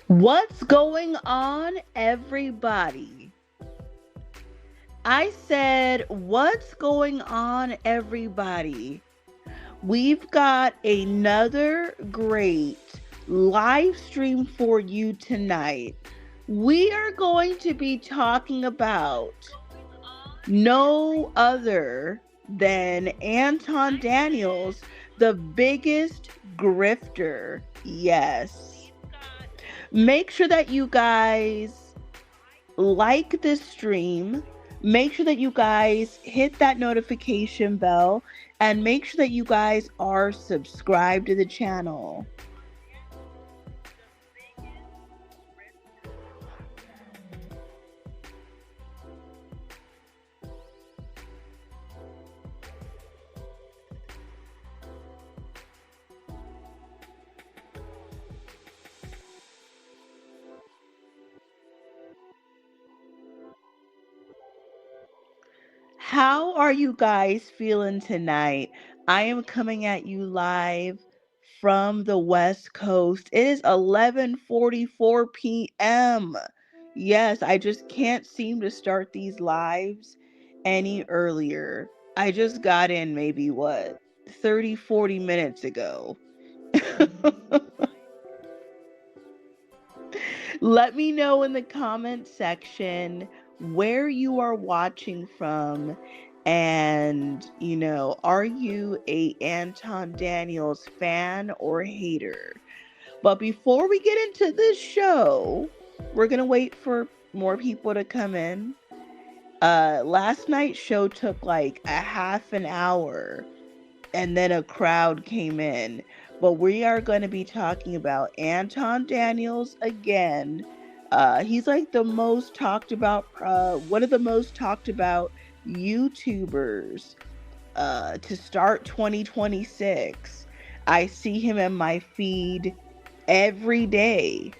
What's going on, everybody? I said, what's going on, everybody? We've got another great live stream for you tonight. We are going to be talking about no other than Anton Daniels, the biggest grifter. Yes. Make sure that you guys like this stream. Make sure that you guys hit that notification bell and make sure that you guys are subscribed to the channel. How are you guys feeling tonight? I am coming at you live from the West Coast. It is 11:44 p.m. Yes, I just can't seem to start these lives any earlier. I just got in maybe 30, 40 minutes ago. Let me know in the comment section where you are watching from, and are you a Anton Daniels fan or hater? But before we get into this show, we're gonna wait for more people to come in. Last night's show took like a half an hour and then a crowd came in. But we are going to be talking about Anton Daniels again. He's like the most talked about, one of the most talked about YouTubers to start 2026. I see him in my feed every day.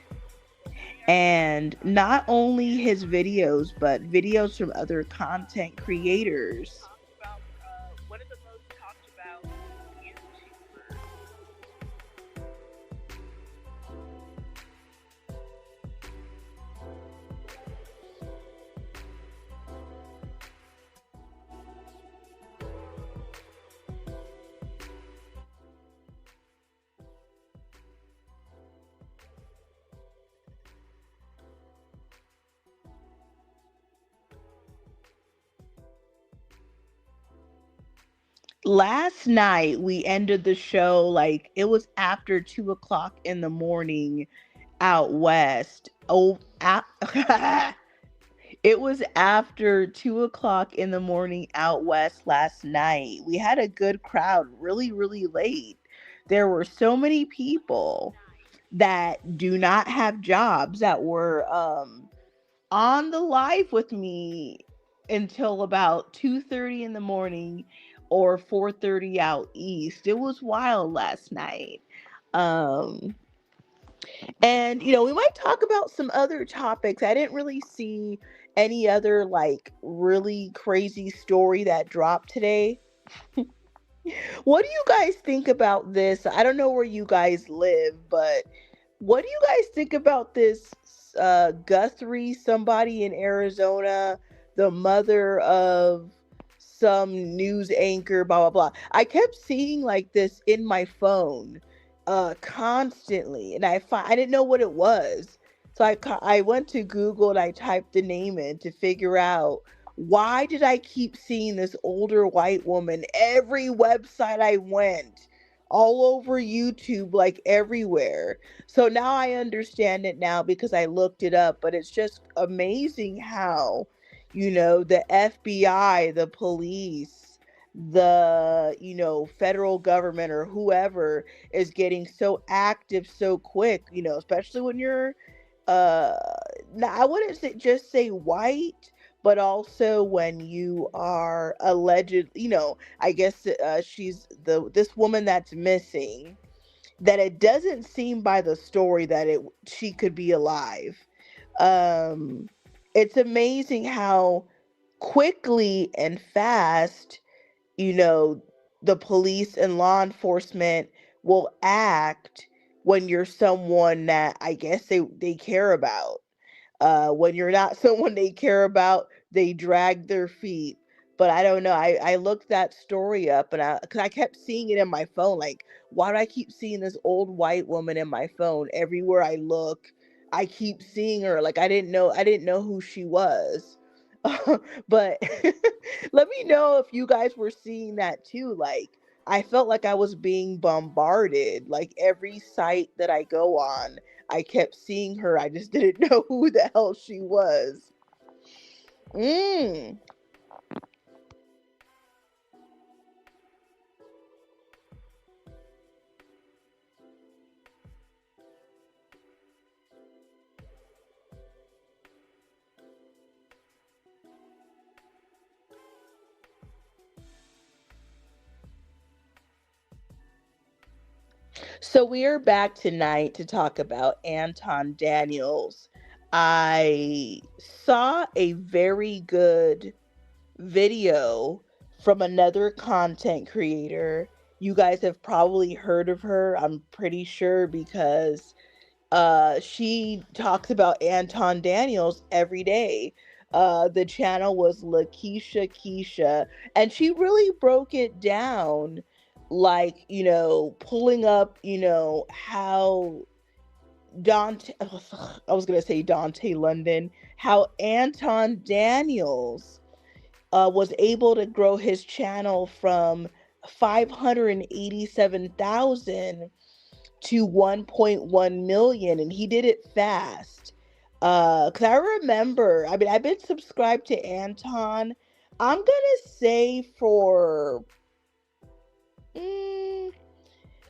And not only his videos, but videos from other content creators. One of the most talked about YouTubers. Last night we ended the show like it was after 2 o'clock in the morning out west. It was after 2 o'clock in the morning out west last night. We had a good crowd, really, really late. There were so many people that do not have jobs that were on the live with me until about 2:30 in the morning or 4:30 out east. It was wild last night. Um and we might talk about some other topics. I didn't really see any other like really crazy story that dropped today. What do you guys think about this? I don't know where you guys live, but what do you guys think about this Guthrie, somebody in Arizona, the mother of some news anchor, blah blah blah. I kept seeing like this in my phone constantly, and I didn't know what it was. So I went to Google and I typed the name in to figure out why did I keep seeing this older white woman every website I went, all over YouTube, like everywhere. So now I understand it now because I looked it up, but it's just amazing how, the FBI, the police, the, federal government or whoever is getting so active so quick, especially when you're, uh, now I wouldn't just say white, but also when you are alleged, I guess she's this woman that's missing, that it doesn't seem by the story that it she could be alive. Um, it's amazing how quickly and fast, you know, the police and law enforcement will act when you're someone that I guess they care about. When you're not someone they care about, they drag their feet. But I don't know. I looked that story up, and because I kept seeing it in my phone. Like, why do I keep seeing this old white woman in my phone everywhere I look? I keep seeing her. Like, I didn't know who she was. But let me know if you guys were seeing that too. Like, I felt like I was being bombarded. Like, every site that I go on, I kept seeing her. I just didn't know who the hell she was. Mm. So we are back tonight to talk about Anton Daniels. I saw a very good video from another content creator. You guys have probably heard of her, I'm pretty sure, because she talks about Anton Daniels every day. The channel was Lakeisha Keisha, and she really broke it down, like, pulling up, how Dante, I was gonna say Dante London, how Anton Daniels was able to grow his channel from 587,000 to 1.1 million, and he did it fast. Cuz I remember, I mean, I've been subscribed to Anton, I'm going to say for mm,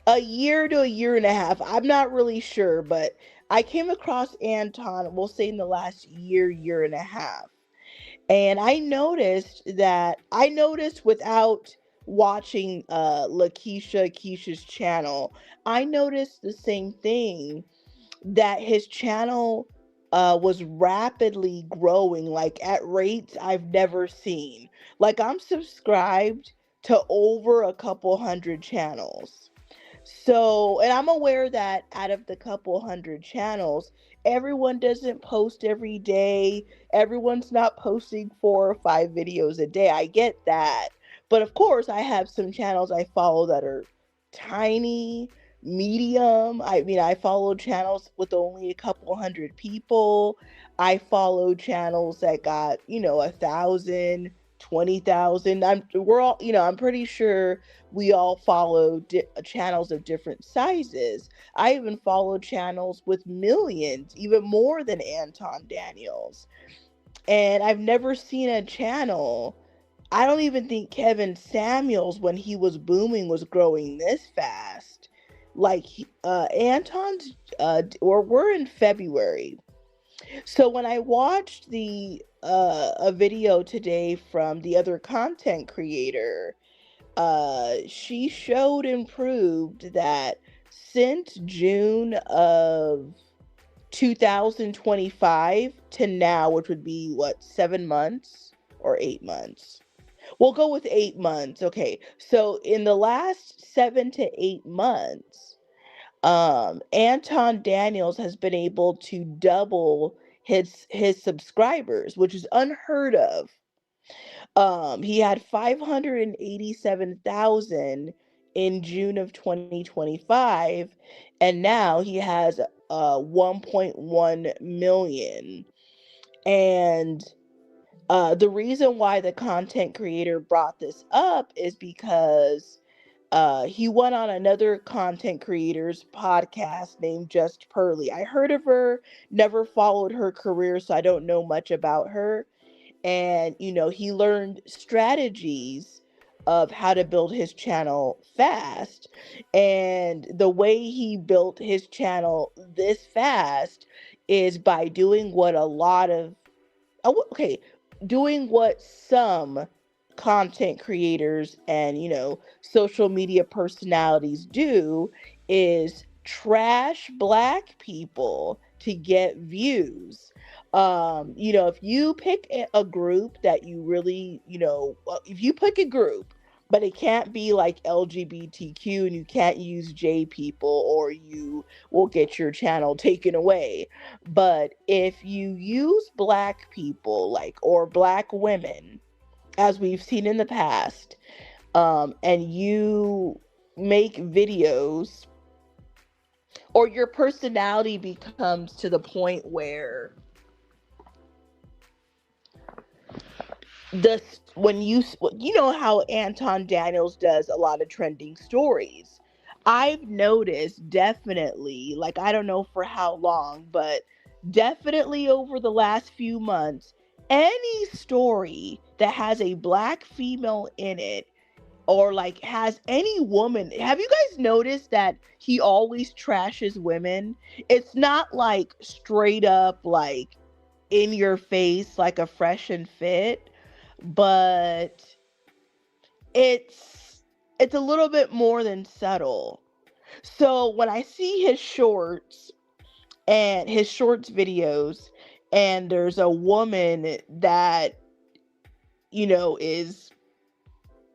a year to a year and a half. I'm not really sure, but I came across Anton, we'll say in the last year and a half. And I noticed without watching Keisha's channel, I noticed the same thing, that his channel was rapidly growing, like at rates I've never seen. Like, I'm subscribed to over a couple hundred channels. So, and I'm aware that out of the couple hundred channels, everyone doesn't post every day. Everyone's not posting 4 or 5 videos a day. I get that. But of course, I have some channels I follow that are tiny, medium. I mean, I follow channels with only a couple hundred people. I follow channels that got, 1,000, 20,000. We're all, I'm pretty sure we all follow channels of different sizes. I even follow channels with millions, even more than Anton Daniels. And I've never seen a channel. I don't even think Kevin Samuels, when he was booming, was growing this fast. Like, Anton's, or we're in February. So when I watched the a video today from the other content creator, she showed and proved that since June of 2025 to now, which would be what, 7 months or 8 months? We'll go with 8 months. Okay. So in the last 7 to 8 months, Anton Daniels has been able to double his subscribers, which is unheard of. He had 587,000 in June of 2025, and now he has 1.1 million. And the reason why the content creator brought this up is because he went on another content creator's podcast named Just Pearly. I heard of her, never followed her career, so I don't know much about her. And he learned strategies of how to build his channel fast, and the way he built his channel this fast is by doing what a lot of okay, doing what some content creators and social media personalities do, is trash black people to get views. If you pick a group that you really, if you pick a group but it can't be like LGBTQ, and you can't use J people or you will get your channel taken away. But if you use black people, like, or black women, as we've seen in the past, and you make videos, or your personality becomes to the point where the when you know how Anton Daniels does a lot of trending stories. I've noticed, definitely, like, I don't know for how long, but definitely over the last few months, any story that has a black female in it, or like has any woman, have you guys noticed that he always trashes women? It's not like straight up like in your face like a Fresh and Fit, but it's a little bit more than subtle. So when I see his shorts and his shorts videos, and there's a woman that, is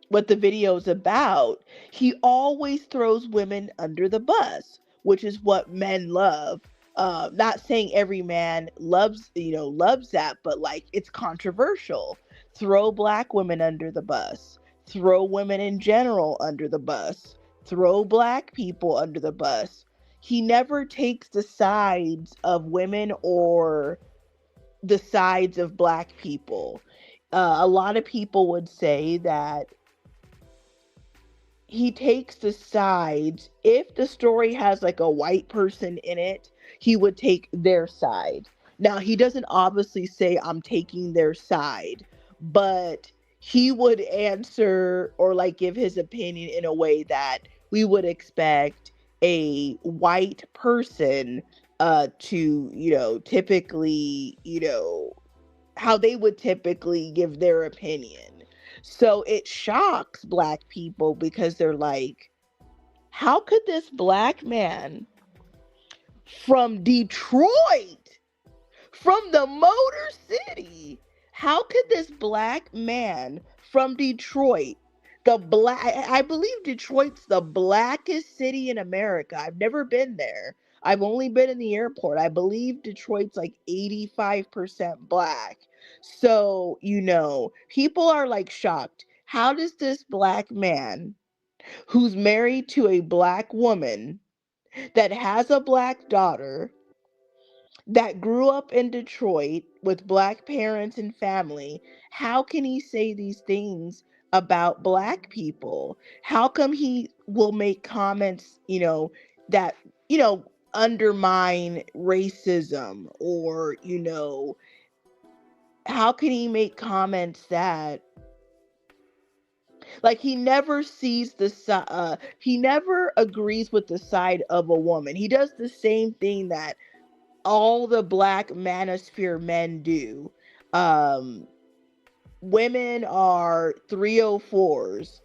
what the video's about, he always throws women under the bus, which is what men love. Not saying every man loves that, but like, it's controversial. Throw black women under the bus. Throw women in general under the bus. Throw black people under the bus. He never takes the sides of women or the sides of black people. A lot of people would say that he takes the sides. If the story has like a white person in it, he would take their side. Now, he doesn't obviously say I'm taking their side, but he would answer or like give his opinion in a way that we would expect a white person to, typically, how they would typically give their opinion. So it shocks black people because they're like, how could this black man from Detroit, from the Motor City, how could this black man from Detroit, I believe Detroit's the blackest city in America. I've never been there. I've only been in the airport. I believe Detroit's like 85% black. So, people are like shocked. How does this black man, who's married to a black woman, that has a black daughter, that grew up in Detroit with black parents and family, how can he say these things about black people? How come he will make comments, that, undermine racism, or, how can he make comments that, like, he never sees he never agrees with the side of a woman. He does the same thing that all the black manosphere men do. Um, Women are 304s.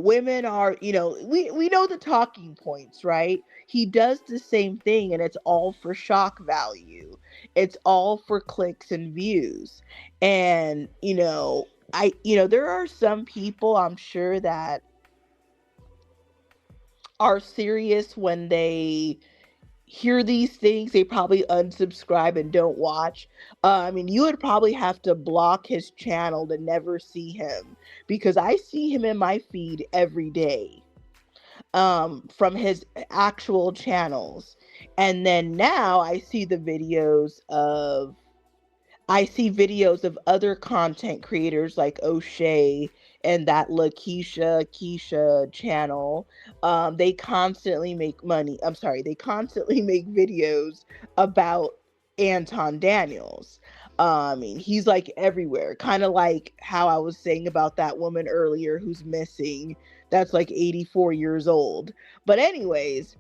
Women are, we know the talking points, right? He does the same thing, and it's all for shock value. It's all for clicks and views. And, there are some people, I'm sure, that are serious when they hear these things. They probably unsubscribe and don't watch. I mean, you would probably have to block his channel to never see him, because I see him in my feed every day, from his actual channels. And then now I see videos of other content creators like O'Shea and that Keisha channel. They constantly make money. I'm sorry, they constantly make videos about Anton Daniels. I mean, he's like everywhere, kind of like how I was saying about that woman earlier who's missing. That's like 84 years old. But anyways,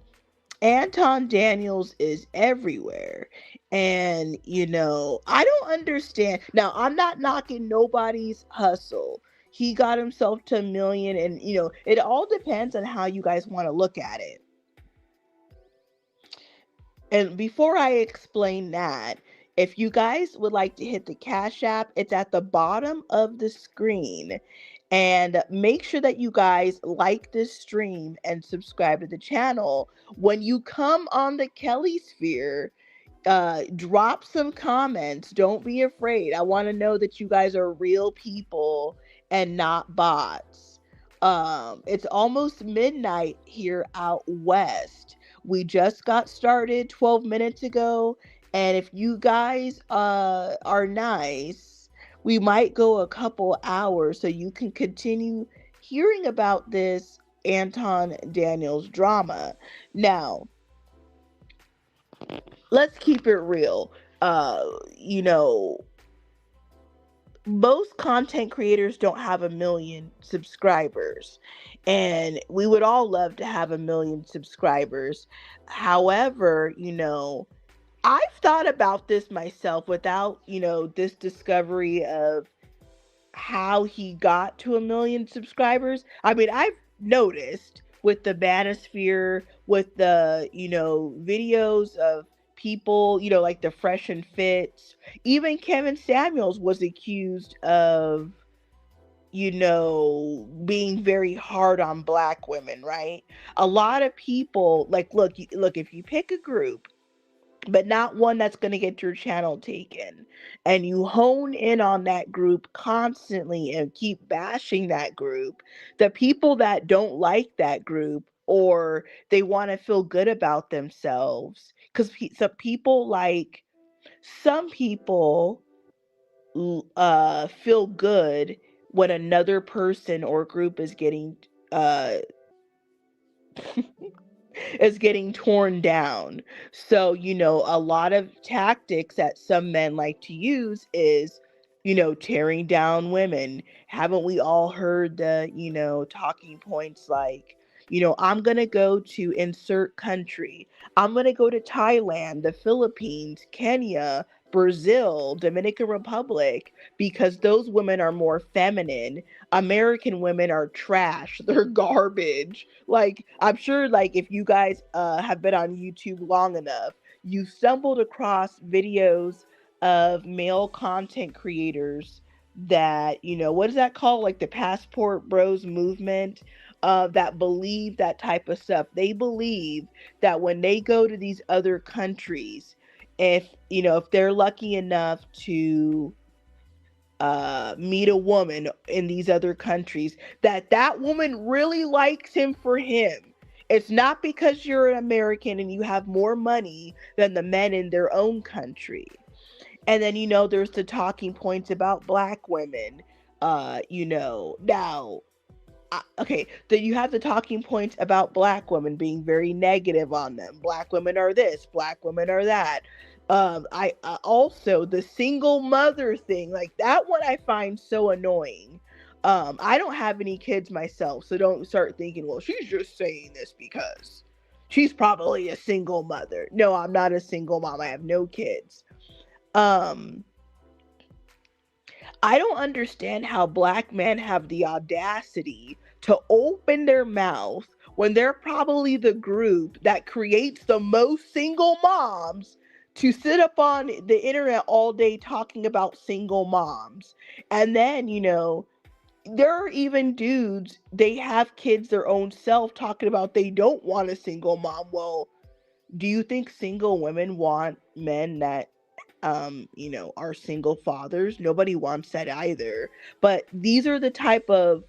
Anton Daniels is everywhere. And, I don't understand. Now, I'm not knocking nobody's hustle. He got himself to 1 million, and, it all depends on how you guys want to look at it. And before I explain that, if you guys would like to hit the Cash App, it's at the bottom of the screen. And make sure that you guys like this stream and subscribe to the channel. When you come on the Kelly Sphere, drop some comments. Don't be afraid. I want to know that you guys are real people and not bots. It's almost midnight here out west. We just got started 12 minutes ago, and if you guys are nice, we might go a couple hours so you can continue hearing about this Anton Daniels drama. Now, let's keep it real. You know, most content creators don't have 1 million subscribers, and we would all love to have 1 million subscribers. However, I've thought about this myself without, this discovery of how he got to 1 million subscribers. I mean, I've noticed with the Manosphere, with the, videos of people, like the Fresh and Fits. Even Kevin Samuels was accused of, being very hard on black women, right? A lot of people, like, look, if you pick a group, but not one that's going to get your channel taken, and you hone in on that group constantly and keep bashing that group, the people that don't like that group, or they want to feel good about themselves, because some people feel good when another person or group is getting uh is getting torn down. So, a lot of tactics that some men like to use is, tearing down women. Haven't we all heard the, talking points like, I'm going to go to insert country. I'm going to go to Thailand, the Philippines, Kenya, Brazil, Dominican Republic, because those women are more feminine. American women are trash. They're garbage. Like, I'm sure, like, if you guys have been on YouTube long enough, you stumbled across videos of male content creators that, what is that called? Like the Passport Bros movement, that believe that type of stuff. They believe that when they go to these other countries, if they're lucky enough to meet a woman in these other countries, that woman really likes him for him. It's not because you're an American and you have more money than the men in their own country. And then, there's the talking points about black women. Now, okay, that you have the talking points about black women being very negative on them. Black women are this, black women are that. I also the single mother thing, like that one I find so annoying. I don't have any kids myself, so don't start thinking, well, she's just saying this because she's probably a single mother. No, I'm not a single mom. I have no kids. I don't understand how black men have the audacity to open their mouth when they're probably the group that creates the most single moms, to sit up on the internet all day talking about single moms. And then, there are even dudes, they have kids their own self, talking about they don't want a single mom. Well, do you think single women want men that are single fathers? Nobody wants that either. But these are the type of,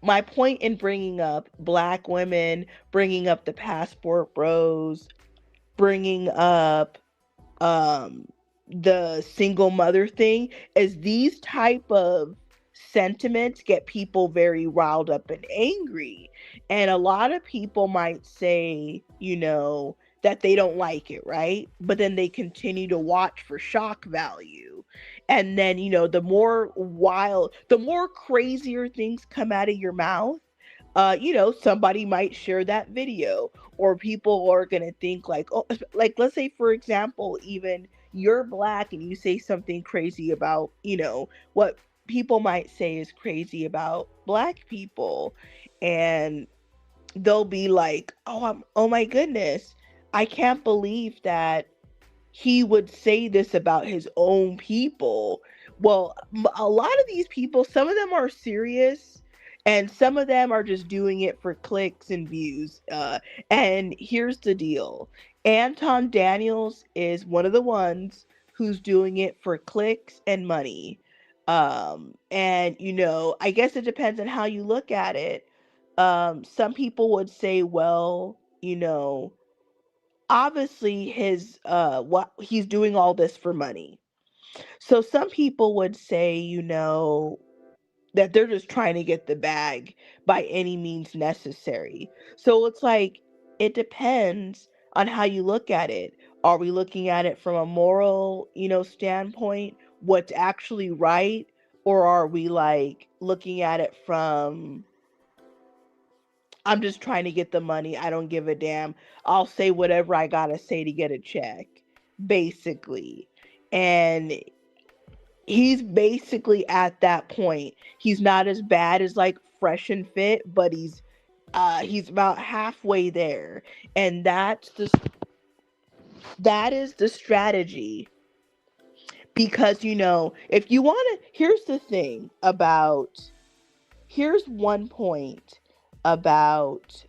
my point in bringing up black women, bringing up the Passport Bros, bringing up the single mother thing, is these type of sentiments get people very riled up and angry. And a lot of people might say, that they don't like it, right? But then they continue to watch for shock value. And then, the more crazier things come out of your mouth, somebody might share that video, or people are going to think like, oh, like, let's say, for example, even you're black and you say something crazy about, what people might say is crazy about black people. And they'll be like, oh my goodness, I can't believe that he would say this about his own people. Well, a lot of these people, some of them are serious, And some of them are just doing it for clicks and views. And here's the deal: Anton Daniels is one of the ones who's doing it for clicks and money. And I guess it depends on how you look at it. Some people would say, well, obviously his what he's doing all this for money. So some people would say, that they're just trying to get the bag by any means necessary. So it's like, it depends on how you look at it. Are we looking at it from a moral, standpoint, what's actually right? Or are we like looking at it from, I'm just trying to get the money. I don't give a damn. I'll say whatever I gotta say to get a check, basically. And he's basically at that point. He's not as bad as like Fresh and Fit, but he's about halfway there. And that is the strategy. Because if you want to, here's one point about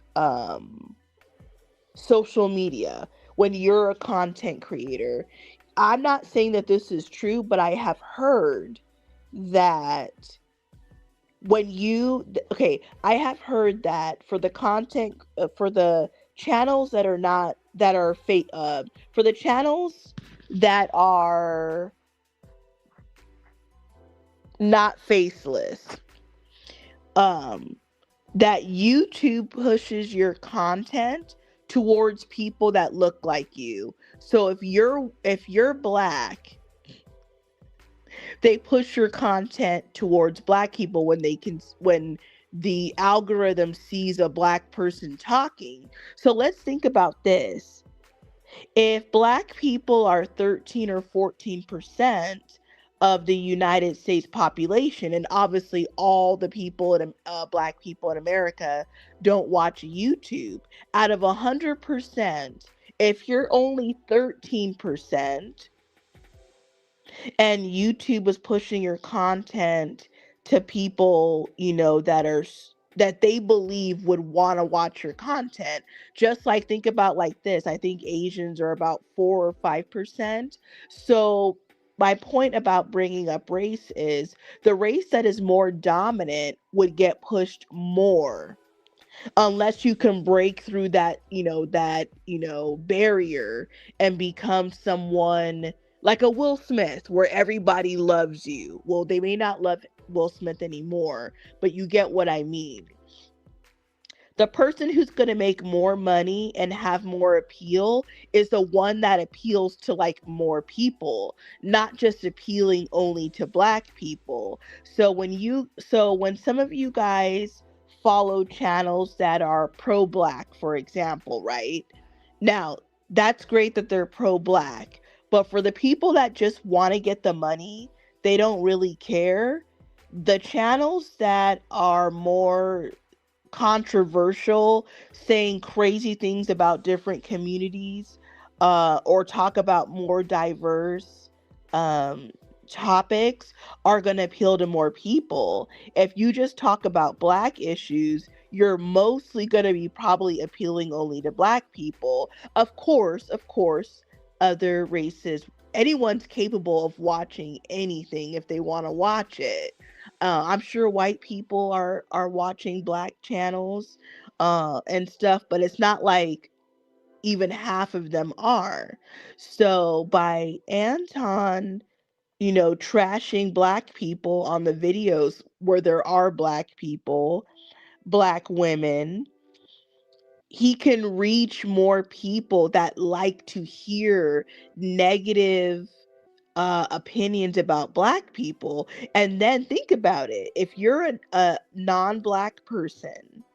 social media when you're a content creator. I'm not saying that this is true, but I have heard that I have heard that for the content, for the channels that are not, that are fake, for the channels that are not faceless, um that YouTube pushes your content towards people that look like you. So if you're black, they push your content towards black people when the algorithm sees a black person talking. So let's think about this. If black people are 13 or 14% of the United States population, and obviously all the people black people in America don't watch YouTube, out of 100%, if you're only 13%, and YouTube was pushing your content to people, that they believe would want to watch your content. Just like, think about like this. I think Asians are about 4 or 5%. So my point about bringing up race is the race that is more dominant would get pushed more, unless you can break through that barrier and become someone like a Will Smith, where everybody loves you. Well, they may not love Will Smith anymore, but you get what I mean. The person who's going to make more money and have more appeal is the one that appeals to like more people, not just appealing only to black people. So when some of you guys follow channels that are pro black, for example, right? Now, that's great that they're pro black, but for the people that just want to get the money, they don't really care. The channels that are more controversial, saying crazy things about different communities, or talk about more diverse um, topics, are going to appeal to more people. If you just talk about black issues, you're mostly going to be probably appealing only to black people. Of course, other races, anyone's capable of watching anything if they want to watch it. I'm sure white people are watching black channels and stuff, but it's not like even half of them are. So by Anton, trashing black people on the videos where there are black people, black women, he can reach more people that like to hear negative opinions about black people. And then think about it. If you're a non-black person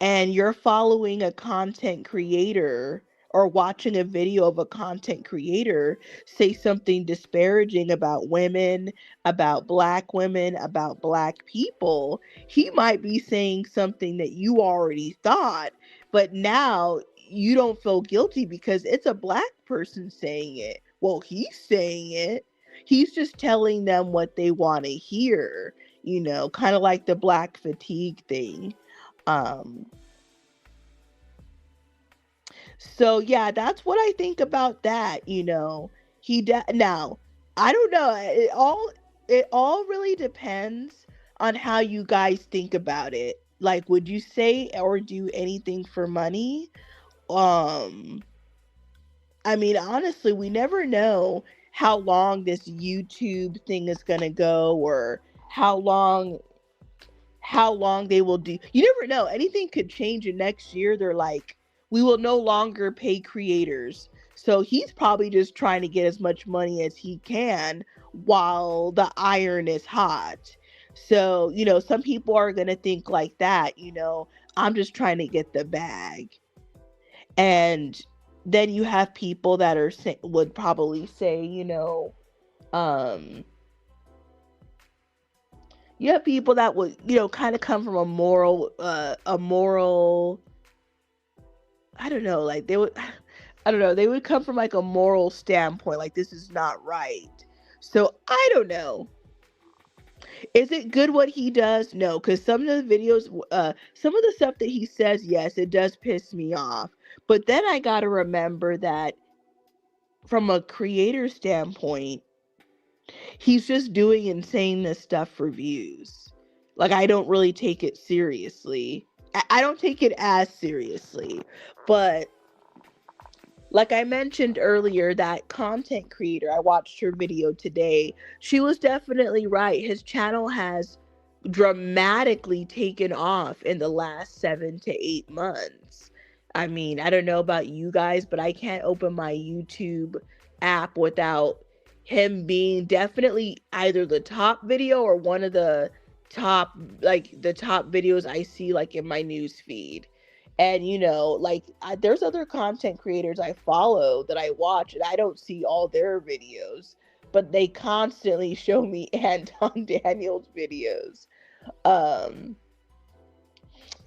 and you're following a content creator or watching a video of a content creator say something disparaging about women, about black women, about black people, he might be saying something that you already thought, but now you don't feel guilty because it's a black person saying it. Well, he's saying it. He's just telling them what they want to hear, kind of like the black fatigue thing. Um, so yeah, that's what I think about that. Now, I don't know. It all really depends on how you guys think about it. Like, would you say or do anything for money? Um, I mean, honestly, we never know how long this YouTube thing is gonna go, or how long they will do. You never know. Anything could change in next year. They're like, we will no longer pay creators. So he's probably just trying to get as much money as he can while the iron is hot. So, some people are going to think like that, I'm just trying to get the bag. And then you have people that would probably say, um you have people that would, kind of come from a moral, I don't know, like they would, I don't know, they would come from like a moral standpoint, like this is not right. So I don't know. Is it good what he does? No, because some of the videos, some of the stuff that he says, yes, it does piss me off. But then I got to remember that from a creator standpoint, he's just doing and saying this stuff for views. Like, I don't really take it seriously. I don't take it as seriously. But like I mentioned earlier, that content creator, I watched her video today. She was definitely right. His channel has dramatically taken off in the last 7 to 8 months. I mean, I don't know about you guys, but I can't open my YouTube app without him being definitely either the top video or one of the top videos I see like in my news feed. And like there's other content creators I follow that I watch and I don't see all their videos, but they constantly show me Anton Daniels videos. Um,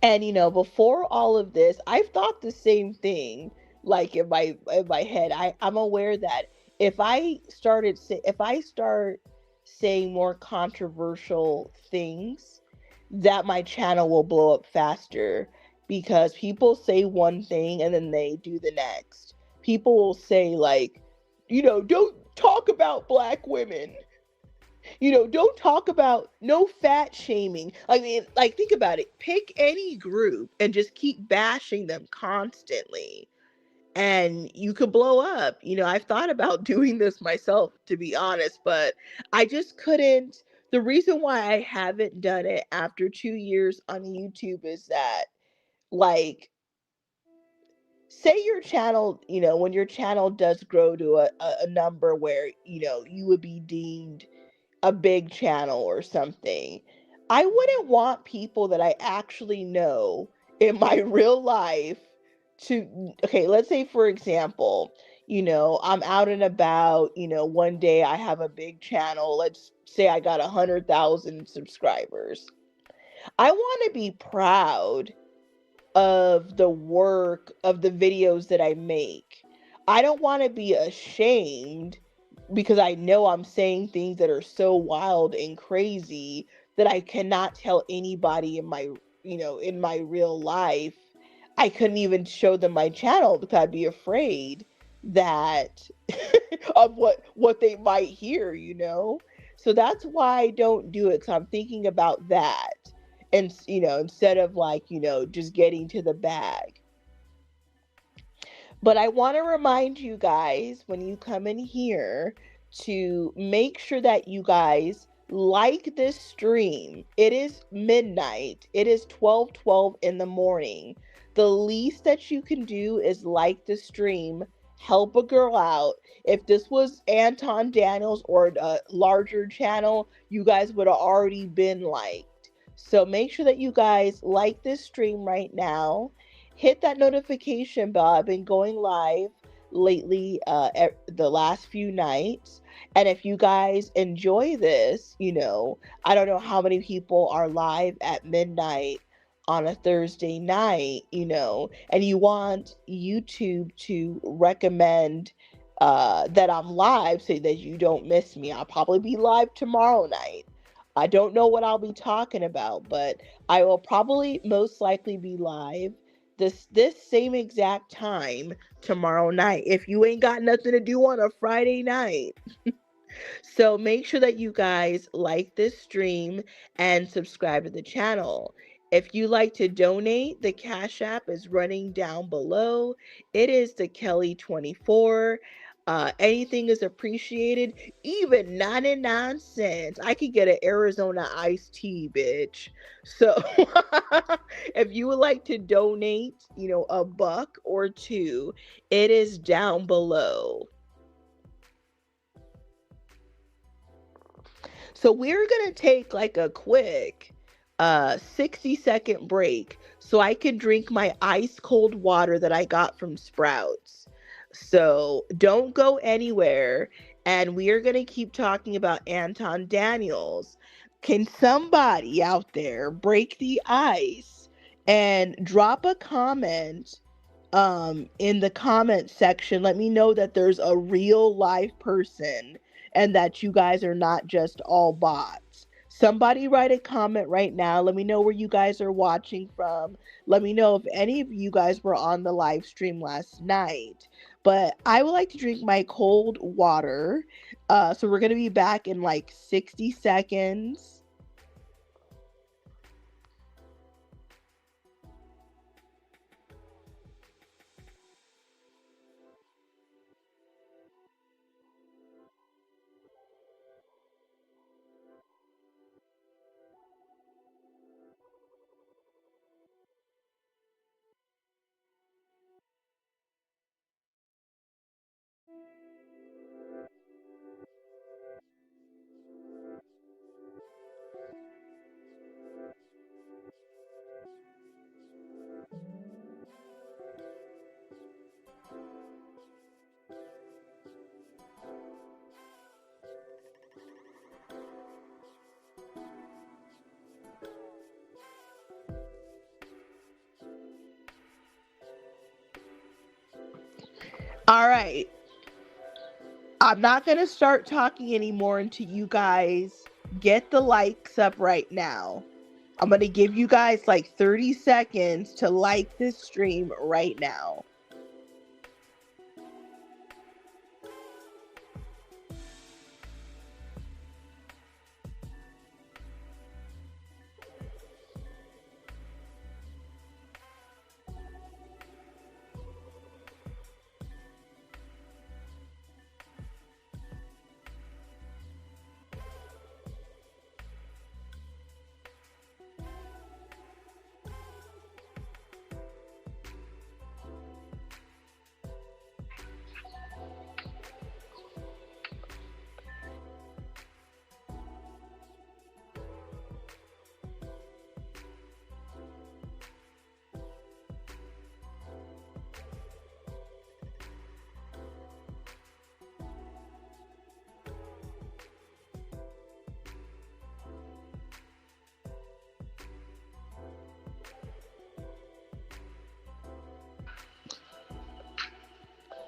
and before all of this, I've thought the same thing. Like in my head, I'm aware that if I start saying more controversial things, that my channel will blow up faster, because people say one thing and then they do the next. People will say like, don't talk about black women. Don't talk about no fat shaming. I mean, like, think about it. Pick any group and just keep bashing them constantly, and you could blow up. I've thought about doing this myself, to be honest, but I just couldn't. The reason why I haven't done it after 2 years on YouTube is that, like, say your channel, when your channel does grow to a number where, you would be deemed a big channel or something. I wouldn't want people that I actually know in my real life to, okay, let's say for example, I'm out and about, one day I have a big channel. Let's say I got 100,000 subscribers. I want to be proud of the work of the videos that I make. I don't want to be ashamed because I know I'm saying things that are so wild and crazy that I cannot tell anybody in my real life. I couldn't even show them my channel because I'd be afraid that of what they might hear. So that's why I don't do it. So I'm thinking about that. And instead of like, just getting to the bag. But I want to remind you guys, when you come in here, to make sure that you guys like this stream. It is midnight. It is 12:12 in the morning. The least that you can do is like the stream. Help a girl out. If this was Anton Daniels or a larger channel, you guys would have already been liked. So make sure that you guys like this stream right now. Hit that notification bell. I've been going live lately, the last few nights. And if you guys enjoy this, I don't know how many people are live at midnight on a Thursday night, and you want YouTube to recommend that I'm live so that you don't miss me. I'll probably be live tomorrow night. I don't know what I'll be talking about, but I will probably most likely be live this same exact time tomorrow night. If you ain't got nothing to do on a Friday night. So make sure that you guys like this stream and subscribe to the channel. If you like to donate, the Cash App is running down below. It is the Kelly24. Anything is appreciated, even 99 cents. I could get an Arizona iced tea, bitch. So if you would like to donate, a buck or two, it is down below. So we're going to take like a quick 60-second break so I can drink my ice cold water that I got from Sprouts. So don't go anywhere, and we are going to keep talking about Anton Daniels. Can somebody out there break the ice and drop a comment in the comment section? Let me know that there's a real live person and that you guys are not just all bots. Somebody write a comment right now. Let me know where you guys are watching from. Let me know if any of you guys were on the live stream last night. But I would like to drink my cold water. So we're going to be back in like 60 seconds. All right. I'm not going to start talking anymore until you guys get the likes up right now. I'm going to give you guys like 30 seconds to like this stream right now.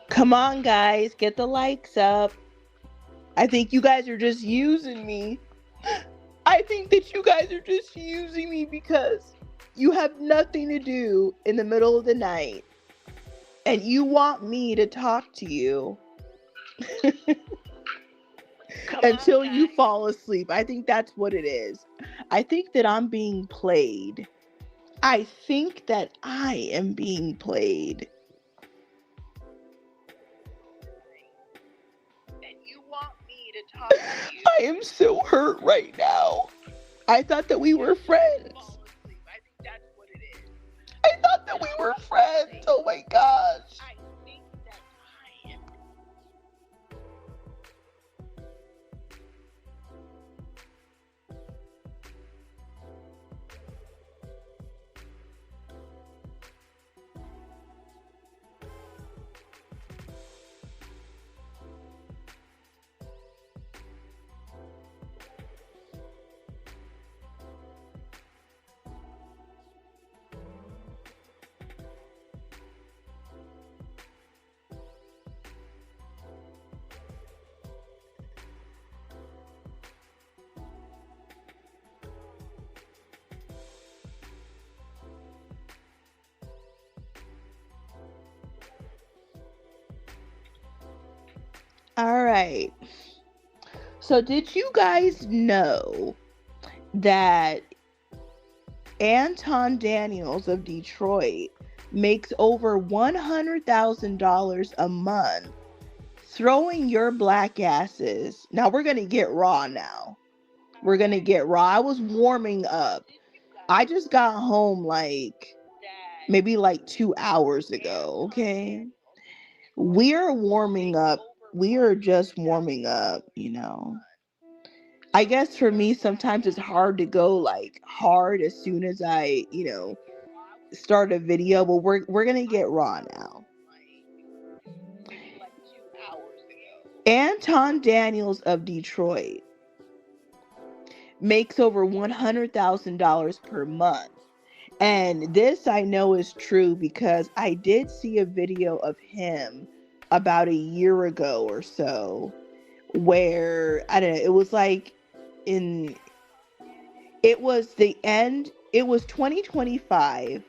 Come on, guys, get the likes up. I think you guys are just using me. I think that you guys are just using me because you have nothing to do in the middle of the night and you want me to talk to you until you fall asleep. I think that's what it is. I think that I'm being played. I think that I am being played. And you want me to talk to you. I am so hurt right now. I thought that we were friends. I think that's what it is. I thought that we were friends. Oh my gosh. I think that I am. All right. So did you guys know that Anton Daniels of Detroit makes over $100,000 a month throwing your black asses? Now we're going to get raw now. We're going to get raw. I was warming up. I just got home like maybe like 2 hours ago, okay? We are warming up. We are just warming up, you know. I guess for me, sometimes it's hard to go like hard as soon as I, start a video, but we're gonna get raw now. Anton Daniels of Detroit makes over $100,000 per month. And this I know is true because I did see a video of him about a year ago or so where I don't know, it was like in it was the end, it was 2025.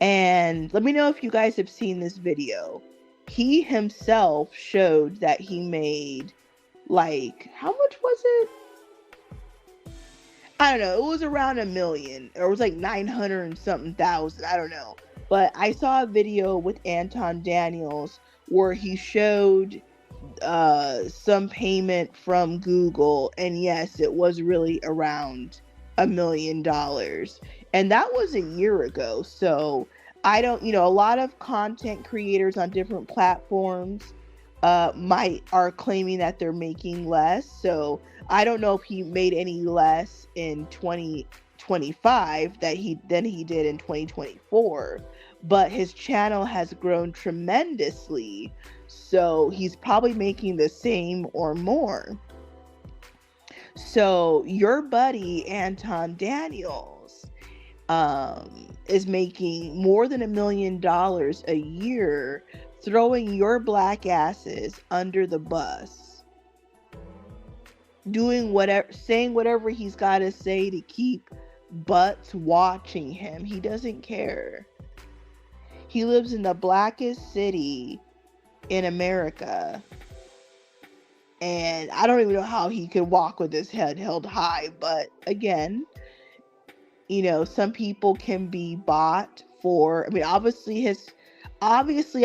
And let me know if you guys have seen this video. He himself showed that he made like, how much was it? I don't know. It was around a million, or it was like 900 and something thousand. I don't know. But I saw a video with Anton Daniels where he showed some payment from Google, and yes, it was really around $1 million, and that was a year ago. So I don't, a lot of content creators on different platforms might are claiming that they're making less. So I don't know if he made any less in 2025 than he did in 2024, but his channel has grown tremendously, so he's probably making the same or more. So your buddy Anton Daniels is making more than $1 million a year throwing your black asses under the bus, doing whatever, saying whatever he's got to say to keep butts watching him. He doesn't care. He lives in the blackest city in America, and I don't even know how he could walk with his head held high. But again, some people can be bought for, I mean, obviously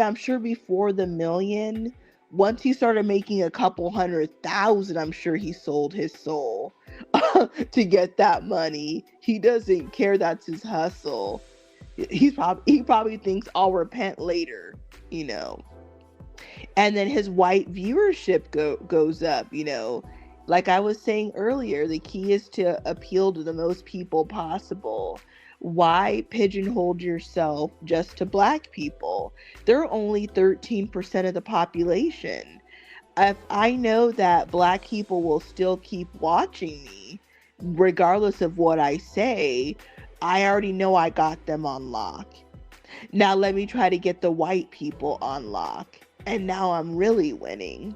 I'm sure before the million, once he started making a couple 100,000, I'm sure he sold his soul to get that money. He doesn't care. That's his hustle. He probably thinks I'll repent later, and then his white viewership goes up. Like I was saying earlier, the key is to appeal to the most people possible. Why pigeonhole yourself just to black people? They're only 13% of the population. If I know that black people will still keep watching me regardless of what I say, I already know I got them on lock. Now let me try to get the white people on lock, and now I'm really winning.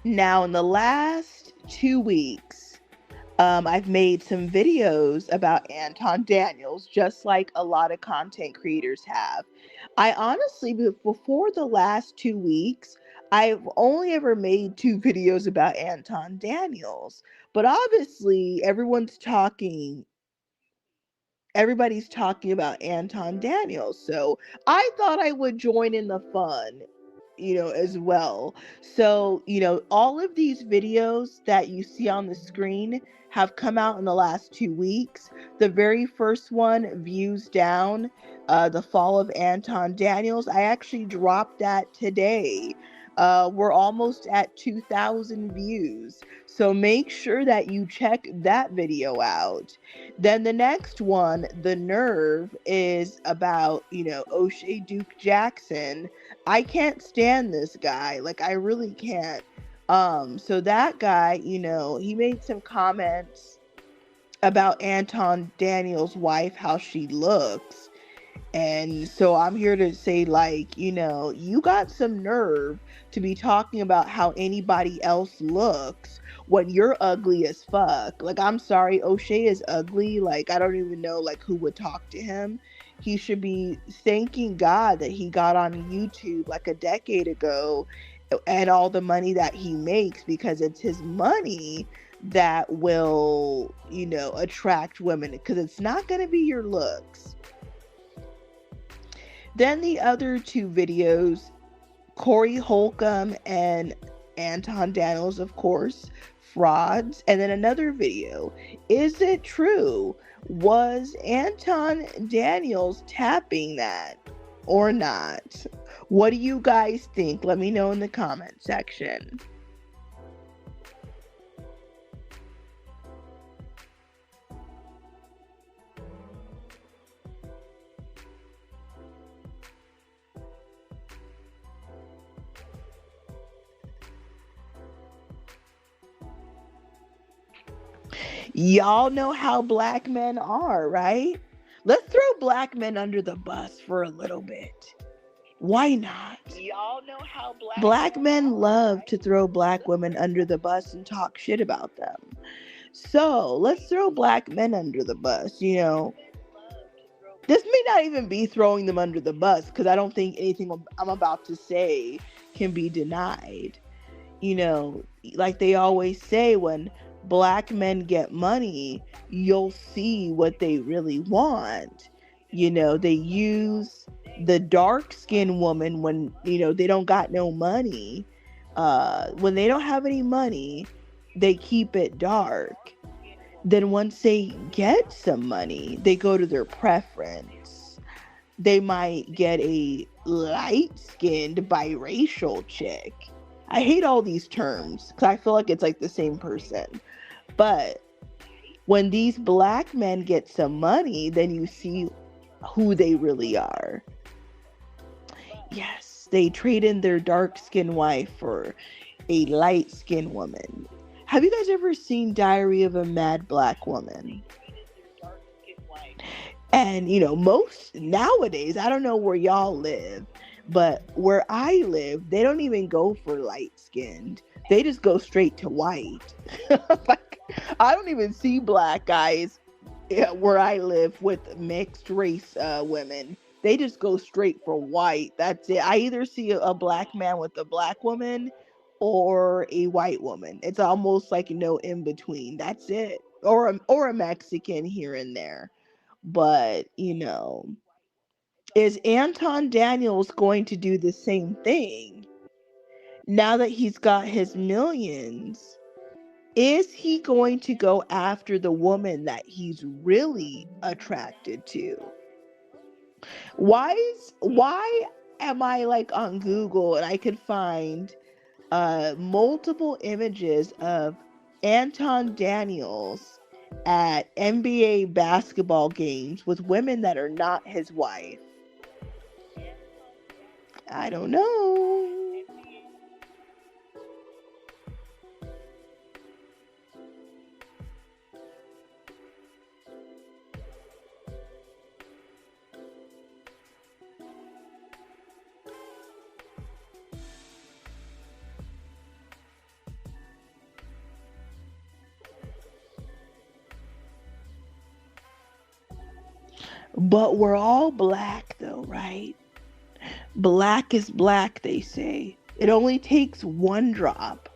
Now, in the last 2 weeks, I've made some videos about Anton Daniels, just like a lot of content creators have. I honestly, before the last 2 weeks, I've only ever made two videos about Anton Daniels. But obviously, everybody's talking about Anton Daniels. So I thought I would join in the fun, as well. So, all of these videos that you see on the screen have come out in the last 2 weeks. The very first one, Views Down, the fall of Anton Daniels, I actually dropped that today. We're almost at 2,000 views. So make sure that you check that video out. Then the next one, The Nerve, is about, O'Shea Duke Jackson. I can't stand this guy. Like, I really can't. So that guy, he made some comments about Anton Daniels' wife, how she looks. And so I'm here to say, like, you got some nerve to be talking about how anybody else looks when you're ugly as fuck. Like, I'm sorry, O'Shea is ugly. Like, I don't even know, like, who would talk to him. He should be thanking God that he got on YouTube like a decade ago and all the money that he makes, because it's his money that will, attract women, because it's not going to be your looks. Then the other two videos, Corey Holcomb and Anton Daniels, of course, frauds. And then another video, is it true? Was Anton Daniels tapping that or not? What do you guys think? Let me know in the comment section. Y'all know how black men are, right? Let's throw black men under the bus for a little bit. Why not? Y'all know how Black men love to throw black women under the bus and talk shit about them. So let's throw black men under the bus, This may not even be throwing them under the bus, because I don't think anything I'm about to say can be denied. Like they always say, when black men get money, you'll see what they really want. They use the dark-skinned woman when, they don't got no money. When they don't have any money, they keep it dark. Then once they get some money, they go to their preference. They might get a light-skinned biracial chick. I hate all these terms because I feel like it's like the same person. But when these black men get some money, then you see who they really are. Yes, they trade in their dark-skinned wife for a light-skinned woman. Have you guys ever seen Diary of a Mad Black Woman? And, most nowadays, I don't know where y'all live, but where I live, they don't even go for light-skinned. They just go straight to white. Like, I don't even see black guys where I live with mixed race women. They just go straight for white. That's it. I either see a black man with a black woman or a white woman. It's almost like no in between. That's it. Or a Mexican here and there. But, is Anton Daniels going to do the same thing? Now that he's got his millions, is he going to go after the woman that he's really attracted to? Why am I like on Google and I could find multiple images of Anton Daniels at NBA basketball games with women that are not his wife? I don't know. But we're all black though, right? Black is black, they say. It only takes one drop.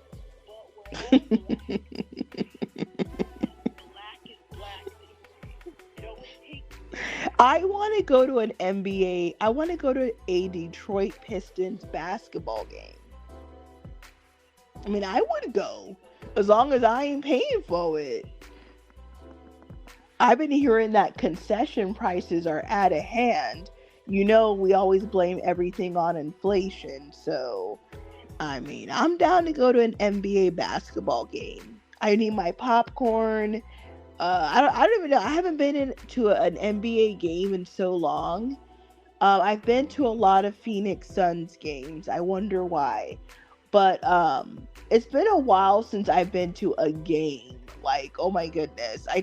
I want to go to an NBA. I want to go to a Detroit Pistons basketball game. I mean, I would go as long as I ain't paying for it. I've been hearing that concession prices are out of hand. We always blame everything on inflation. So, I mean, I'm down to go to an NBA basketball game. I need my popcorn. I don't even know. I haven't been to an NBA game in so long. I've been to a lot of Phoenix Suns games. I wonder why. But it's been a while since I've been to a game. Like, oh my goodness, I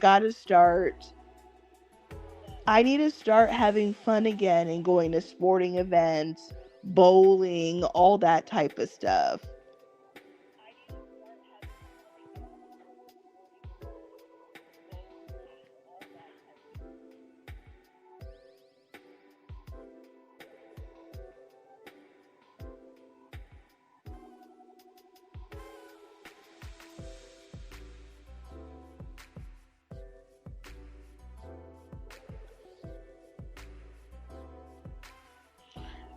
need to start having fun again and going to sporting events, bowling, all that type of stuff.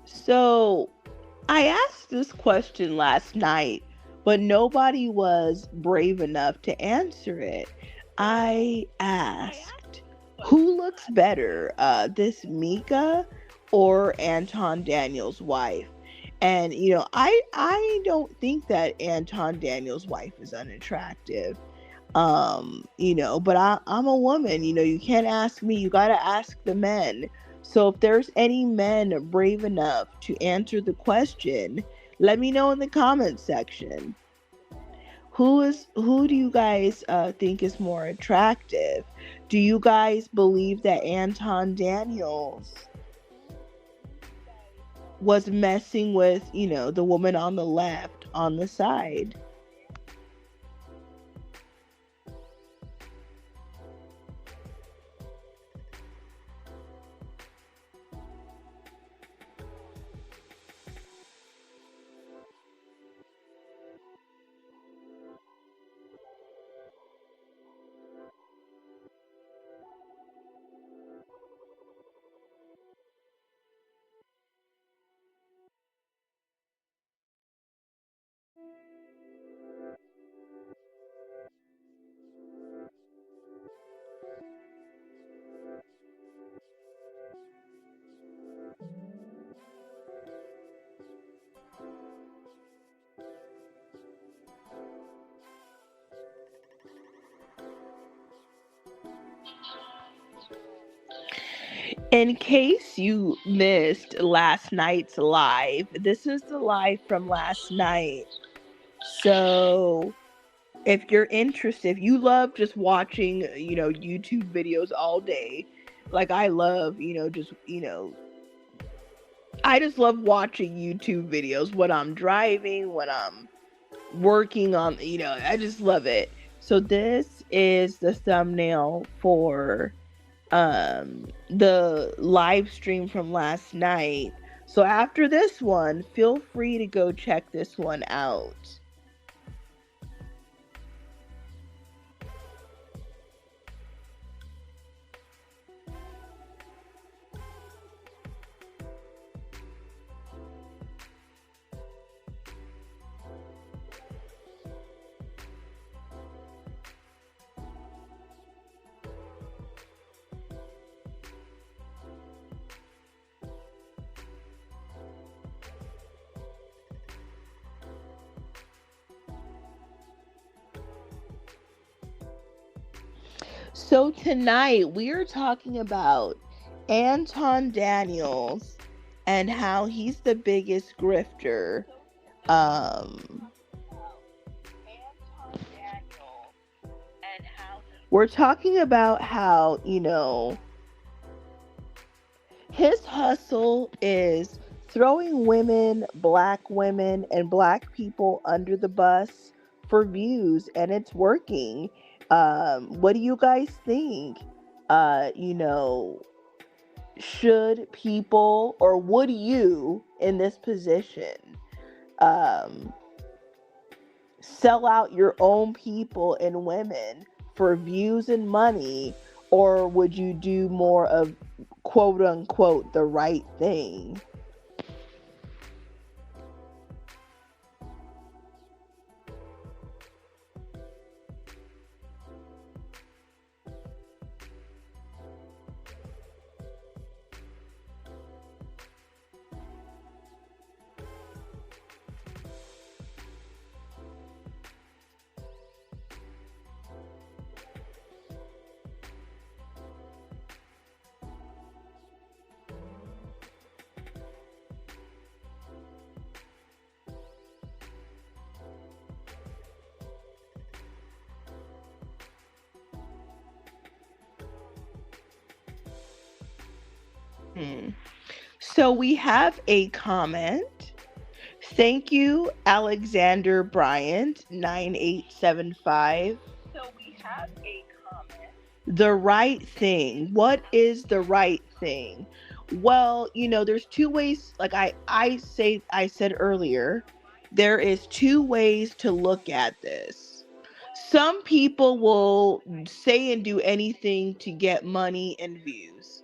So, I asked this question last night, but nobody was brave enough to answer it. I asked, who looks better, this Mika or Anton Daniels' wife? And I don't think that Anton Daniels' wife is unattractive. But I'm a woman. You can't ask me, you got to ask the men. So if there's any men brave enough to answer the question, let me know in the comment section. Who do you guys think is more attractive? Do you guys believe that Anton Daniels was messing with, the woman on the left on the side? In case you missed last night's live, this is the live from last night. So, if you're interested, if you love just watching, YouTube videos all day, like I love, I just love watching YouTube videos when I'm driving, when I'm working on, I just love it. So, this is the thumbnail for the live stream from last night. So after this one, feel free to go check this one out. So tonight we are talking about Anton Daniels and how he's the biggest grifter. Um we're talking about how, his hustle is throwing women, and black people under the bus for views, and it's working. What do you guys think? Uh, you know, should people, or would you in this position, um, sell out your own people and women for views and money, or would you do more of quote unquote the right thing? Hmm. So we have a comment. Thank you, Alexander Bryant, 9875. The right thing. What is the right thing? Well, there's two ways, like I said earlier, there is two ways to look at this. Some people will say and do anything to get money and views.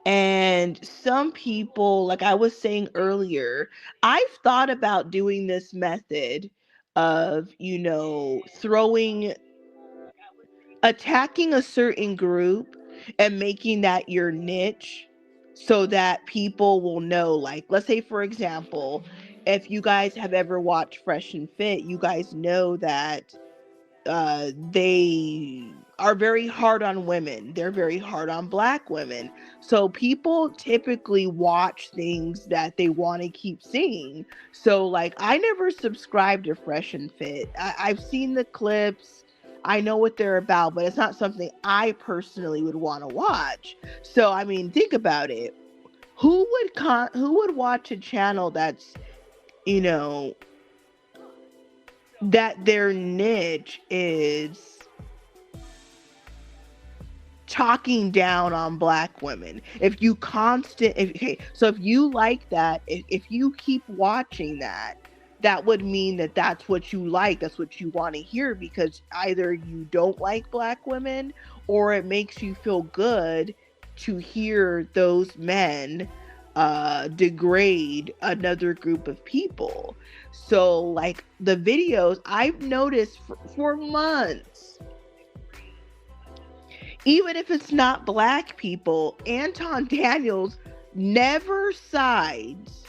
And some people, like I was saying earlier, I've thought about doing this method of, throwing, attacking a certain group and making that your niche so that people will know. Like, let's say, for example, if you guys have ever watched Fresh and Fit, you guys know that they are very hard on women. They're very hard on black women. So people typically watch things that they want to keep seeing. So, like, I never subscribed to Fresh and Fit. I've seen the clips. I know what they're about, but it's not something I personally would want to watch. So, I mean, think about it. Who would watch a channel that's, you know, that their niche is talking down on black women? So if you like that, if you keep watching that, that would mean that that's what you like, that's what you want to hear, because either you don't like black women or it makes you feel good to hear those men degrade another group of people. So, like, the videos I've noticed for months, even if it's not black people, Anton Daniels never sides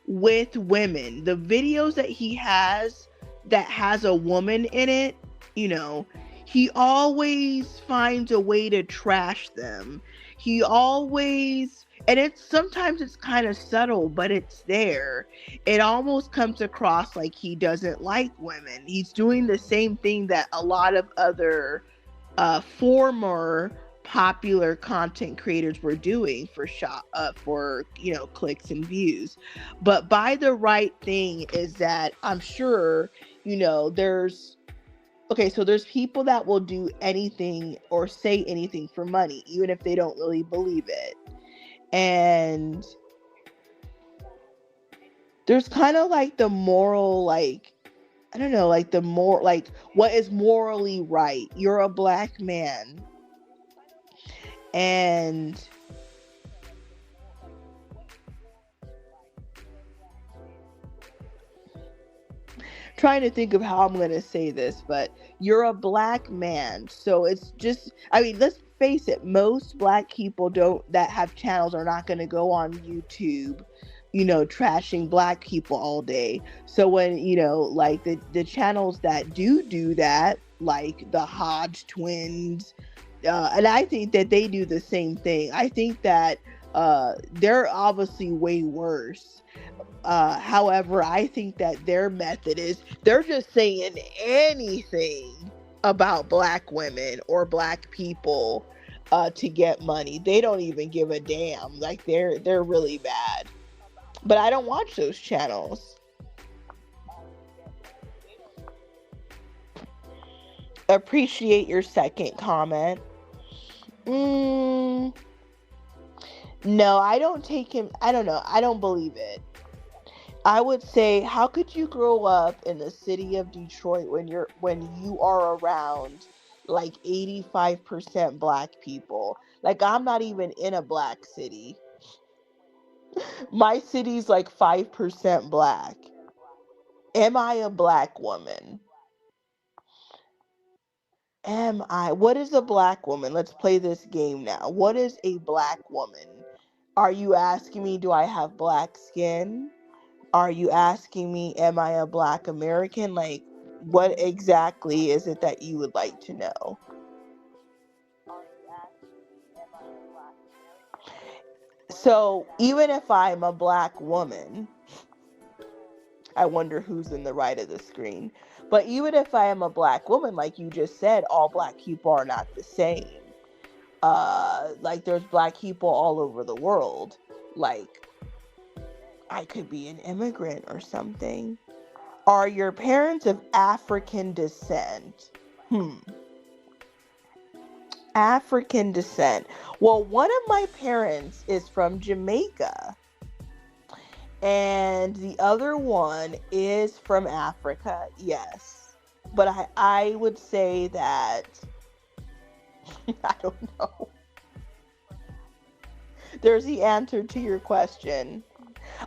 with women. The videos that he has that has a woman in it, you know, he always finds a way to trash them. He always, and sometimes it's kind of subtle, but it's there. It almost comes across like he doesn't like women. He's doing the same thing that a lot of other former popular content creators were doing for clicks and views. But by the right thing is that I'm sure, there's so there's people that will do anything or say anything for money, even if they don't really believe it. And there's kind of like the moral, like, I don't know, like the more, like, what is morally right? You're a black man, and trying to think of how I'm going to say this, but you're a black man. So it's just, I mean, let's face it, most black people that have channels are not going to go on YouTube, trashing black people all day. So when, like the channels that do that, like the Hodge twins, and I think that they do the same thing. I think that they're obviously way worse. However, I think that their method is they're just saying anything about black women or black people to get money. They don't even give a damn. Like, they're really bad. But I don't watch those channels. Appreciate your second comment. No, I don't take him. I don't know. I don't believe it. I would say, how could you grow up in the city of Detroit when you are around like 85% black people? Like, I'm not even in a black city. My city's like 5% black. Am I a black woman? What is a black woman? Let's play this game now. What is a black woman? Are you asking me, do I have black skin? Are you asking me, am I a black American? Like, what exactly is it that you would like to know? So, even if I'm a black woman, I wonder who's in the right of the screen. But even if I am a black woman, like you just said, all black people are not the same. like there's black people all over the world. Like, I could be an immigrant or something. Are your parents of African descent? African descent. Well, one of my parents is from Jamaica, and the other one is from Africa. Yes. But I would say that I don't know. There's the answer to your question.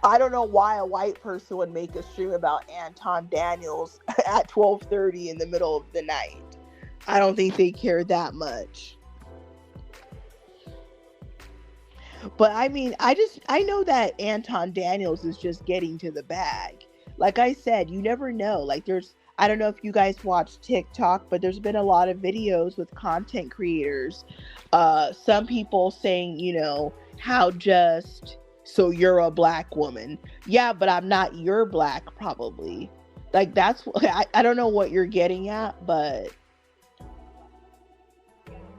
I don't know why a white person would make a stream about Anton Daniels at 12:30 in the middle of the night. I don't think they care that much. But I mean, I know that Anton Daniels is just getting to the bag. Like I said, you never know. Like I don't know if you guys watch TikTok, but there's been a lot of videos with content creators. Some people saying, how just, so you're a black woman. Yeah, but I'm not your black, probably. Like that's, I don't know what you're getting at, but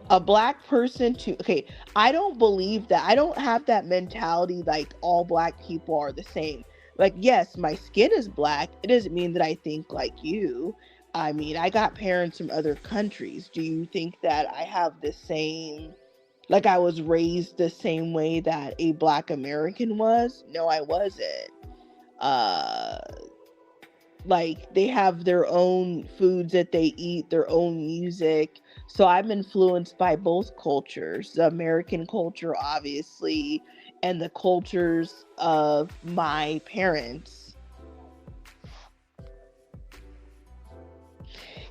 a black person okay, I don't believe that. I don't have that mentality like all black people are the same. Like, yes, my skin is black. It doesn't mean that I think like you. I mean, I got parents from other countries. Do you think that I have the same, like I was raised the same way that a black American was? No, I wasn't. Uh like they have their own foods that they eat, their own music. So I'm influenced by both cultures, the American culture, obviously, and the cultures of my parents.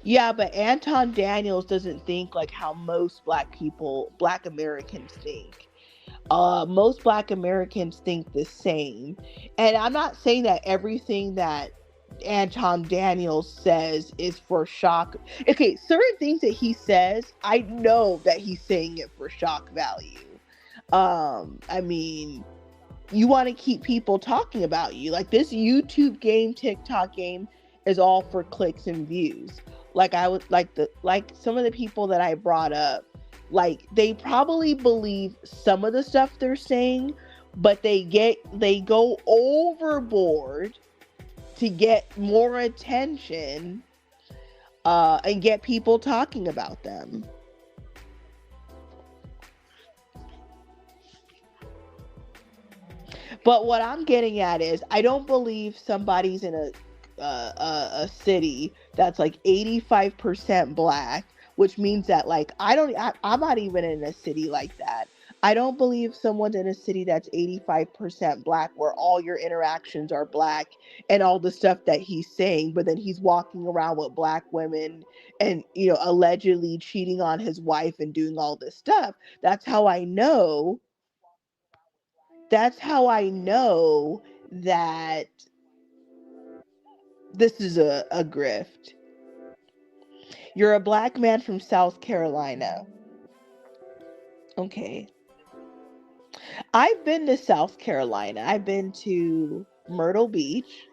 Yeah, but Anton Daniels doesn't think like how most black Americans think. Most black Americans think the same. And I'm not saying that everything that Anton Daniels says is for shock. Okay, certain things that he says, I know that he's saying it for shock value. I mean, you want to keep people talking about you. Like this YouTube game, TikTok game is all for clicks and views. Like I would like some of the people that I brought up, like they probably believe some of the stuff they're saying, but they go overboard to get more attention and get people talking about them. But what I'm getting at is I don't believe somebody's in a city that's like 85% black, which means that like I'm not even in a city like that. I don't believe someone's in a city that's 85% black where all your interactions are black and all the stuff that he's saying, but then he's walking around with black women and allegedly cheating on his wife and doing all this stuff. That's how I know that this is a grift. You're a black man from South Carolina. Okay. I've been to South Carolina. I've been to Myrtle Beach,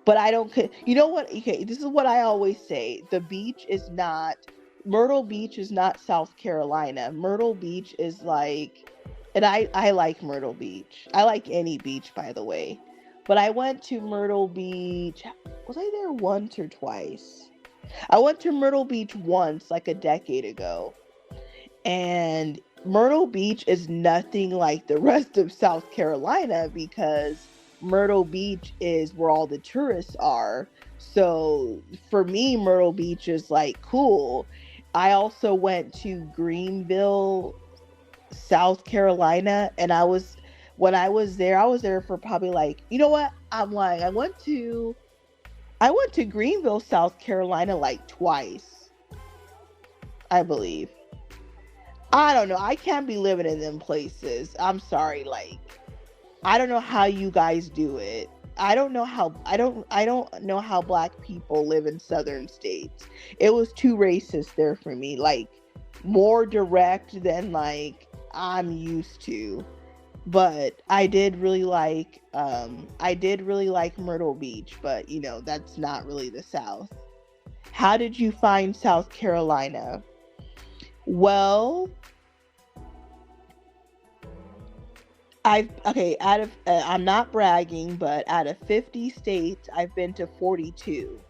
but I don't. You know what? Okay, this is what I always say. Myrtle Beach is not South Carolina. Myrtle Beach is like, and I like Myrtle Beach. I like any beach, by the way. But I went to Myrtle Beach. Was I there once or twice? I went to Myrtle Beach once, like a decade ago. And Myrtle Beach is nothing like the rest of South Carolina because Myrtle Beach is where all the tourists are. So for me, Myrtle Beach is like cool. I also went to Greenville, South Carolina, and when I was there for probably like, you know what? I'm lying. I went to Greenville, South Carolina like twice, I believe. I don't know. I can't be living in them places. I'm sorry. Like, I don't know how you guys do it. I don't know how black people live in southern states. It was too racist there for me. Like, more direct than like I'm used to. But I did really like Myrtle Beach, but that's not really the South. How did you find South Carolina? Well, I've okay, out of I'm not bragging, but out of 50 states, I've been to 42.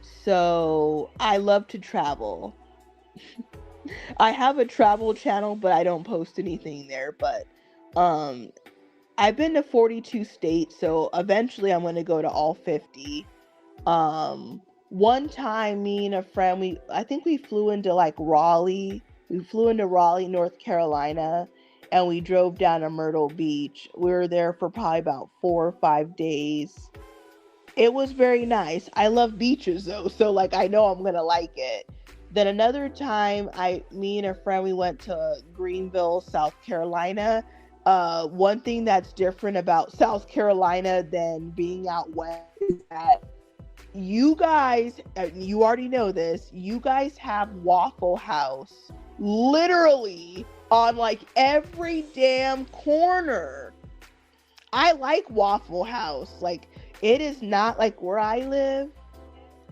So, I love to travel. I have a travel channel, but I don't post anything there, but um I've been to 42 states, so eventually I'm going to go to all 50. One time me and a friend, I think we flew into like Raleigh. We flew into Raleigh, North Carolina, and we drove down to Myrtle Beach. We were there for probably about 4 or 5 days. It was very nice. I love beaches though, so like I know I'm gonna like it. Then another time, me and a friend, we went to Greenville, South Carolina. One thing that's different about South Carolina than being out west is that you guys, you already know this, you guys have Waffle House literally on like every damn corner. I like Waffle House. Like, it is not like where I live.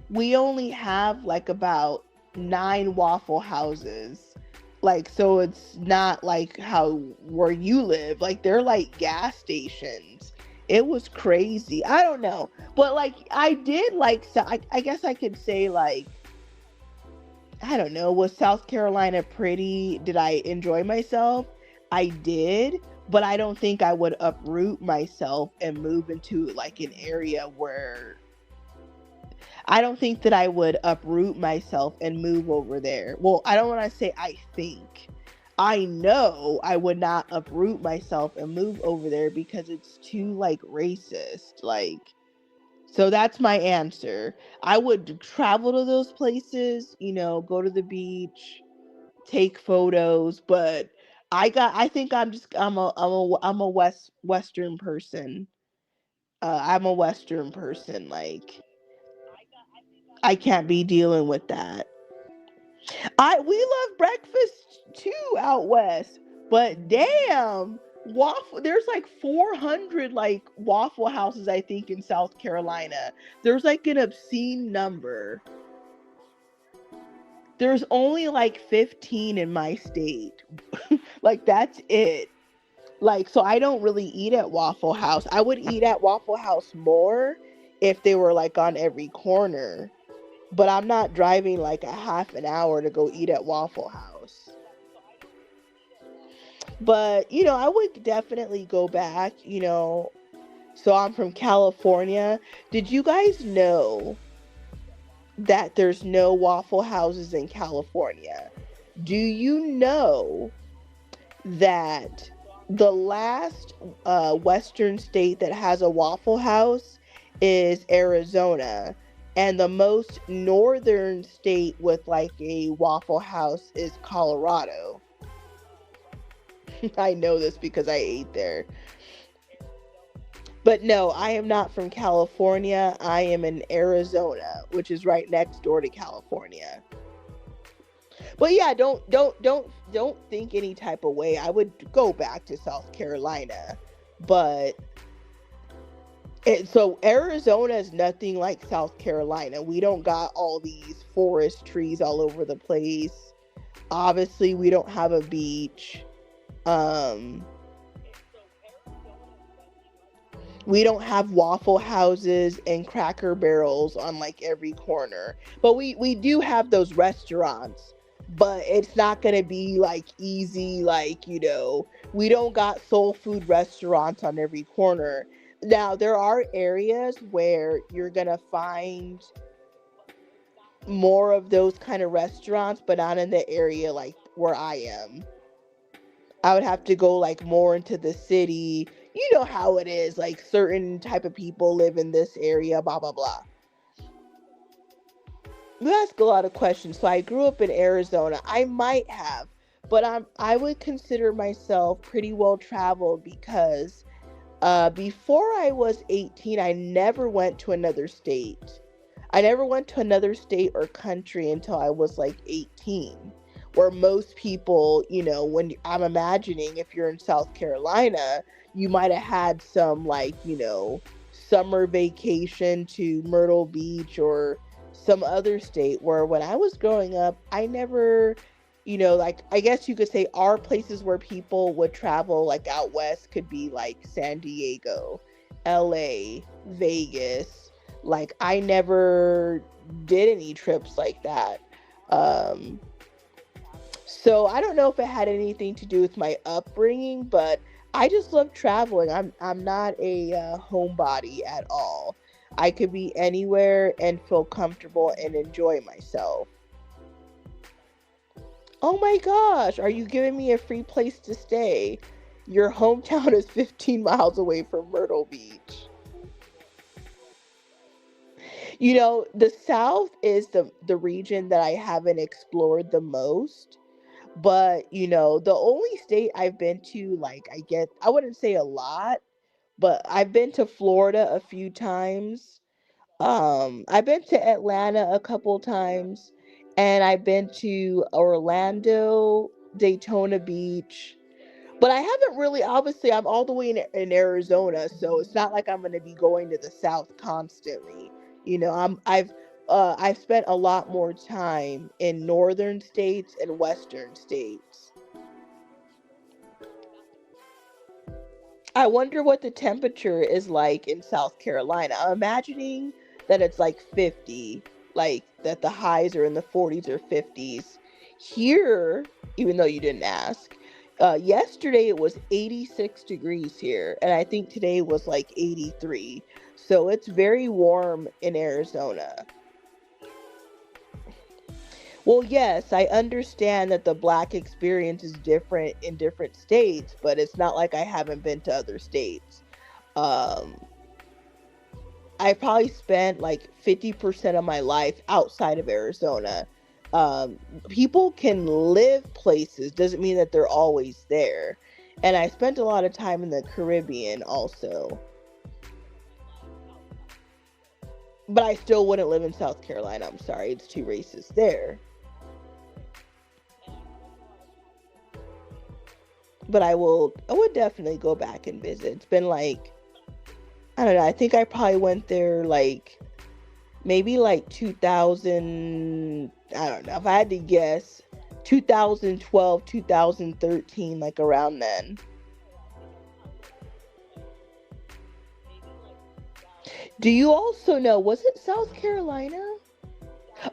We only have like about 9 Waffle Houses. Like, so it's not like how where you live. Like, they're like gas stations. It was crazy. I don't know. But like, I did like, so I guess I could say like, I don't know, was South Carolina pretty? Did I enjoy myself? I did, but I don't think I would uproot myself and move into like an area where I don't think that I would uproot myself and move over there. Well, I don't want to say I think. I know I would not uproot myself and move over there because it's too like racist. Like, so that's my answer. I would travel to those places, go to the beach, take photos, but I think I'm a western person. I'm a western person. Like, I can't be dealing with that. We love breakfast too out west, but damn, waffle. There's like 400 like Waffle Houses, I think, in South Carolina. There's like an obscene number. There's only like 15 in my state. Like, that's it. Like, so I don't really eat at Waffle House. I would eat at Waffle House more if they were like on every corner. But I'm not driving like a half an hour to go eat at Waffle House. But, I would definitely go back. So I'm from California. Did you guys know that there's no Waffle Houses in California? Do you know that the last Western state that has a Waffle House is Arizona? And the most northern state with like a Waffle House is Colorado. I know this because I ate there. But no, I am not from California. I am in Arizona, which is right next door to California. But yeah, don't think any type of way. I would go back to South Carolina, but so Arizona is nothing like South Carolina. We don't got all these forest trees all over the place. Obviously, we don't have a beach. Um, we don't have Waffle Houses and Cracker Barrels on like every corner. But we do have those restaurants. But it's not gonna be like easy, like, we don't got soul food restaurants on every corner. Now, there are areas where you're gonna find more of those kind of restaurants, but not in the area like where I am. I would have to go like more into the city. You know how it is, like certain type of people live in this area, blah blah blah. You ask a lot of questions. So I grew up in Arizona. I might have, but I would consider myself pretty well traveled because before I was 18, I never went to another state. I never went to another state or country until I was like 18. Where most people, when I'm imagining if you're in South Carolina, you might have had some like, summer vacation to Myrtle Beach or some other state, where when I was growing up, I never like I guess you could say our places where people would travel like out west could be like San Diego, LA, Vegas. Like I never did any trips like that. Um so I don't know if it had anything to do with my upbringing, but I just love traveling. I'm not a homebody at all. I could be anywhere and feel comfortable and enjoy myself. Oh my gosh, are you giving me a free place to stay? Your hometown is 15 miles away from Myrtle Beach. The South is the region that I haven't explored the most. But, the only state I've been to, like, I wouldn't say a lot, but I've been to Florida a few times. I've been to Atlanta a couple times, and I've been to Orlando, Daytona Beach. But I haven't really, obviously, I'm all the way in Arizona, so it's not like I'm going to be going to the South constantly. I've spent a lot more time in northern states and western states. I wonder what the temperature is like in South Carolina. I'm imagining that it's like 50, like that the highs are in the 40s or 50s. Here, even though you didn't ask, yesterday it was 86 degrees here, and I think today was like 83. So it's very warm in Arizona. Well, yes, I understand that the black experience is different in different states, but it's not like I haven't been to other states. Um, I probably spent like 50% of my life outside of Arizona. Um, People can live places, doesn't mean that they're always there. And I spent a lot of time in the Caribbean also. But I still wouldn't live in South Carolina. I'm sorry, it's too racist there. But I would definitely go back and visit. It's been like, I don't know, I think I probably went there like maybe like 2000, I don't know, if I had to guess, 2012, 2013, like around then. Do you also know, was it South Carolina?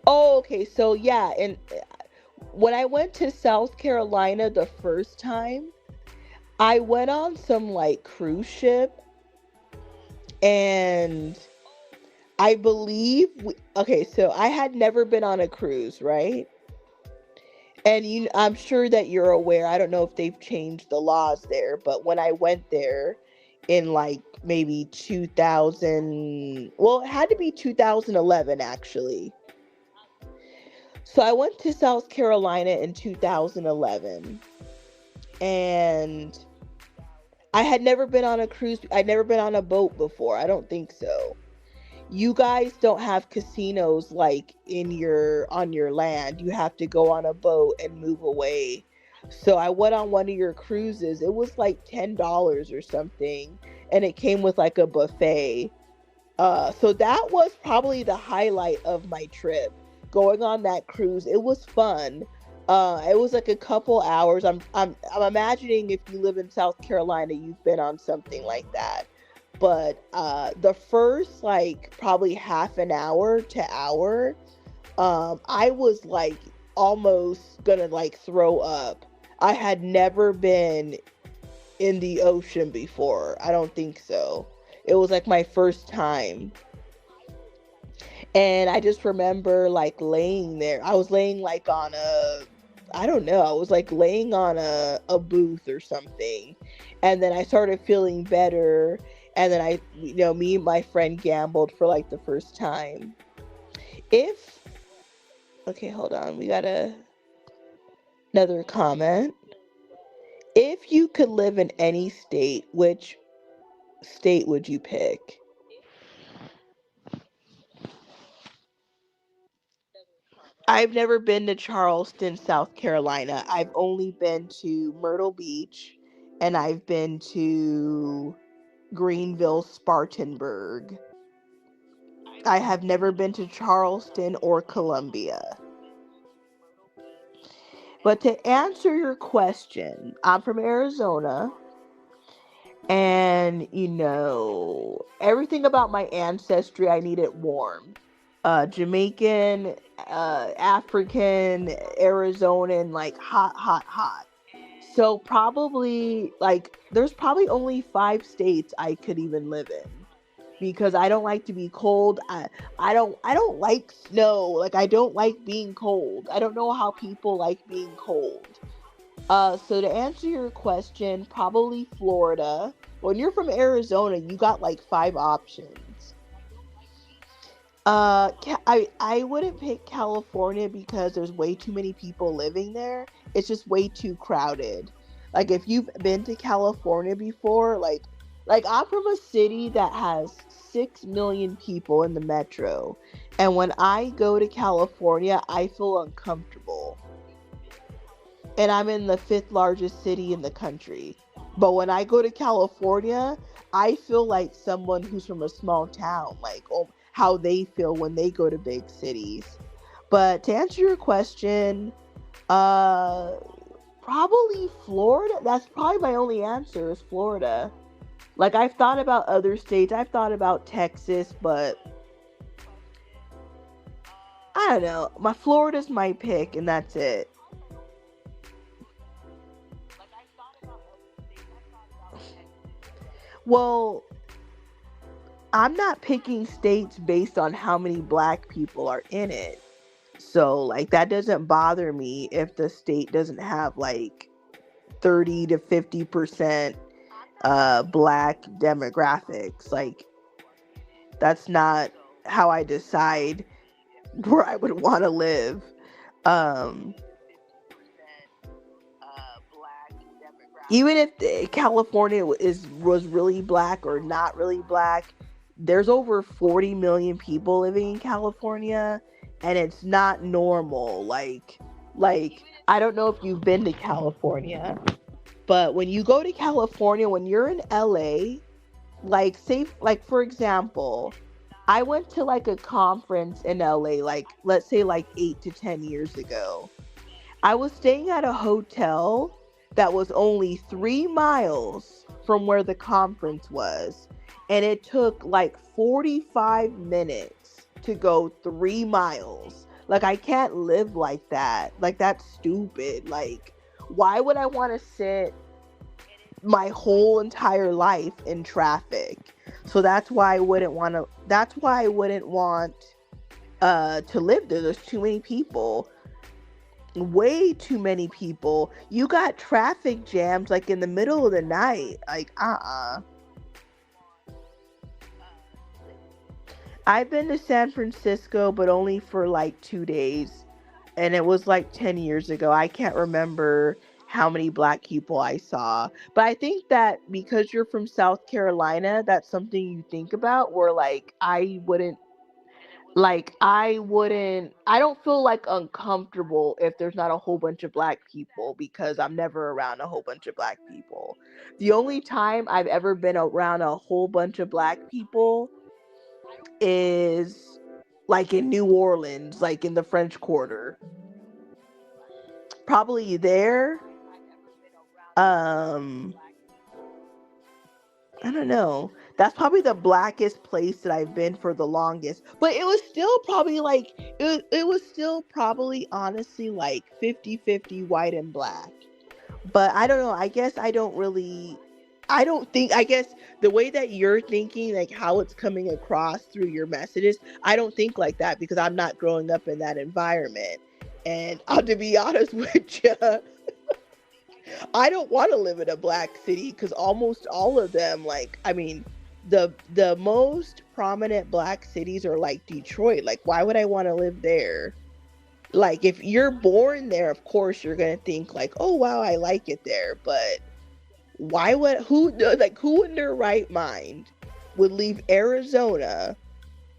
Oh, okay. So yeah, and when I went to South Carolina the first time, I went on some like cruise ship, and I believe okay, so I had never been on a cruise, right? And I'm sure that you're aware. I don't know if they've changed the laws there, but when I went there in like maybe 2000, well, it had to be 2011 actually. So I went to South Carolina in 2011, and I had never been on a cruise. I'd never been on a boat before. I don't think so. You guys don't have casinos like in your on your land. You have to go on a boat and move away. So I went on one of your cruises. It was like $10 or something, and it came with like a buffet. So that was probably the highlight of my trip. Going on that cruise, it was fun. It was like a couple hours. I'm imagining if you live in South Carolina, you've been on something like that. But the first like probably half an hour to hour, I was like almost gonna like throw up. I had never been in the ocean before. I don't think so. It was like my first time. And I just remember like laying there. I was laying like on a, I don't know, I was like laying on a booth or something. And then I started feeling better. And then me and my friend gambled for like the first time. If, okay, hold on. We got another comment. If you could live in any state, which state would you pick? I've never been to Charleston, South Carolina. I've only been to Myrtle Beach, and I've been to Greenville, Spartanburg. I have never been to Charleston or Columbia. But to answer your question, I'm from Arizona, and everything about my ancestry, I need it warm. Jamaican, African, Arizonan, like hot, hot, hot. So probably like there's probably only 5 states I could even live in because I don't like to be cold. I don't like snow. Like I don't like being cold. I don't know how people like being cold. So to answer your question, probably Florida. When you're from Arizona, you got like 5 options. I wouldn't pick California because there's way too many people living there. It's just way too crowded. Like if you've been to California before, like I'm from a city that has 6 million people in the metro, and when I go to California, I feel uncomfortable. And I'm in the fifth largest city in the country. But when I go to California, I feel like someone who's from a small town, like how they feel when they go to big cities. But to answer your question, uh, probably Florida. That's probably my only answer is Florida. Like I've thought about other states. I've thought about Texas, but I don't know. My Florida's my pick, and that's it. Well, I'm not picking states based on how many black people are in it. So, like, that doesn't bother me if the state doesn't have like 30 to 50% black demographics. Like, that's not how I decide where I would want to live. Um, Even if California was really black or not really black, there's over 40 million people living in California, and it's not normal. Like I don't know if you've been to California, but when you go to California, when you're in LA, like say like for example, I went to like a conference in LA, like let's say like 8 to 10 years ago. I was staying at a hotel that was only 3 miles from where the conference was. And it took like 45 minutes to go 3 miles. Like, I can't live like that. Like, that's stupid. Like, why would I want to sit my whole entire life in traffic? So that's why I wouldn't want to live there. There's too many people, way too many people. You got traffic jams like in the middle of the night. Like, I've been to San Francisco, but only for like 2 days. And it was like 10 years ago. I can't remember how many black people I saw. But I think that because you're from South Carolina, that's something you think about where I don't feel like uncomfortable if there's not a whole bunch of black people because I'm never around a whole bunch of black people. The only time I've ever been around a whole bunch of black people is like in New Orleans, like in the French Quarter. Probably there. Um I don't know. That's probably the blackest place that I've been for the longest. But it was still probably like it was still probably honestly like 50-50 white and black. But I don't know. I don't think I guess the way that you're thinking, like how it's coming across through your messages, I don't think like that because I'm not growing up in that environment. And to be honest with you, I don't want to live in a black city because almost all of them, like, I mean, the most prominent black cities are like Detroit. Like, why would I want to live there? Like, if you're born there, of course you're gonna think like, oh wow, I like it there. But who in their right mind would leave Arizona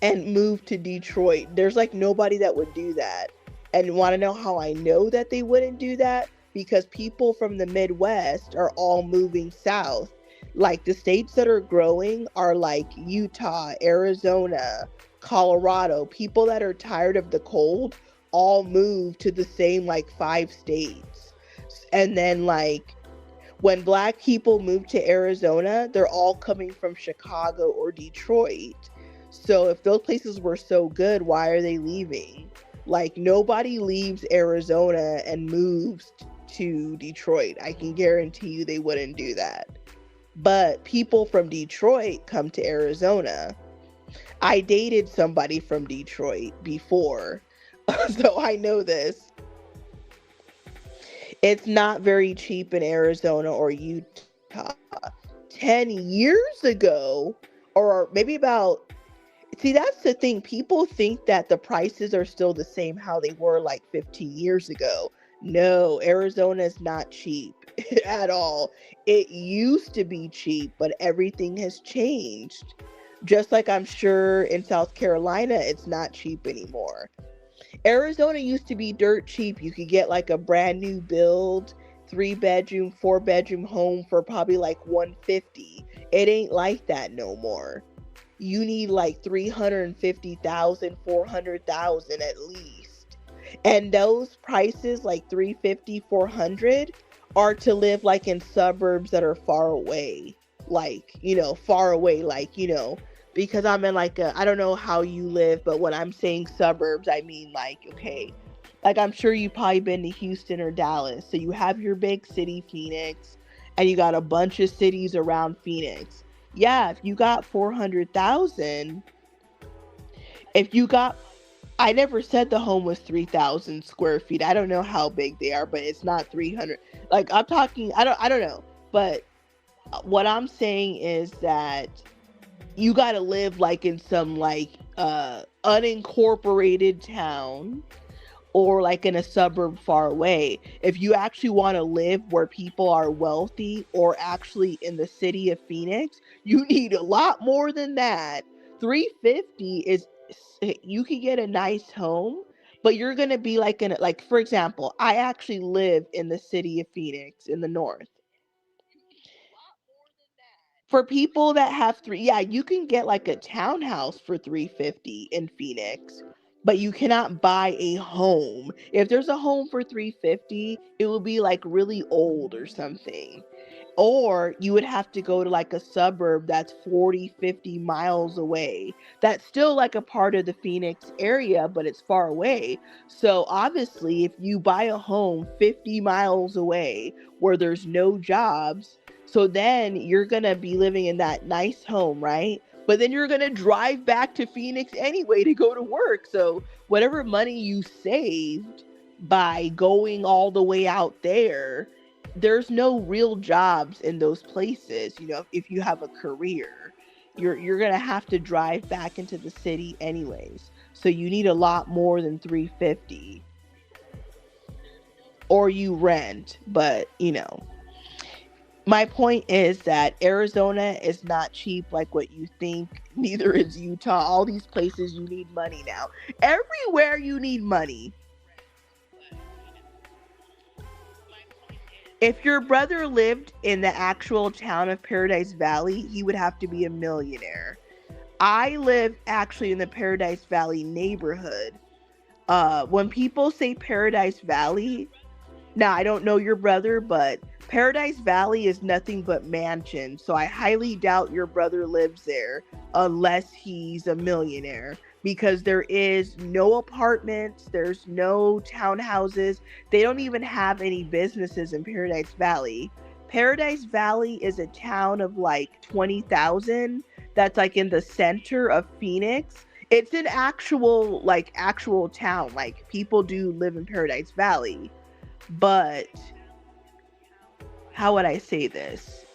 and move to Detroit? There's like nobody that would do that. And want to know how I know that they wouldn't do that? Because people from the Midwest are all moving south. Like the states that are growing are like Utah, Arizona, Colorado. People that are tired of the cold all move to the same like 5 states. And then like when black people move to Arizona, they're all coming from Chicago or Detroit. So if those places were so good, why are they leaving? Like nobody leaves Arizona and moves to Detroit. I can guarantee you they wouldn't do that. But people from Detroit come to Arizona. I dated somebody from Detroit before, so I know this. It's not very cheap in Arizona or Utah. 10 years ago, or maybe about, see, that's the thing. People think that the prices are still the same how they were like 15 years ago. No, Arizona is not cheap at all. It used to be cheap, but everything has changed. Just like I'm sure in South Carolina, it's not cheap anymore. Arizona used to be dirt cheap. You could get like a brand new build, 3 bedroom, 4 bedroom home for probably like 150. It ain't like that no more. You need like 350,000, 400,000 at least. And those prices like 350, 400 are to live like in suburbs that are far away. Like, far away, like, because I'm in like I don't know how you live, but when I'm saying suburbs, I mean like, okay, like I'm sure you've probably been to Houston or Dallas. So you have your big city, Phoenix, and you got a bunch of cities around Phoenix. Yeah, if you got 400,000, if you got, I never said the home was 3,000 square feet. I don't know how big they are, but it's not 300. Like I'm talking, I don't know. But what I'm saying is that you got to live like in some like unincorporated town or like in a suburb far away. If you actually want to live where people are wealthy or actually in the city of Phoenix, you need a lot more than that. 350 is, you can get a nice home, but you're going to be like in like, for example, I actually live in the city of Phoenix in the north. For people that have three, yeah, you can get like a townhouse for 350 in Phoenix, but you cannot buy a home. If there's a home for 350, it will be like really old or something. Or you would have to go to like a suburb that's 40, 50 miles away. That's still like a part of the Phoenix area, but it's far away. So obviously, if you buy a home 50 miles away where there's no jobs, so then you're going to be living in that nice home, right? But then you're going to drive back to Phoenix anyway to go to work. So whatever money you saved by going all the way out there, there's no real jobs in those places. If you have a career, you're going to have to drive back into the city anyways. So you need a lot more than 350, or you rent, but my point is that Arizona is not cheap like what you think. Neither is Utah. All these places you need money now. Everywhere you need money. If your brother lived in the actual town of Paradise Valley, he would have to be a millionaire. I live actually in the Paradise Valley neighborhood. When people say Paradise Valley, now I don't know your brother, but Paradise Valley is nothing but mansions. So I highly doubt your brother lives there unless he's a millionaire, because there is no apartments, there's no townhouses. They don't even have any businesses in Paradise Valley. Paradise Valley is a town of like 20,000 that's like in the center of Phoenix. It's an actual town. Like people do live in Paradise Valley, but how would I say this?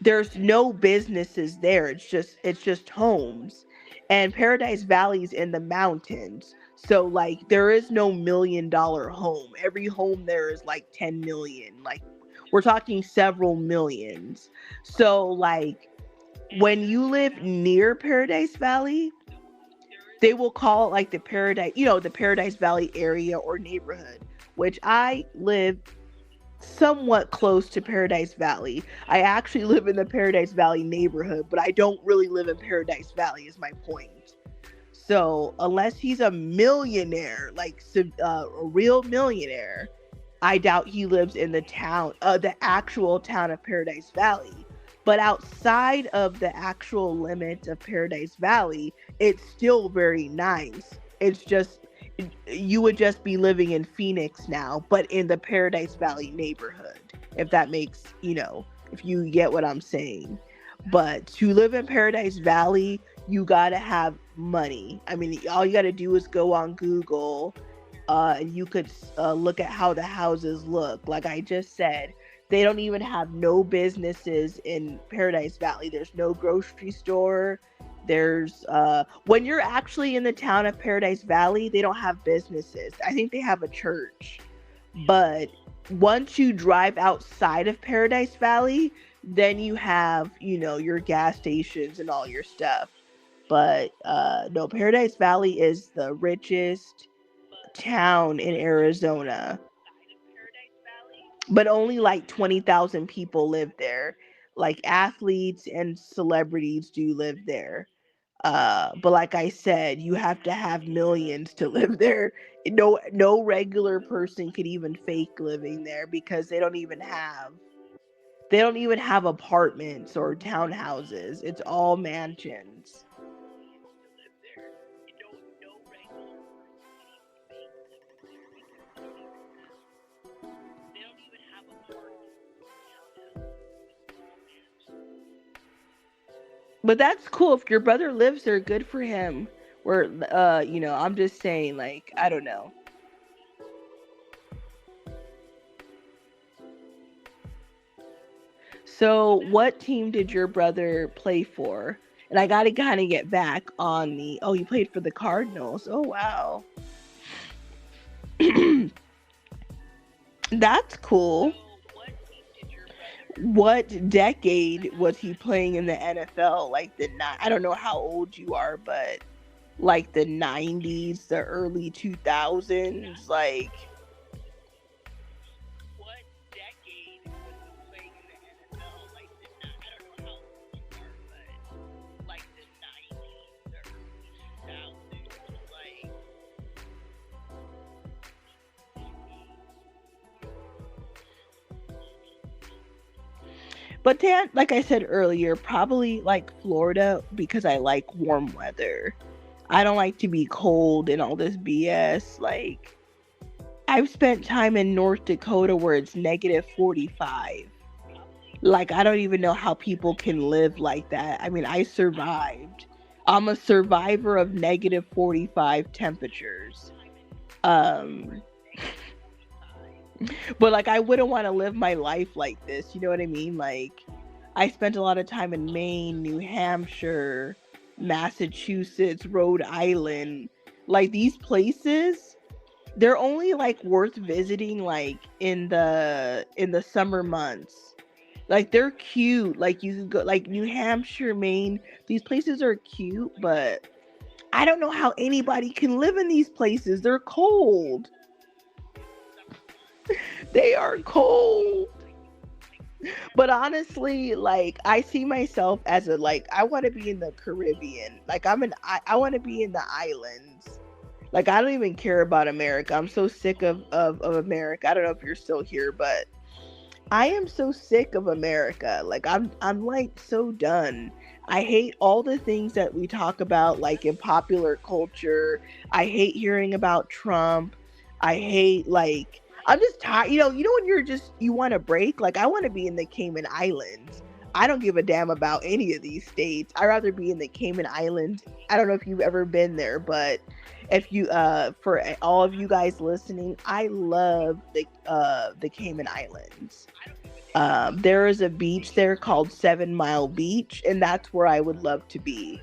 There's no businesses there. It's just homes. And Paradise Valley's in the mountains. So like there is no $1 million home. Every home there is like 10 million. Like we're talking several millions. So like when you live near Paradise Valley, they will call it like the Paradise Valley area or neighborhood, which I live somewhat close to Paradise Valley. I actually live in the Paradise Valley neighborhood, but I don't really live in Paradise Valley is my point. So unless he's a millionaire, like a real millionaire, I doubt he lives in the actual town of Paradise Valley. But outside of the actual limit of Paradise Valley, it's still very nice. It's just you would just be living in Phoenix now, but in the Paradise Valley neighborhood, if that makes, if you get what I'm saying. But to live in Paradise Valley, you gotta have money. I mean, all you gotta do is go on Google, and you could look at how the houses look. Like I just said, they don't even have no businesses in Paradise Valley. There's no grocery store. There's when you're actually in the town of Paradise Valley, they don't have businesses. I think they have a church. But once you drive outside of Paradise Valley, then you have, your gas stations and all your stuff. But no, Paradise Valley is the richest town in Arizona, but only like 20,000 people live there. Like athletes and celebrities do live there. But like I said, you have to have millions to live there. No regular person could even fake living there because they don't even have apartments or townhouses. It's all mansions. But that's cool. If your brother lives there, good for him. Where I'm just saying, like, I don't know. So, what team did your brother play for? And I gotta kind of get back on the. Oh, he played for the Cardinals. Oh, wow. That's cool. What decade was he playing in the NFL? Like I don't know how old you are, but like the 90s, the early 2000s, like but then, like I said earlier, probably like Florida because I like warm weather. I don't like to be cold and all this BS. Like, I've spent time in North Dakota where it's negative 45. Like, I don't even know how people can live like that. I mean, I survived. I'm a survivor of negative 45 temperatures. Um, but like, I wouldn't want to live my life like this. You know what I mean? Like, I spent a lot of time in Maine, New Hampshire, Massachusetts, Rhode Island. Like, these places, they're only like worth visiting like in the summer months. Like, they're cute. Like, you can go like New Hampshire, Maine. These places are cute, but I don't know how anybody can live in these places. They're cold. They are cold. But honestly, like I see myself as a like I want to be in the Caribbean. Like I want to be in the islands. Like I don't even care about America. I'm so sick of America. I don't know if you're still here, but I am so sick of America. Like I'm like so done. I hate all the things that we talk about like in popular culture. I hate hearing about Trump. I hate like I'm just tired. When you want to break. Like I want to be in the Cayman Islands. I don't give a damn about any of these states. I'd rather be in the Cayman Islands. I don't know if you've ever been there, but if you for all of you guys listening, I love the Cayman Islands. There is a beach there called 7 Mile Beach, and that's where I would love to be.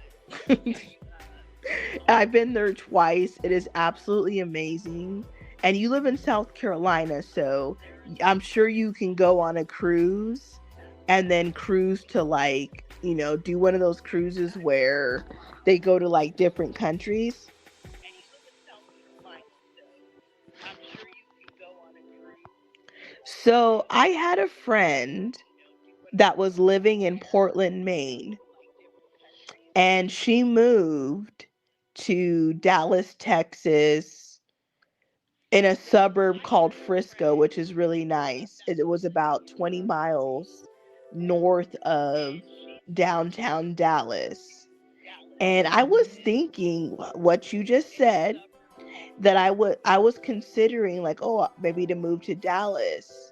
I've been there twice. It is absolutely amazing. And you live in South Carolina, so I'm sure you can go on a cruise and then cruise to like, do one of those cruises where they go to like different countries. So I had a friend that was living in Portland, Maine, and she moved to Dallas, Texas in a suburb called Frisco, which is really nice. It was about 20 miles north of downtown Dallas. And I was thinking what you just said, that I was considering like, oh, maybe to move to Dallas.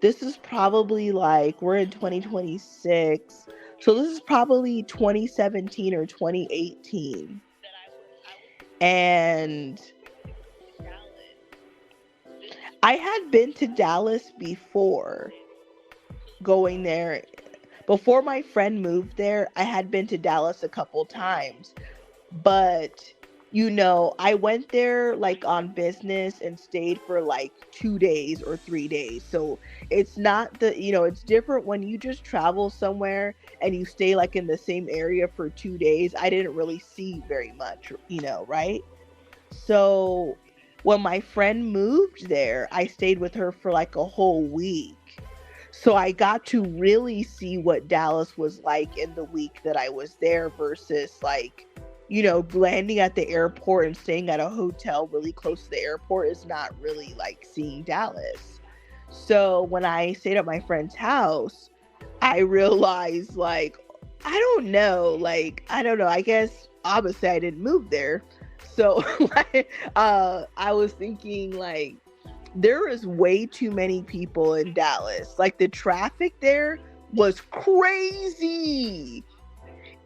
This is probably like, we're in 2026. So this is probably 2017 or 2018. And I had been to Dallas before, going there. Before my friend moved there, I had been to Dallas a couple times. But, I went there like on business and stayed for like 2 days or 3 days. So it's not it's different when you just travel somewhere and you stay like in the same area for 2 days. I didn't really see very much, right? So when my friend moved there, I stayed with her for like a whole week. So I got to really see what Dallas was like in the week that I was there versus like, landing at the airport and staying at a hotel really close to the airport is not really like seeing Dallas. So when I stayed at my friend's house, I realized like, I don't know, I guess obviously I didn't move there. So like, I was thinking like, there is way too many people in Dallas. Like the traffic there was crazy.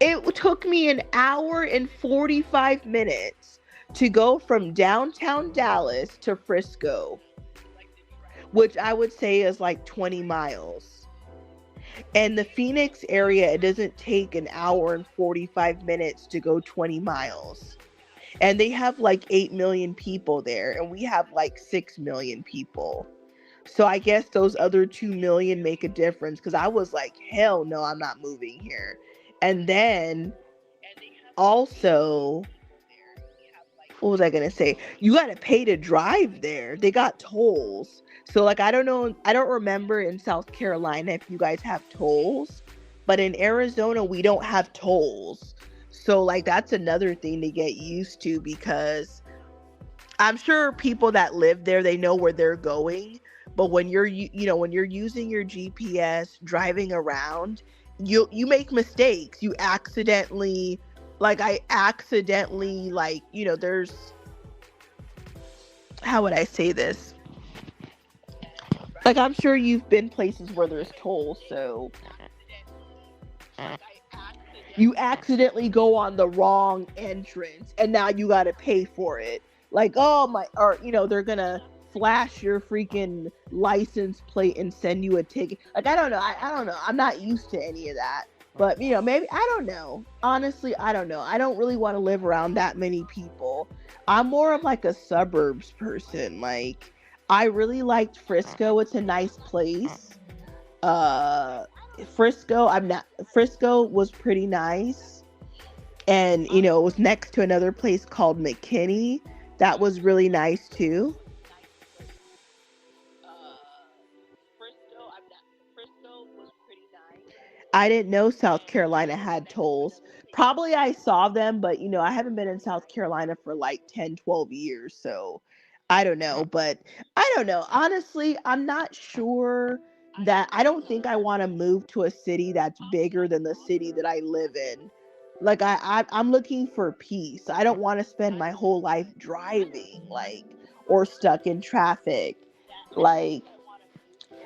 It took me an hour and 45 minutes to go from downtown Dallas to Frisco, which I would say is like 20 miles. And the Phoenix area, it doesn't take an hour and 45 minutes to go 20 miles. And they have like 8 million people there, and we have like 6 million people. So I guess those other 2 million make a difference, because I was like, hell no, I'm not moving here. And then also, what was I going to say? You got to pay to drive there. They got tolls. So like, I don't know, I don't remember in South Carolina if you guys have tolls, but in Arizona, we don't have tolls. So like, that's another thing to get used to, because I'm sure people that live there, they know where they're going. But when you're using your GPS driving around, you make mistakes. You accidentally, there's, how would I say this? Like, I'm sure you've been places where there's tolls, so you accidentally go on the wrong entrance and now you got to pay for it. Like, oh my, or, they're going to flash your freaking license plate and send you a ticket. Like, I don't know. I don't know. I'm not used to any of that. But, maybe, I don't know. Honestly, I don't know. I don't really want to live around that many people. I'm more of like a suburbs person. Like, I really liked Frisco. It's a nice place. Frisco was pretty nice. And, it was next to another place called McKinney. That was really nice too. I didn't know South Carolina had tolls. Probably I saw them, but I haven't been in South Carolina for like 10, 12 years. So I don't know, but I don't know. Honestly, I'm not sure that I don't think I want to move to a city that's bigger than the city that I live in. Like I'm looking for peace. I don't want to spend my whole life driving, like, or stuck in traffic. Like,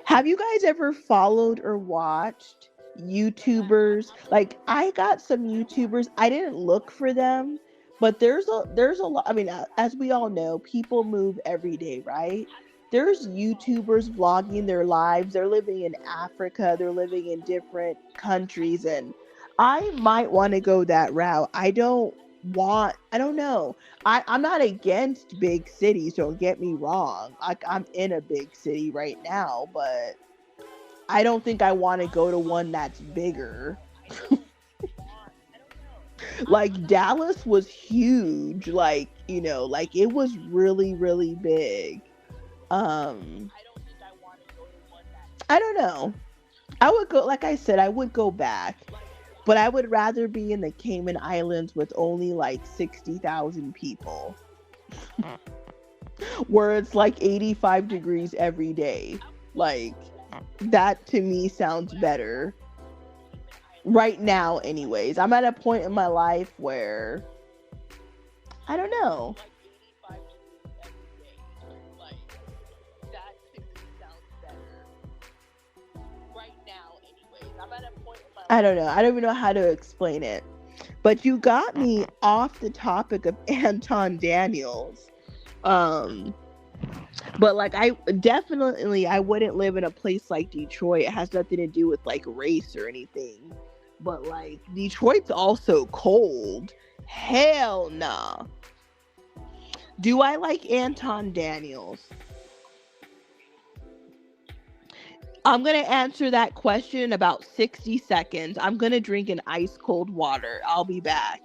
have you guys ever followed or watched YouTubers? Like, I got some YouTubers. I didn't look for them, but there's a lot. I mean, as we all know, people move every day, right? There's YouTubers vlogging their lives. They're living in Africa. They're living in different countries, and I might want to go that route. I don't know. I'm not against big cities, don't get me wrong. Like, I'm in a big city right now, but I don't think I want to go to one that's bigger. Like, Dallas was huge. Like, like, it was really, really big. I don't know. I would go, like I said, I would go back. But I would rather be in the Cayman Islands with only like 60,000 people. where it's like 85 degrees every day. Like, that to me sounds better right now, anyways. I'm at a point in my life where I don't know. I don't know. I don't even know how to explain it. But you got me off the topic of Anton Daniels. Um, but like I definitely I wouldn't live in a place like Detroit. It has nothing to do with like race or anything. But like Detroit's also cold. Hell nah. Do I like Anton Daniels? I'm going to answer that question in about 60 seconds. I'm going to drink an ice cold water. I'll be back.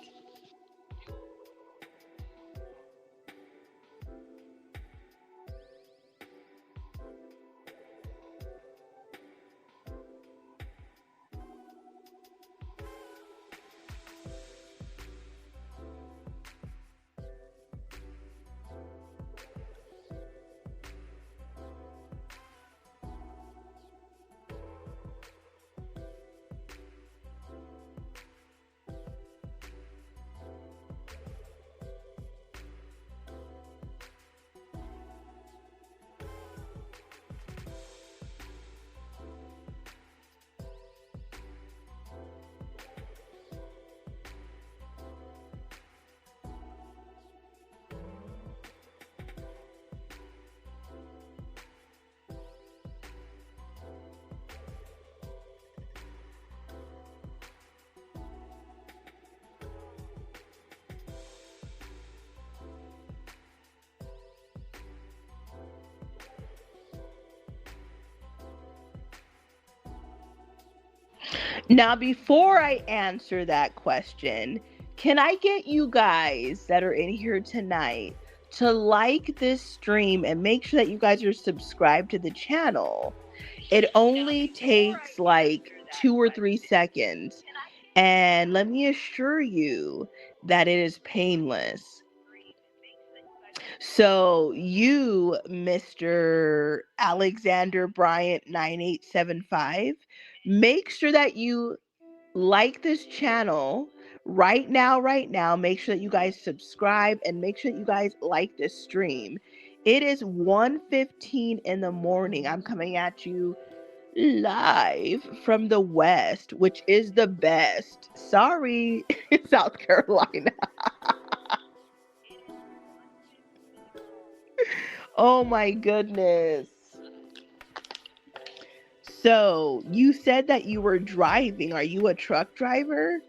Now, before I answer that question, can I get you guys that are in here tonight to like this stream and make sure that you guys are subscribed to the channel? It only takes like 2 or 3 seconds. And let me assure you that it is painless. So you, Mr. Alexander Bryant 9875, make sure that you like this channel right now, right now. Make sure that you guys subscribe and make sure that you guys like this stream. It is 1:15 in the morning. I'm coming at you live from the West, which is the best. Sorry, South Carolina. Oh my goodness. So, you said that you were driving. Are you a truck driver?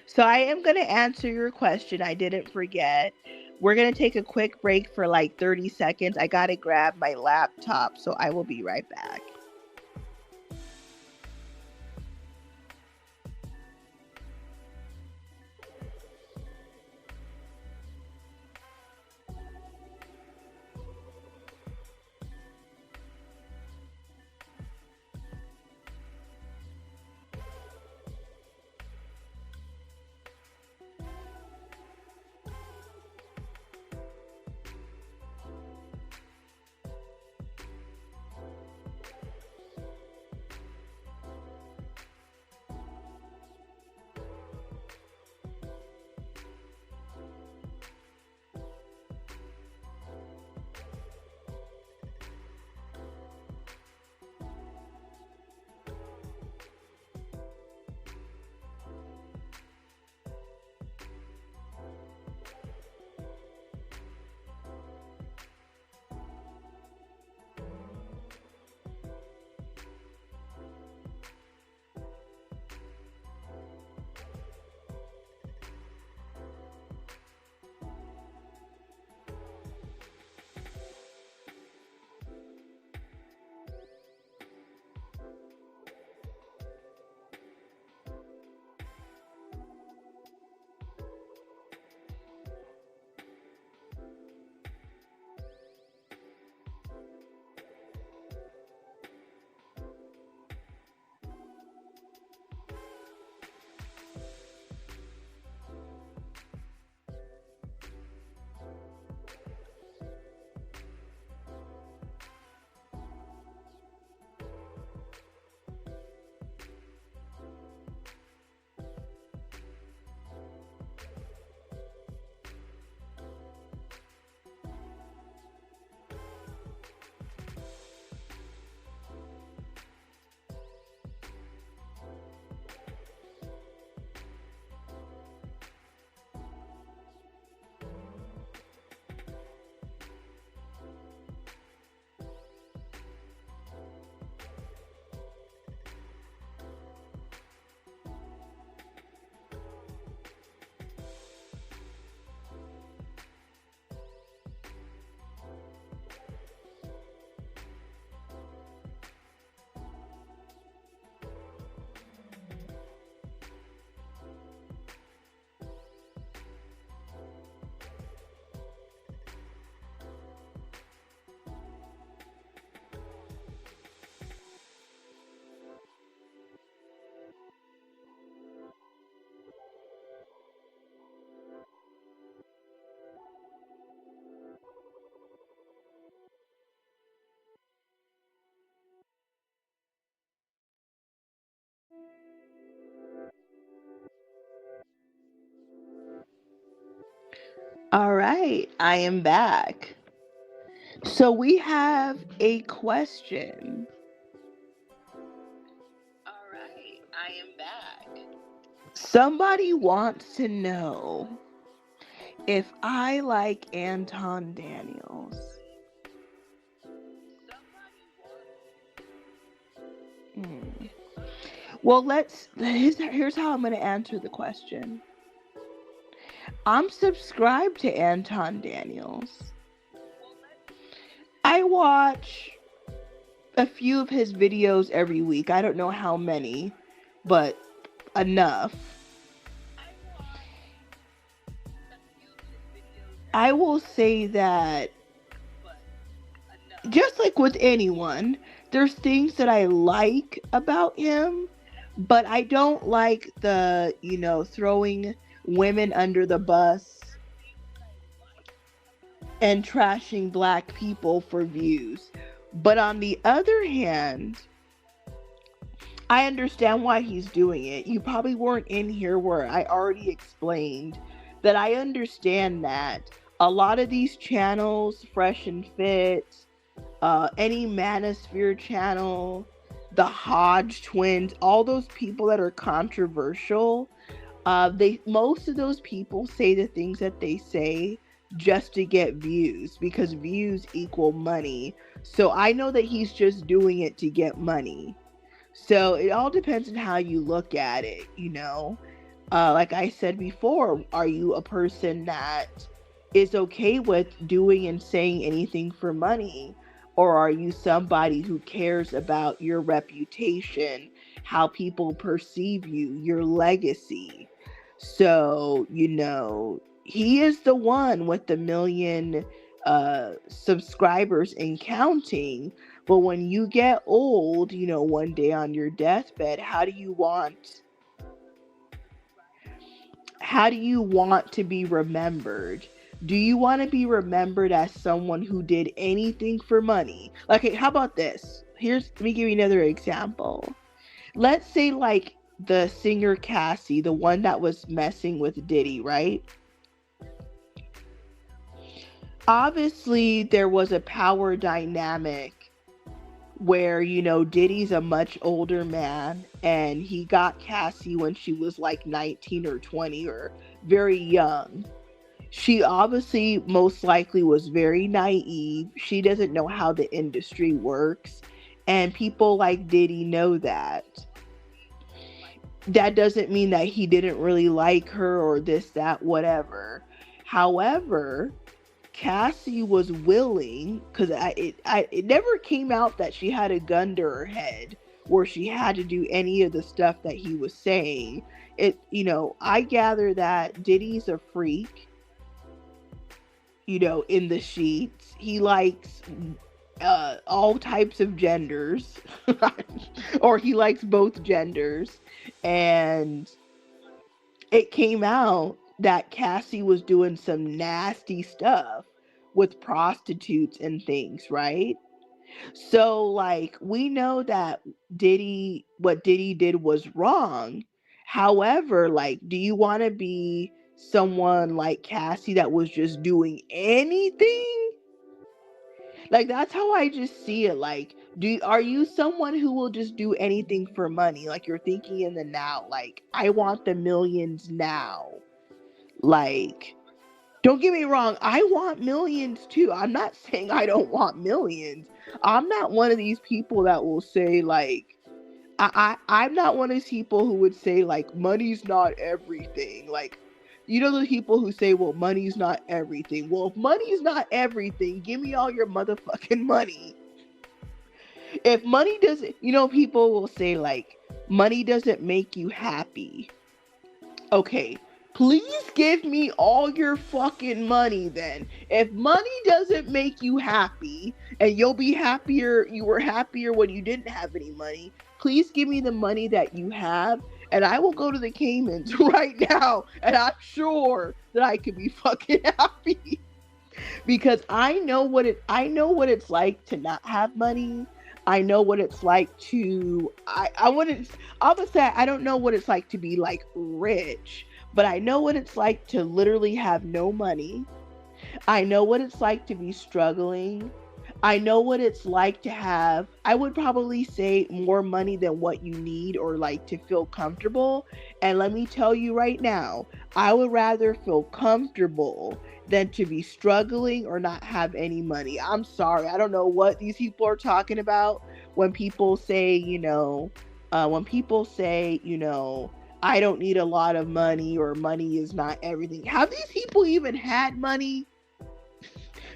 So, I am going to answer your question. I didn't forget. We're going to take a quick break for like 30 seconds. I got to grab my laptop, so I will be right back. All right, I am back. So we have a question. All right, I am back. Somebody wants to know if I like Anton Daniels. Hmm. Well, here's how I'm going to answer the question. I'm subscribed to Anton Daniels. I watch a few of his videos every week. I don't know how many, but enough. I will say that just like with anyone, there's things that I like about him, but I don't like the, throwing women under the bus and trashing black people for views. But on the other hand, I understand why he's doing it. You probably weren't in here where I already explained that I understand that a lot of these channels, Fresh and Fit, any Manosphere channel, the Hodge twins, all those people that are controversial, most of those people say the things that they say just to get views, because views equal money. So I know that he's just doing it to get money. So it all depends on how you look at it. Like I said before, are you a person that is okay with doing and saying anything for money? Or are you somebody who cares about your reputation, how people perceive you, your legacy? So, he is the one with the million subscribers and counting. But when you get old, one day on your deathbed, how do you want to be remembered? Do you want to be remembered as someone who did anything for money? Like, hey, how about this? Let me give you another example. Let's say like the singer Cassie, the one that was messing with Diddy, right? Obviously, there was a power dynamic where, Diddy's a much older man and he got Cassie when she was like 19 or 20 or very young. She obviously most likely was very naive. She doesn't know how the industry works. And people like Diddy know that. That doesn't mean that he didn't really like her or this, that, whatever. However, Cassie was willing, because it never came out that she had a gun to her head or she had to do any of the stuff that he was saying. I gather that Diddy's a freak, in the sheets. He likes all types of genders, or he likes both genders. And it came out that Cassie was doing some nasty stuff with prostitutes and things, right? So, like, we know that what Diddy did was wrong. However, like, do you want to be someone like Cassie that was just doing anything? Like, that's how I just see it. Like, are you someone who will just do anything for money? Like, you're thinking in the now, like, I want the millions now. Like, don't get me wrong, I want millions too. I'm not saying I don't want millions. I'm not one of these people that will say, like, I'm not one of these people who would say, like, money's not everything. Like, the people who say, well, money's not everything. Well, if money's not everything, give me all your motherfucking money. If money doesn't, people will say, like, money doesn't make you happy. Okay, please give me all your fucking money then. If money doesn't make you happy and you were happier when you didn't have any money, please give me the money that you have and I will go to the Caymans right now and I'm sure that I can be fucking happy. Because I know what it's like to not have money. I know what it's like to obviously I don't know what it's like to be like rich, but I know what it's like to literally have no money I know what it's like to be struggling. I know what it's like to have, I would probably say, more money than what you need or like to feel comfortable. And let me tell you right now, I would rather feel comfortable than to be struggling or not have any money. I'm sorry. I don't know what these people are talking about when people say, I don't need a lot of money or money is not everything. Have these people even had money?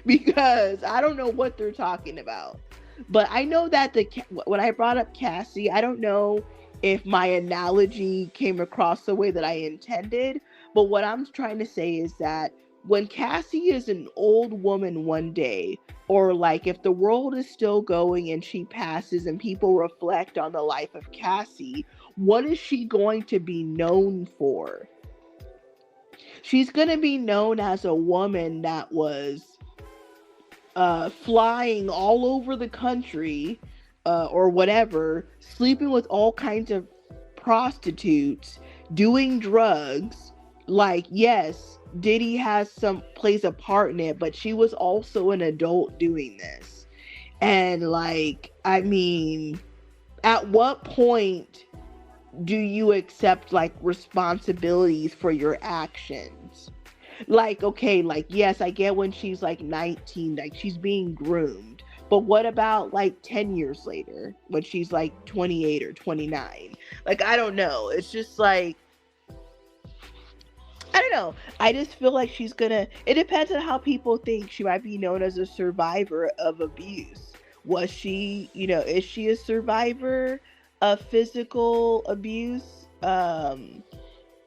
Because I don't know what they're talking about. But I know that when I brought up Cassie, I don't know if my analogy came across the way that I intended. But what I'm trying to say is that when Cassie is an old woman one day, or like if the world is still going and she passes and people reflect on the life of Cassie, what is she going to be known for? She's going to be known as a woman that was flying all over the country, or whatever, sleeping with all kinds of prostitutes, doing drugs. Like, yes, Diddy plays a part in it, but she was also an adult doing this. And like, I mean, at what point do you accept like responsibilities for your actions? Like, okay, like, yes, I get when she's like 19, like she's being groomed. But what about like 10 years later when she's like 28 or 29? Like, I don't know. It's just like, I don't know. I just feel like it depends on how people think. She might be known as a survivor of abuse. Was she, is she a survivor of physical abuse?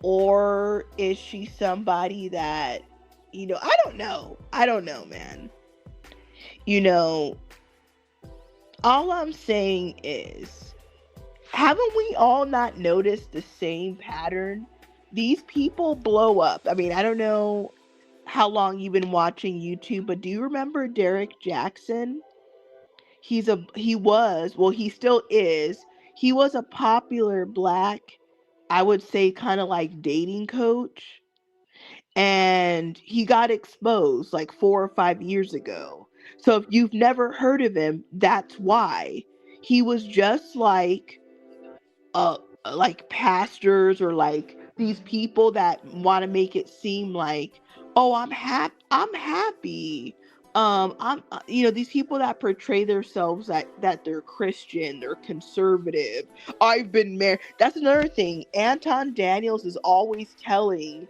Or is she somebody that, I don't know. I don't know, man. All I'm saying is, haven't we all not noticed the same pattern? These people blow up. I mean, I don't know how long you've been watching YouTube, but do you remember Derek Jackson? He still is. He was a popular black, I would say, kind of like dating coach. And he got exposed like 4 or 5 years ago. So if you've never heard of him, that's why. He was just uh like pastors or like these people that want to make it seem like, oh, I'm happy. I'm these people that portray themselves that they're Christian, they're conservative. I've been married. That's another thing. Anton Daniels is always telling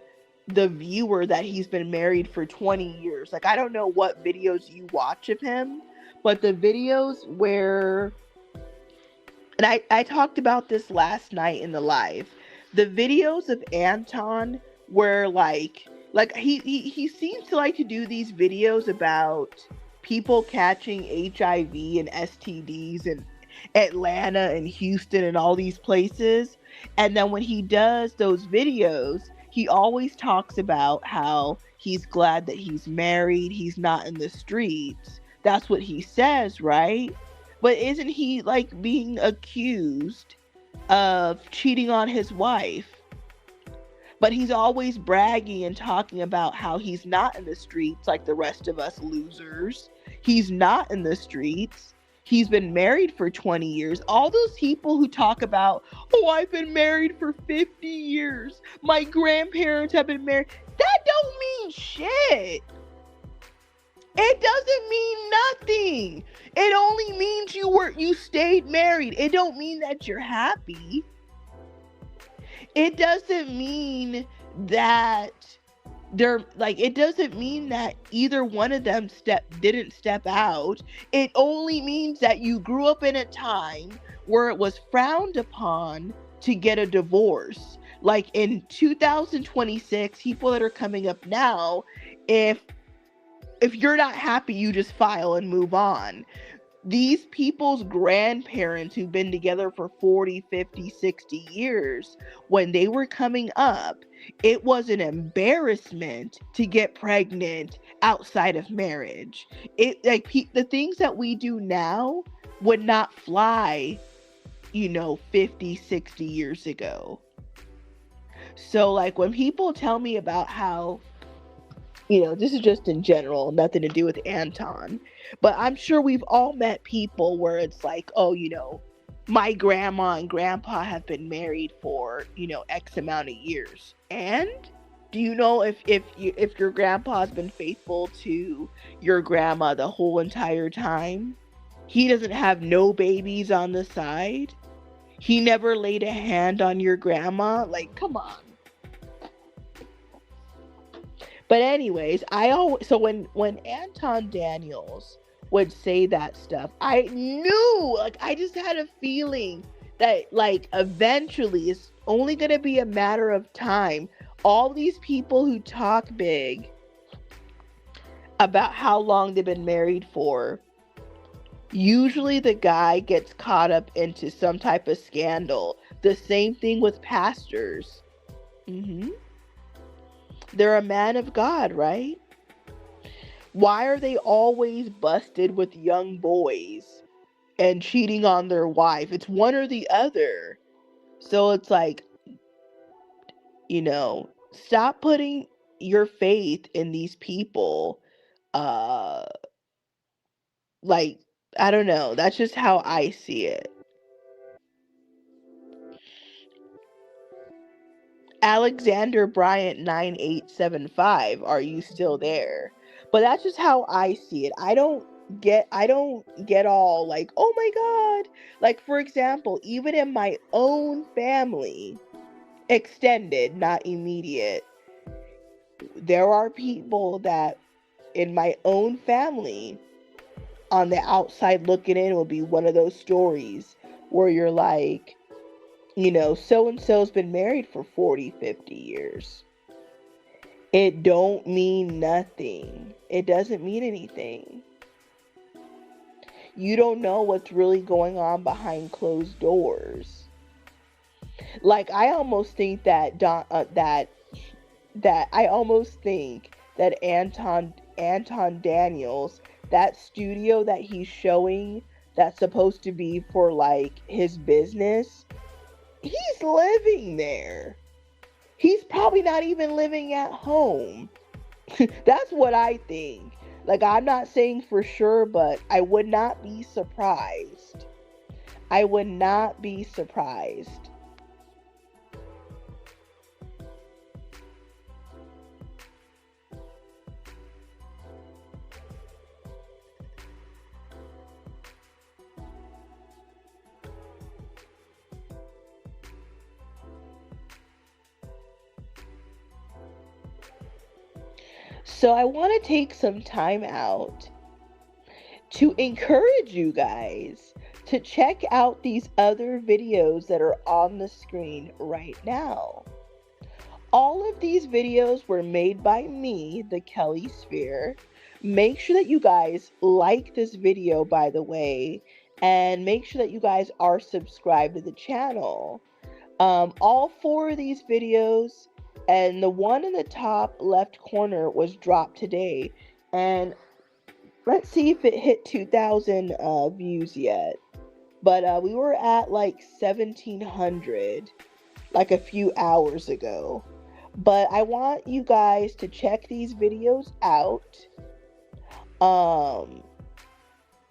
the viewer that he's been married for 20 years. Like, I don't know what videos you watch of him, but the videos where, and I talked about this last night in the live, the videos of Anton where like he seems to like to do these videos about people catching HIV and STDs in Atlanta and Houston and all these places. And then when he does those videos, he always talks about how he's glad that he's married, he's not in the streets. That's what he says, right? But isn't he like being accused of cheating on his wife? But he's always bragging and talking about how he's not in the streets like the rest of us losers. He's not in the streets. He's been married for 20 years. All those people who talk about, oh, I've been married for 50 years. My grandparents have been married. That don't mean shit. It doesn't mean nothing. It only means you stayed married. It don't mean that you're happy. It doesn't mean that it doesn't mean that either one of them didn't step out. It only means that you grew up in a time where it was frowned upon to get a divorce. Like in 2026, people that are coming up now, if you're not happy, you just file and move on. These people's grandparents who've been together for 40, 50, 60 years, when they were coming up, it was an embarrassment to get pregnant outside of marriage. The things that we do now would not fly, 50, 60 years ago. So like when people tell me about how This is just in general, nothing to do with Anton. But I'm sure we've all met people where it's like, oh, my grandma and grandpa have been married for, X amount of years. And do you know if your grandpa's been faithful to your grandma the whole entire time? He doesn't have no babies on the side. He never laid a hand on your grandma. Like, come on. But anyways, so when Anton Daniels would say that stuff, I knew, like, I just had a feeling that, like, eventually it's only going to be a matter of time. All these people who talk big about how long they've been married for, usually the guy gets caught up into some type of scandal. The same thing with pastors. They're a man of God, right? Why are they always busted with young boys and cheating on their wife? It's one or the other. So it's like, stop putting your faith in these people. Like, I don't know. That's just how I see it. Alexander Bryant 9875, are you still there? But that's just how I see it. I don't get all like, oh my god. Like, for example, even in my own family, extended, not immediate, there are people that in my own family on the outside looking in will be one of those stories where you're like, so-and-so's been married for 40, 50 years. It don't mean nothing. It doesn't mean anything. You don't know what's really going on behind closed doors. Like, I almost think that I almost think that Anton Daniels, that studio that he's showing that's supposed to be for, like, his business, he's living there. He's probably not even living at home. That's what I think. Like, I'm not saying for sure, but I would not be surprised. I would not be surprised. So I want to take some time out to encourage you guys to check out these other videos that are on the screen right now. All of these videos were made by me, the Kelly Sphere. Make sure that you guys like this video, by the way, and make sure that you guys are subscribed to the channel. All 4 of these videos, and the one in the top left corner was dropped today, and let's see if it hit 2,000 views yet. But we were at like 1,700 like a few hours ago. But I want you guys to check these videos out. All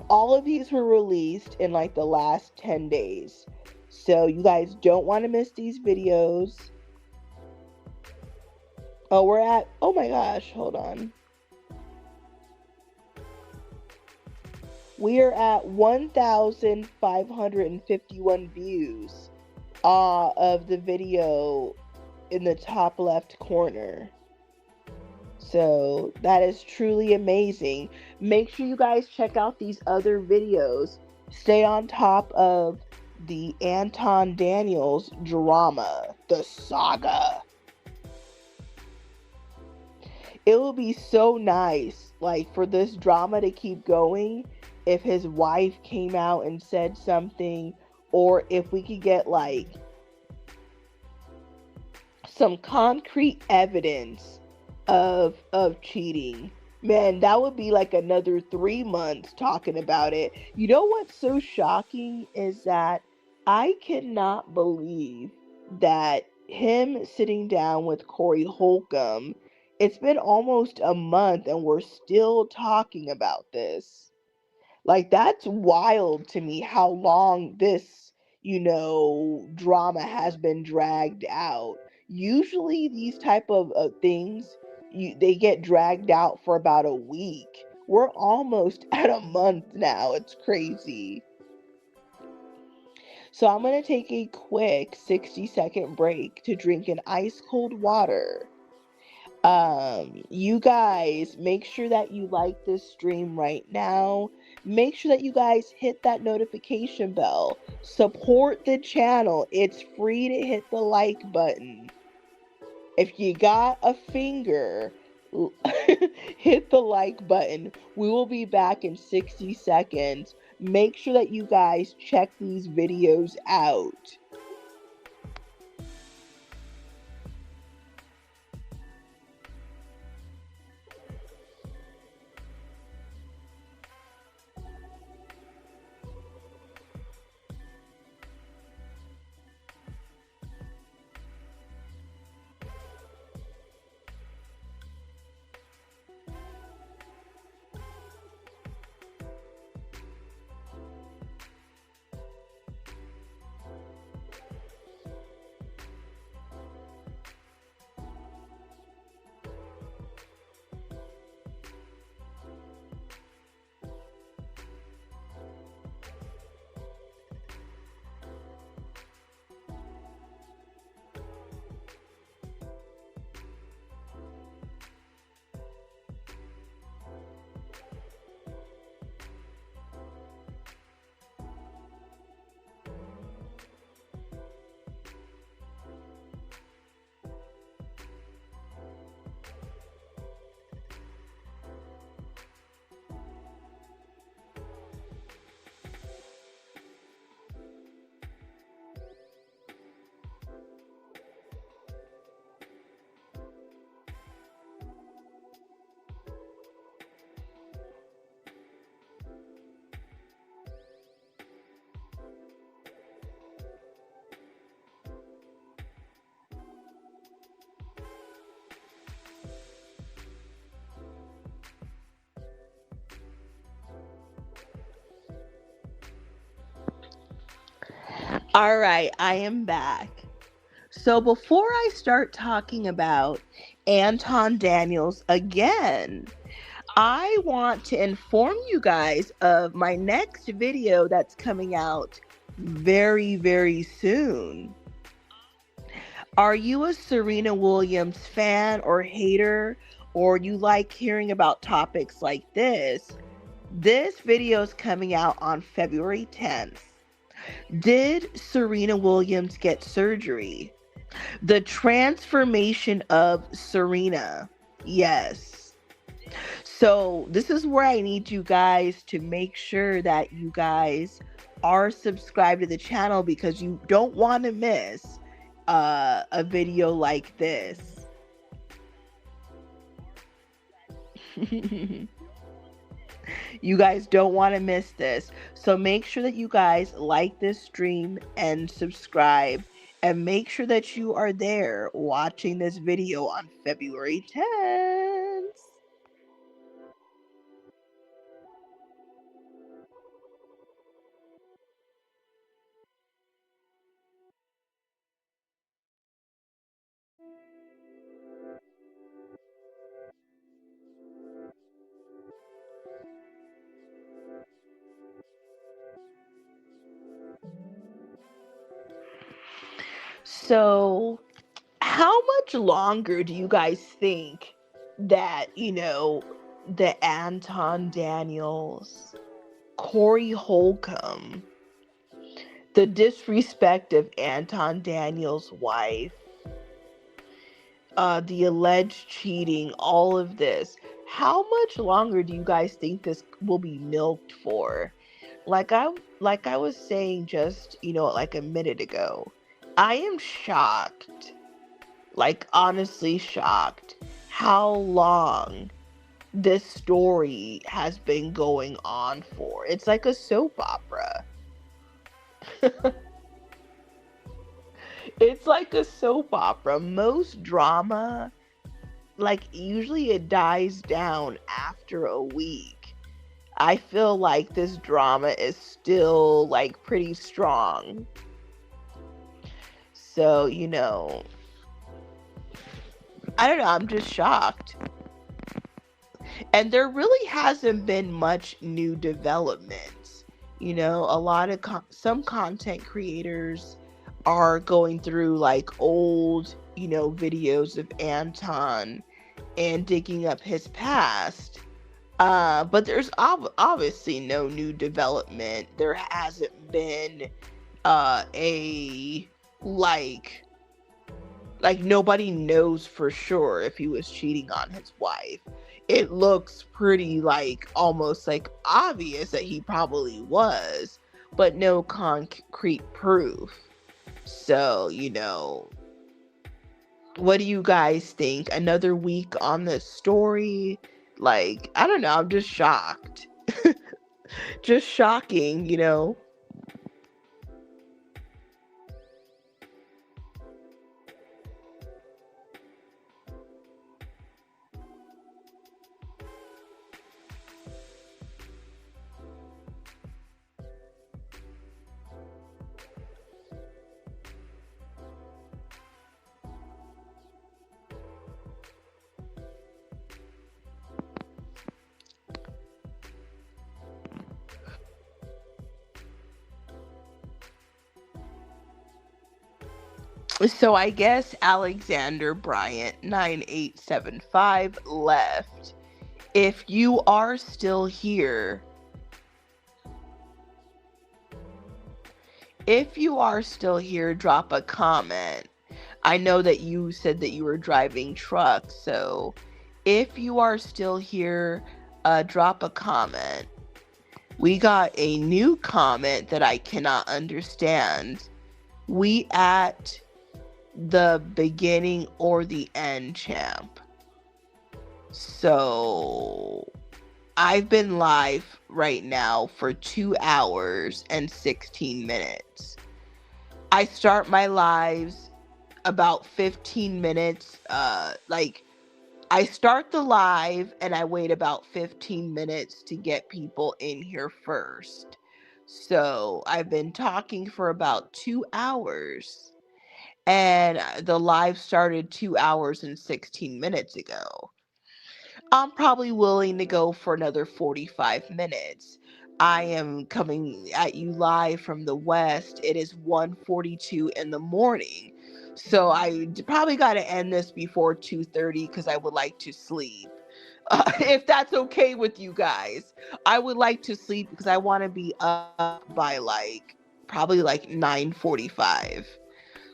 of these were released in like the last 10 days. So you guys don't want to miss these videos. Oh, oh my gosh, hold on. We are at 1,551 views of the video in the top left corner. So that is truly amazing. Make sure you guys check out these other videos. Stay on top of the Anton Daniels drama, the saga. It will be so nice, like, for this drama to keep going if his wife came out and said something, or if we could get like some concrete evidence of cheating. Man, that would be like another 3 months talking about it. You know what's so shocking is that I cannot believe that him sitting down with Corey Holcomb It's been almost a month and we're still talking about this. Like, that's wild to me how long this, drama has been dragged out. Usually these type of things, they get dragged out for about a week. We're almost at a month now. It's crazy. So I'm going to take a quick 60-second break to drink an ice cold water. You guys, make sure that you like this stream right now. Make sure that you guys hit that notification bell. Support the channel. It's free to hit the like button. If you got a finger, hit the like button. We will be back in 60 seconds. Make sure that you guys check these videos out. All right, I am back. So before I start talking about Anton Daniels again, I want to inform you guys of my next video that's coming out very, very soon. Are you a Serena Williams fan or hater, or you like hearing about topics like this? This video is coming out on February 10th. Did Serena Williams get surgery? The transformation of Serena. Yes. So this is where I need you guys to make sure that you guys are subscribed to the channel, because you don't want to miss a video like this. You guys don't want to miss this. So make sure that you guys like this stream and subscribe, and make sure that you are there watching this video on February 10th. So, how much longer do you guys think that, the Anton Daniels, Corey Holcomb, the disrespect of Anton Daniels' wife, the alleged cheating, all of this, how much longer do you guys think this will be milked for? Like I was saying just, like a minute ago, I am shocked, like honestly shocked, how long this story has been going on for. It's like a soap opera. It's like a soap opera. Most drama like usually it dies down after a week. I feel like this drama is still like pretty strong. So, I don't know, I'm just shocked. And there really hasn't been much new developments. A lot of some content creators are going through like old, videos of Anton and digging up his past. But there's obviously no new development. There hasn't been a like nobody knows for sure if he was cheating on his wife. It looks pretty like almost like obvious that he probably was, but no concrete proof. So, what do you guys think? Another week on this story? Like, I don't know, I'm just shocked. Just shocking. So I guess Alexander Bryant 9875 left. If you are still here, drop a comment. I know that you said that you were driving trucks, so if you are still here, drop a comment. We got a new comment that I cannot understand. We at the beginning or the end, champ. So I've been live right now for 2 hours and 16 minutes. I start my lives about 15 minutes. I start the live and I wait about 15 minutes to get people in here first. So I've been talking for about 2 hours. And the live started 2 hours and 16 minutes ago. I'm probably willing to go for another 45 minutes. I am coming at you live from the West. It is 1:42 in the morning. So I probably got to end this before 2:30 because I would like to sleep. If that's okay with you guys. I would like to sleep because I want to be up by probably 9:45.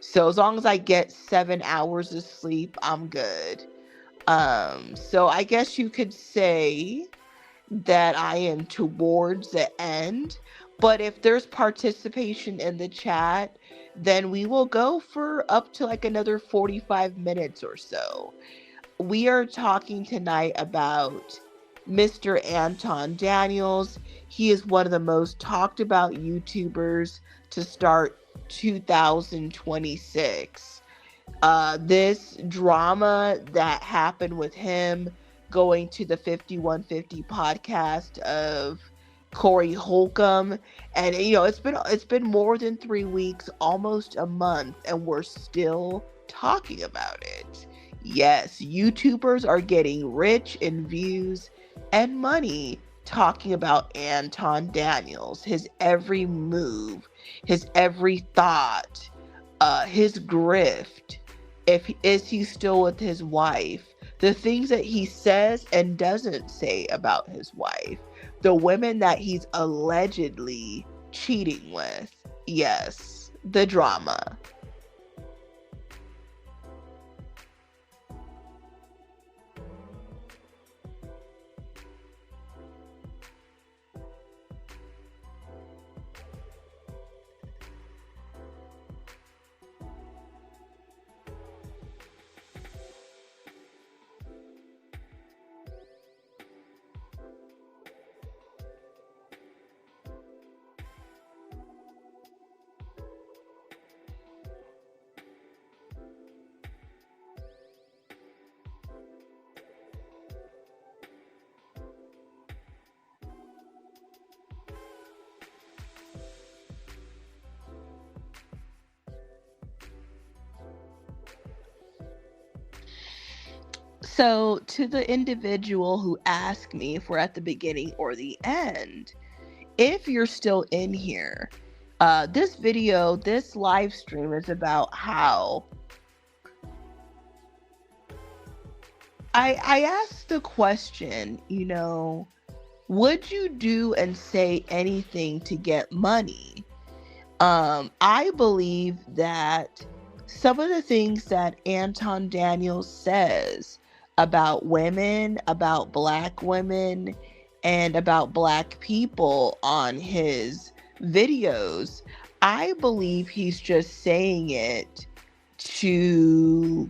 So as long as I get 7 hours of sleep, I'm good. So I guess you could say that I am towards the end, but if there's participation in the chat, then we will go for up to another 45 minutes or so. We are talking tonight about Mr. Anton Daniels. He is one of the most talked about YouTubers to start 2026. This drama that happened with him going to the 5150 podcast of Corey Holcomb, and it's been more than 3 weeks, almost a month, and we're still talking about it. Yes, YouTubers are getting rich in views and money talking about Anton Daniels, his every move, his every thought, his grift. Is he still with his wife? The things that he says and doesn't say about his wife. The women that he's allegedly cheating with. Yes, the drama. So, to the individual who asked me if we're at the beginning or the end, if you're still in here, this video, this live stream is about how I asked the question, would you do and say anything to get money? I believe that some of the things that Anton Daniels says about women, about black women, and about black people on his videos, I believe he's just saying it to,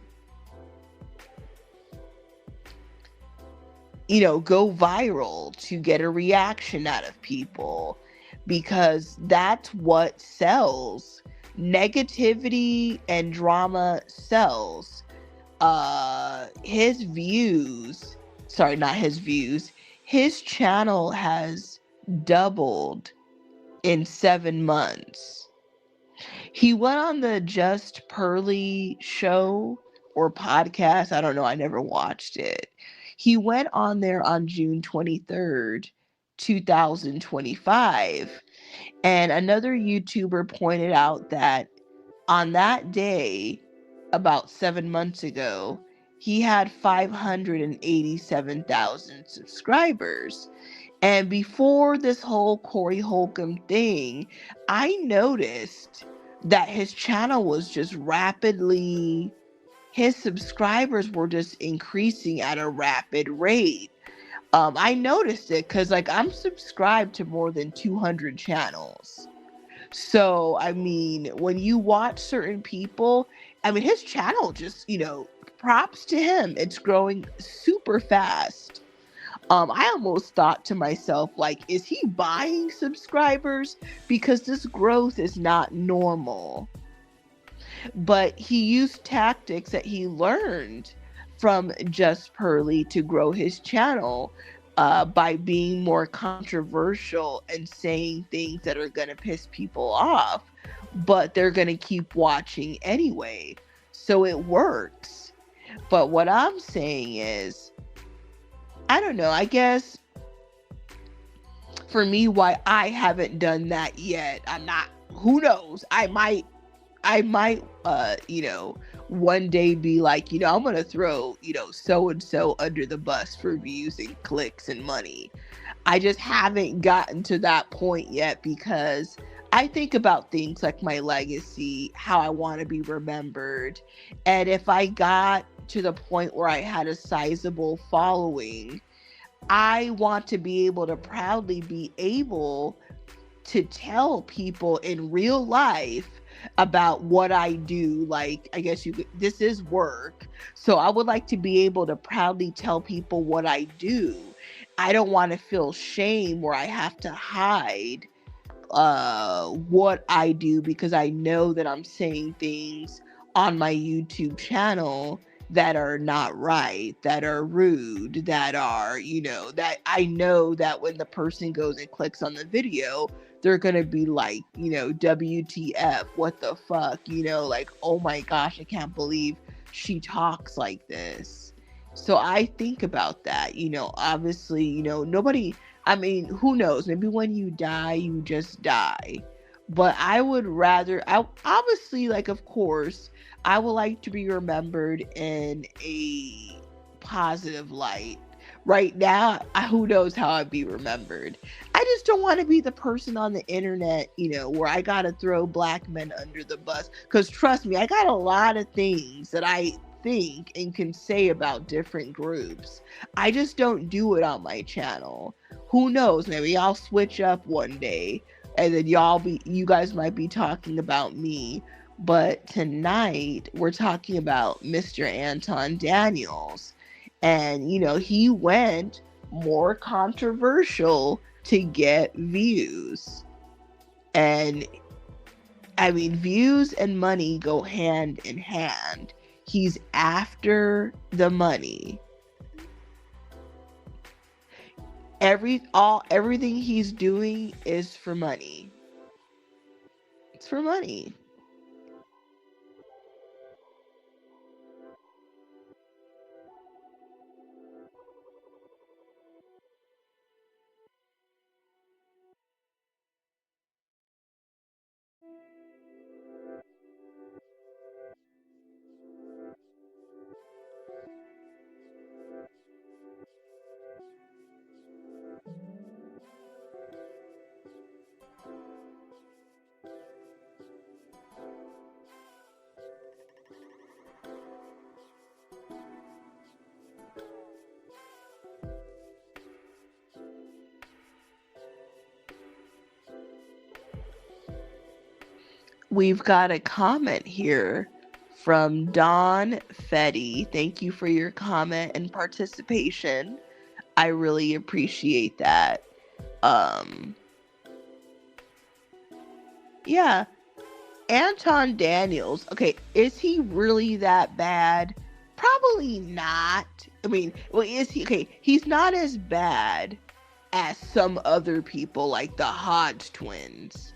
go viral, to get a reaction out of people, because that's what sells. Negativity and drama sells. His views, sorry, not his views, his channel has doubled in 7 months. He went on the Just Pearly show or podcast. I don't know. I never watched it. He went on there on June 23rd, 2025. And another YouTuber pointed out that on that day, about 7 months ago, he had 587,000 subscribers. And before this whole Corey Holcomb thing, I noticed that his channel was just rapidly, his subscribers were just increasing at a rapid rate. I noticed it because, like, I'm subscribed to more than 200 channels. So, I mean, when you watch certain people, I mean, his channel just, props to him. It's growing super fast. I almost thought to myself, like, is he buying subscribers? Because this growth is not normal. But he used tactics that he learned from Just Pearly to grow his channel, by being more controversial and saying things that are going to piss people off, but they're going to keep watching anyway. So it works. But what I'm saying is, I don't know, I guess for me, why I haven't done that yet, I'm not, who knows, I might one day be like, I'm gonna throw, so and so under the bus for views and clicks and money. I just haven't gotten to that point yet, because I think about things like my legacy, how I want to be remembered. And if I got to the point where I had a sizable following, I want to be able to proudly be able to tell people in real life about what I do. Like, I guess this is work. So I would like to be able to proudly tell people what I do. I don't want to feel shame where I have to hide what I do, because I know that I'm saying things on my YouTube channel that are not right, that are rude, that are, that I know that when the person goes and clicks on the video, they're going to be like, WTF, what the fuck, like, oh my gosh, I can't believe she talks like this. So I think about that, obviously, nobody, I mean, who knows? Maybe when you die, you just die. But I would rather, I obviously, like, of course, I would like to be remembered in a positive light. Right now, who knows how I'd be remembered. I just don't want to be the person on the internet, where I got to throw black men under the bus. Because trust me, I got a lot of things that I think and can say about different groups. I just don't do it on my channel. Who knows? Maybe I'll switch up one day, and then you guys might be talking about me. But tonight we're talking about Mr. Anton Daniels. And, he went more controversial to get views. And I mean, views and money go hand in hand. He's after the money. Everything he's doing is for money. It's for money. We've got a comment here from Don Fetty. Thank you for your comment and participation. I really appreciate that. Yeah, Anton Daniels. Okay, is he really that bad? Probably not. I mean, well, is he? Okay, he's not as bad as some other people like the Hodge twins.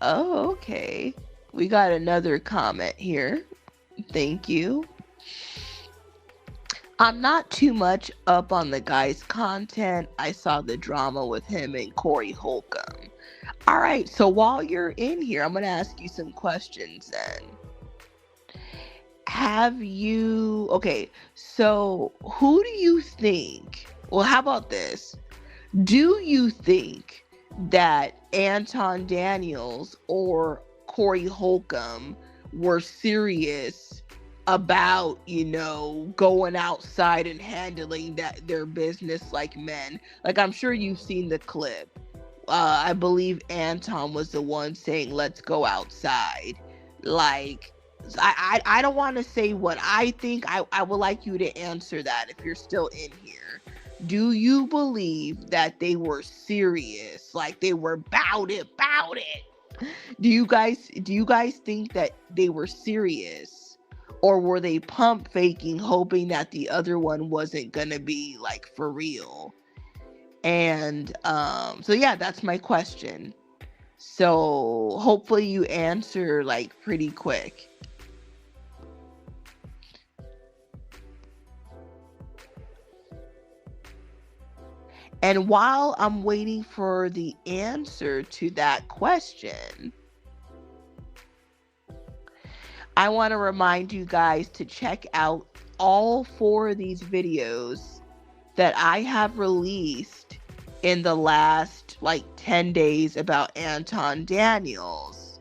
Oh, okay. We got another comment here. Thank you. I'm not too much up on the guy's content. I saw the drama with him and Corey Holcomb. All right, so while you're in here, I'm going to ask you some questions then. Okay, so who do you think, well, how about this? Do you think that Anton Daniels or Corey Holcomb were serious about, going outside and handling their business like men? Like, I'm sure you've seen the clip. I believe Anton was the one saying, let's go outside. Like, I don't want to say what I think. I would like you to answer that if you're still in here. Do you believe that they were serious? Like, they were about it? Do you guys think that they were serious? Or were they pump faking, hoping that the other one wasn't gonna be like for real? And so yeah, that's my question. So hopefully you answer like pretty quick. And while I'm waiting for the answer to that question, I want to remind you guys to check out all 4 of these videos that I have released in the last like 10 days about Anton Daniels.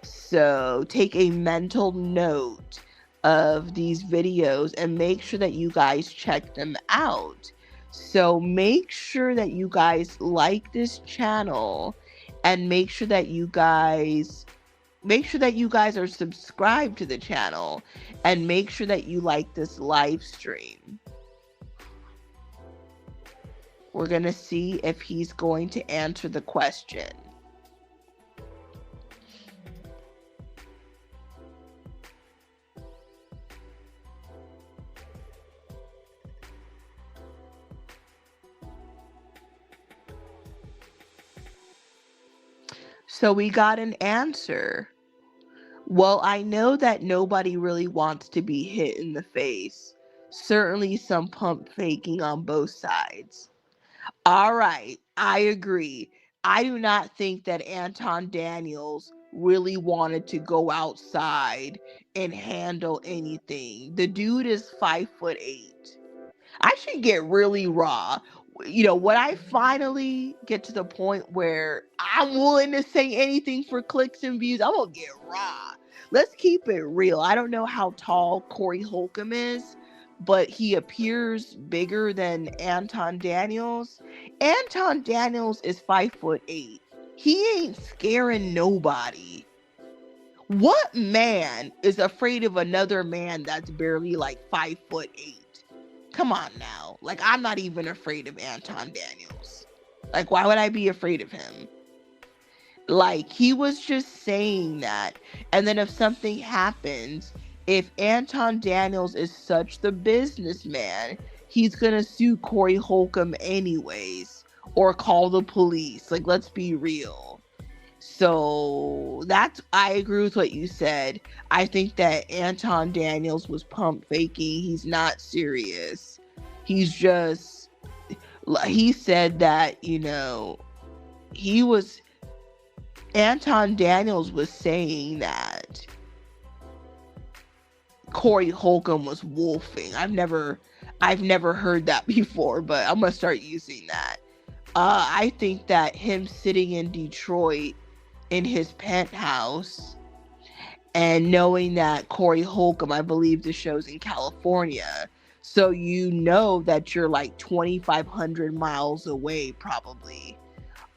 So take a mental note of these videos and make sure that you guys check them out. So make sure that you guys like this channel and make sure that you guys are subscribed to the channel and make sure that you like this live stream. We're going to see if he's going to answer the question. So we got an answer. Well, I know that nobody really wants to be hit in the face. Certainly some pump faking on both sides. All right, I agree. I do not think that Anton Daniels really wanted to go outside and handle anything. The dude is 5'8". I should get really raw. When I finally get to the point where I'm willing to say anything for clicks and views, I'm gonna get raw. Let's keep it real. I don't know how tall Corey Holcomb is, but he appears bigger than Anton Daniels. Anton Daniels is 5'8". He ain't scaring nobody. What man is afraid of another man that's barely like 5'8"? Come on now. Like, I'm not even afraid of Anton Daniels. Like, why would I be afraid of him? Like, he was just saying that. And then if something happens, if Anton Daniels is such the businessman, he's gonna sue Corey Holcomb anyways. Or call the police. Like, let's be real. So I agree with what you said. I think that Anton Daniels was pump faking. He's not serious. He said that, Anton Daniels was saying that Corey Holcomb was wolfing. I've never heard that before, but I'm gonna start using that. I think that him sitting in Detroit in his penthouse and knowing that Corey Holcomb, I believe the show's in California, so that you're like 2,500 miles away probably.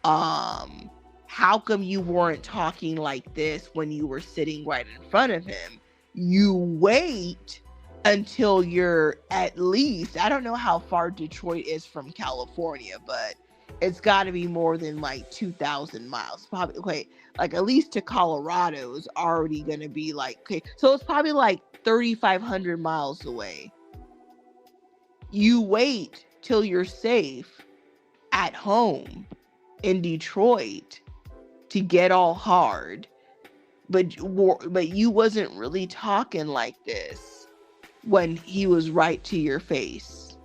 um how come you weren't talking like this when you were sitting right in front of him? You wait until you're at least, I don't know how far Detroit is from California, but it's got to be more than like 2,000 miles. Probably, okay, like at least to Colorado is already going to be like, okay, so it's probably like 3,500 miles away. You wait till you're safe at home in Detroit to get all hard, but you wasn't really talking like this when he was right to your face.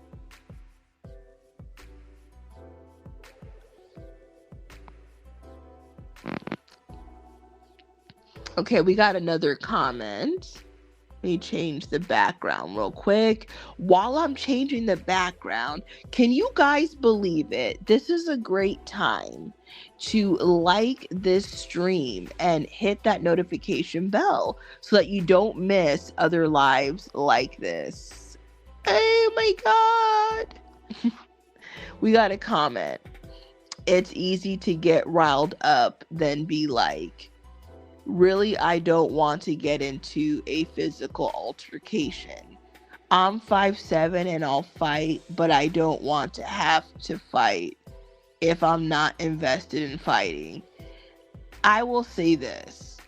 Okay, we got another comment. Let me change the background real quick. While I'm changing the background, can you guys believe it? This is a great time to like this stream and hit that notification bell so that you don't miss other lives like this. Oh my God. We got a comment. It's easy to get riled up, then be like, really, I don't want to get into a physical altercation. I'm 5'7" and I'll fight, but I don't want to have to fight if I'm not invested in fighting. I will say this,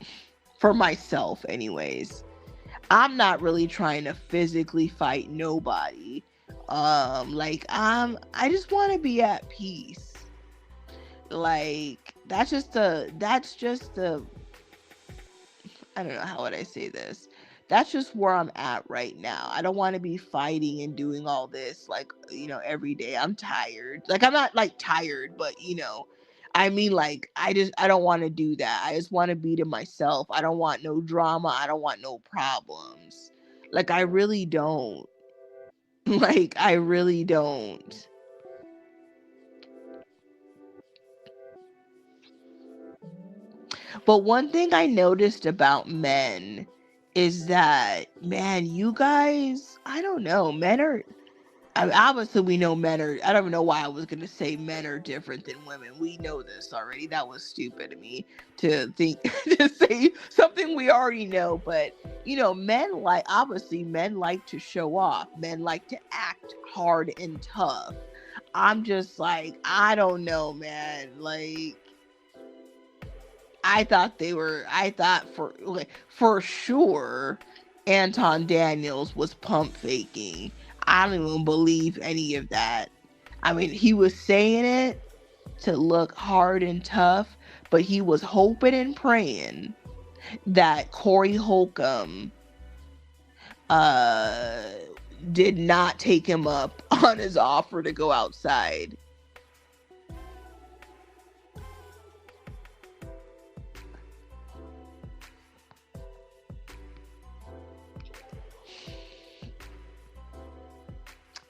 for myself anyways. I'm not really trying to physically fight nobody. I just want to be at peace. Like, that's just the I don't know, how would I say this? That's just where I'm at right now. I don't want to be fighting and doing all this, like, every day. I'm tired. Like, I'm not like tired, but I mean, like, I don't want to do that. I just want to be to myself. I don't want no drama. I don't want no problems. Like, I really don't. Like, I really don't. But one thing I noticed about men is that, man, you guys, I don't know, obviously we know men are, I don't even know why I was going to say men are different than women. We know this already. That was stupid of me to think, to say something we already know. But, obviously men like to show off. Men like to act hard and tough. I'm just like, I don't know, man. Like, I thought for sure Anton Daniels was pump faking. I don't even believe any of that. I mean, he was saying it to look hard and tough, but he was hoping and praying that Corey Holcomb did not take him up on his offer to go outside.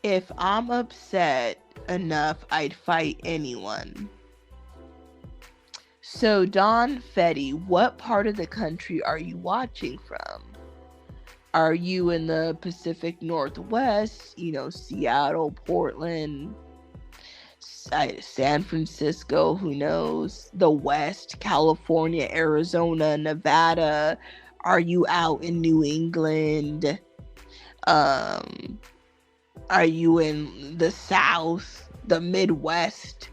If I'm upset enough, I'd fight anyone. So, Don Fetty, what part of the country are you watching from? Are you in the Pacific Northwest? Seattle, Portland, San Francisco, who knows? The West, California, Arizona, Nevada. Are you out in New England? Are you in the South, the Midwest?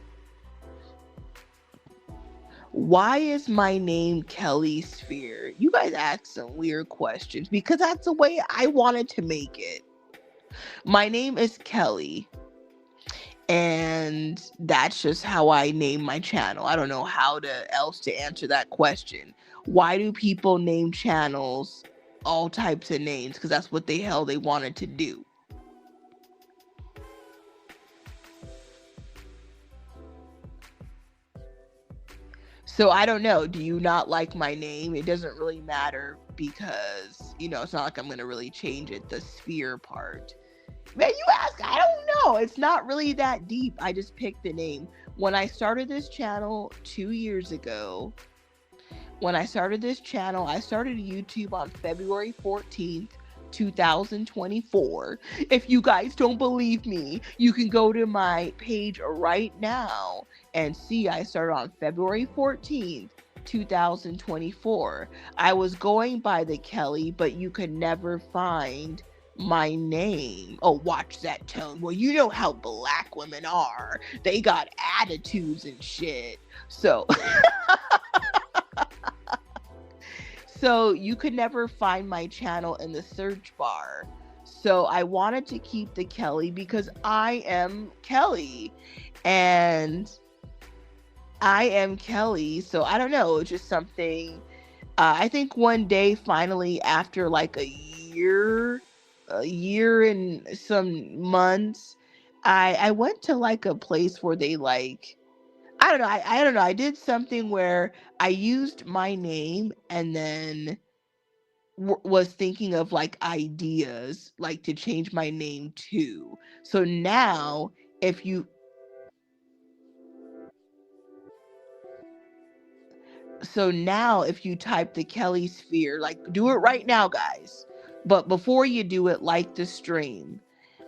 Why is my name Kelly Sphere? You guys ask some weird questions because that's the way I wanted to make it. My name is Kelly, and that's just how I name my channel. I don't know how else to answer that question. Why do people name channels all types of names? Because that's what the hell they wanted to do. So I don't know. Do you not like my name? It doesn't really matter because, it's not like I'm going to really change it. The Sphere part. Man, you ask, I don't know. It's not really that deep. I just picked the name. When I started this channel 2 years ago, I started YouTube on February 14th, 2024. If you guys don't believe me, you can go to my page right now and see I started on February 14th, 2024. I was going by the Kelly, but you could never find my name. Oh, watch that tone. Well, you know how black women are. They got attitudes and shit. So so you could never find my channel in the search bar. So I wanted to keep the Kelly because I am Kelly. And I am Kelly. So I don't know. It's just something. I think one day, finally, after like a year and some months, I went to like a place where they like, I don't know. I don't know. I did something where I used my name and then was thinking of like ideas like to change my name to. So now if you if you type the Kelly Sphere, like do it right now, guys. But before you do it, like the stream.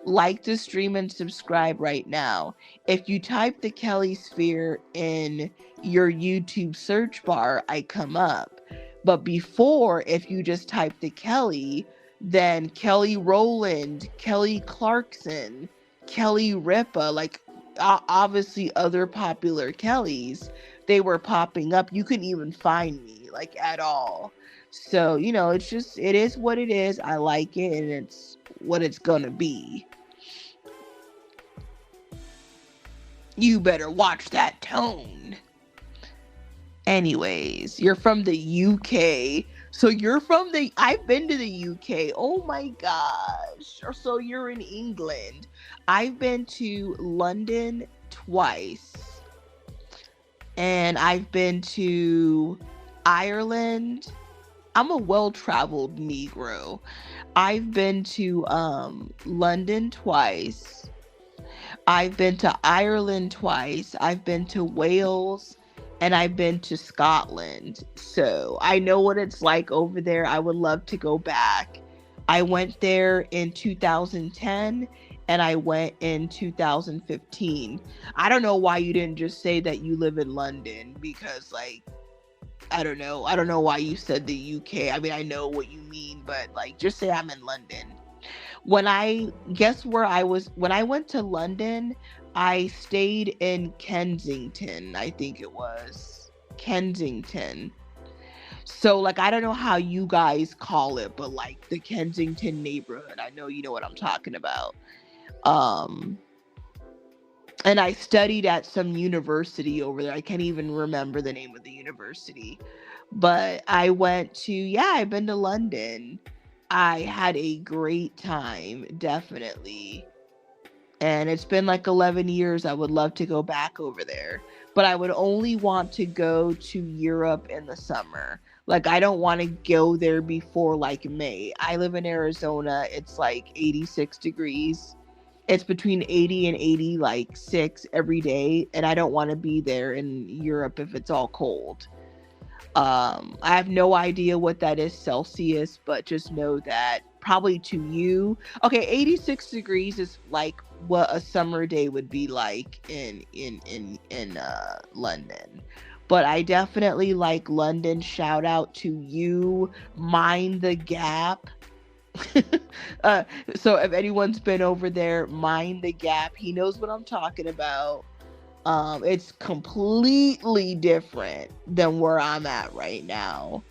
Like the stream and subscribe right now. If you type the Kelly Sphere in your YouTube search bar, I come up. But before, if you just type the Kelly, then Kelly Rowland, Kelly Clarkson, Kelly Ripa, like obviously other popular Kellys, they were popping up. You couldn't even find me like at all. So, it's just, it is what it is. I like it and it's what it's gonna be. You better watch that tone. Anyways, you're from the UK. So I've been to the UK. Oh my gosh. So you're in England. I've been to London twice. And I've been to Ireland. I'm a well-traveled Negro. I've been to London twice. I've been to Ireland twice. I've been to Wales. And I've been to Scotland. So I know what it's like over there. I would love to go back. I went there in 2010 and I went in 2015. I don't know why you didn't just say that you live in London, because like, I don't know. I don't know why you said the UK. I mean, I know what you mean, but like, just say I'm in London. When I went to London, I stayed in Kensington. I think it was Kensington. So like, I don't know how you guys call it, but like the Kensington neighborhood, I know you know what I'm talking about. And I studied at some university over there. I can't even remember the name of the university. But I've been to London. I had a great time, definitely. And it's been like 11 years. I would love to go back over there. But I would only want to go to Europe in the summer. Like, I don't want to go there before like May. I live in Arizona. It's like 86 degrees. It's between 80 and 80, like 6 every day. And I don't want to be there in Europe if it's all cold. I have no idea what that is Celsius, but just know that probably to you, okay, 86 degrees is like what a summer day would be like in London. But I definitely like London. Shout out to you, Mind the Gap. So if anyone's been over there, Mind the Gap, he knows what I'm talking about. It's completely different than where I'm at right now.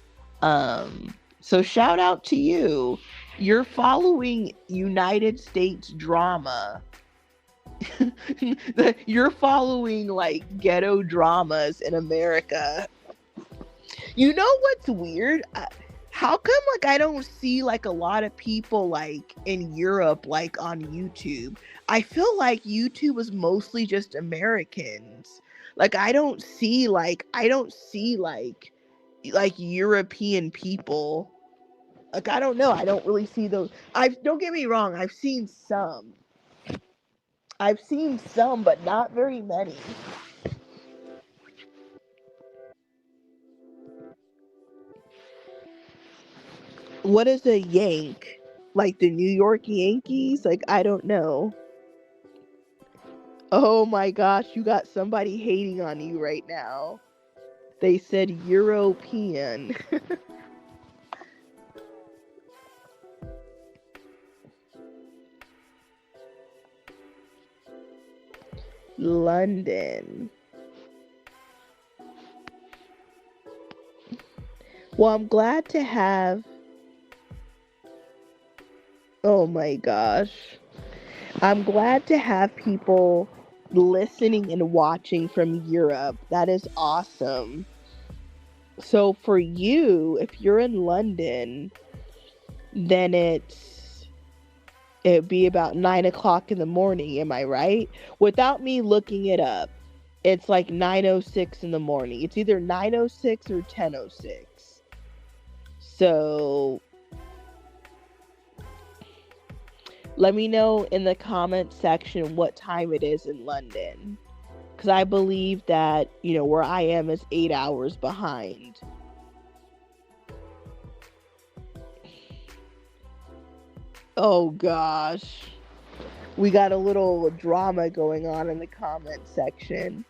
So shout out to you. You're following United States drama. You're following like ghetto dramas in America. You know what's weird? How come like I don't see like a lot of people like in Europe like on YouTube? I feel like YouTube is mostly just Americans. Like I don't see like European people. Like I don't know. I don't really see those. I don't get me wrong. I've seen some. But not very many. What is a yank? Like the New York Yankees? Like, I don't know. Oh my gosh, you got somebody hating on you right now. They said European. London. Well, I'm glad to have. Oh my gosh. I'm glad to have people listening and watching from Europe. That is awesome. So for you, if you're in London, then it'd be about 9 o'clock in the morning, am I right? Without me looking it up, it's like 9:06 in the morning. It's either 9:06 or 10:06. So let me know in the comment section what time it is in London. Because I believe that, where I am is 8 hours behind. Oh gosh. We got a little drama going on in the comment section.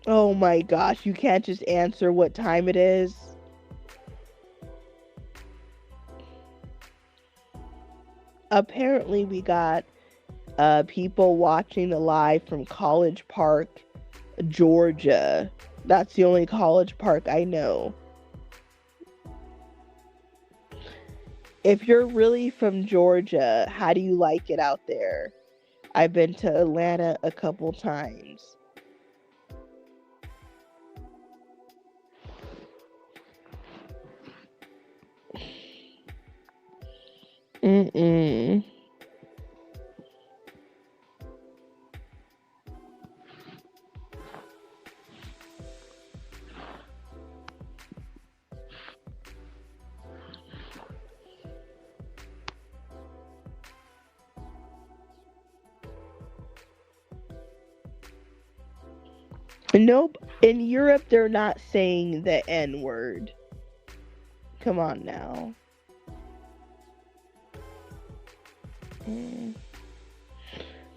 Oh my gosh, you can't just answer what time it is. Apparently we got people watching the live from College Park, Georgia. That's the only College Park I know. If you're really from Georgia, how do you like it out there? I've been to Atlanta a couple times. Mm-mm. Nope. In Europe, they're not saying the N word. Come on now.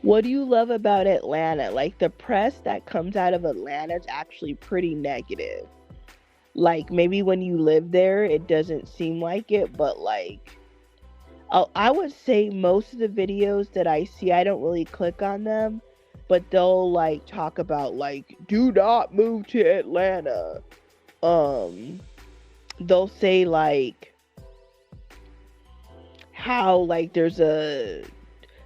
What do you love about Atlanta? Like, the press that comes out of Atlanta is actually pretty negative. Like, maybe when you live there, it doesn't seem like it, but like, I would say most of the videos that I see, I don't really click on them, but they'll like talk about like, do not move to Atlanta. They'll say like how like there's a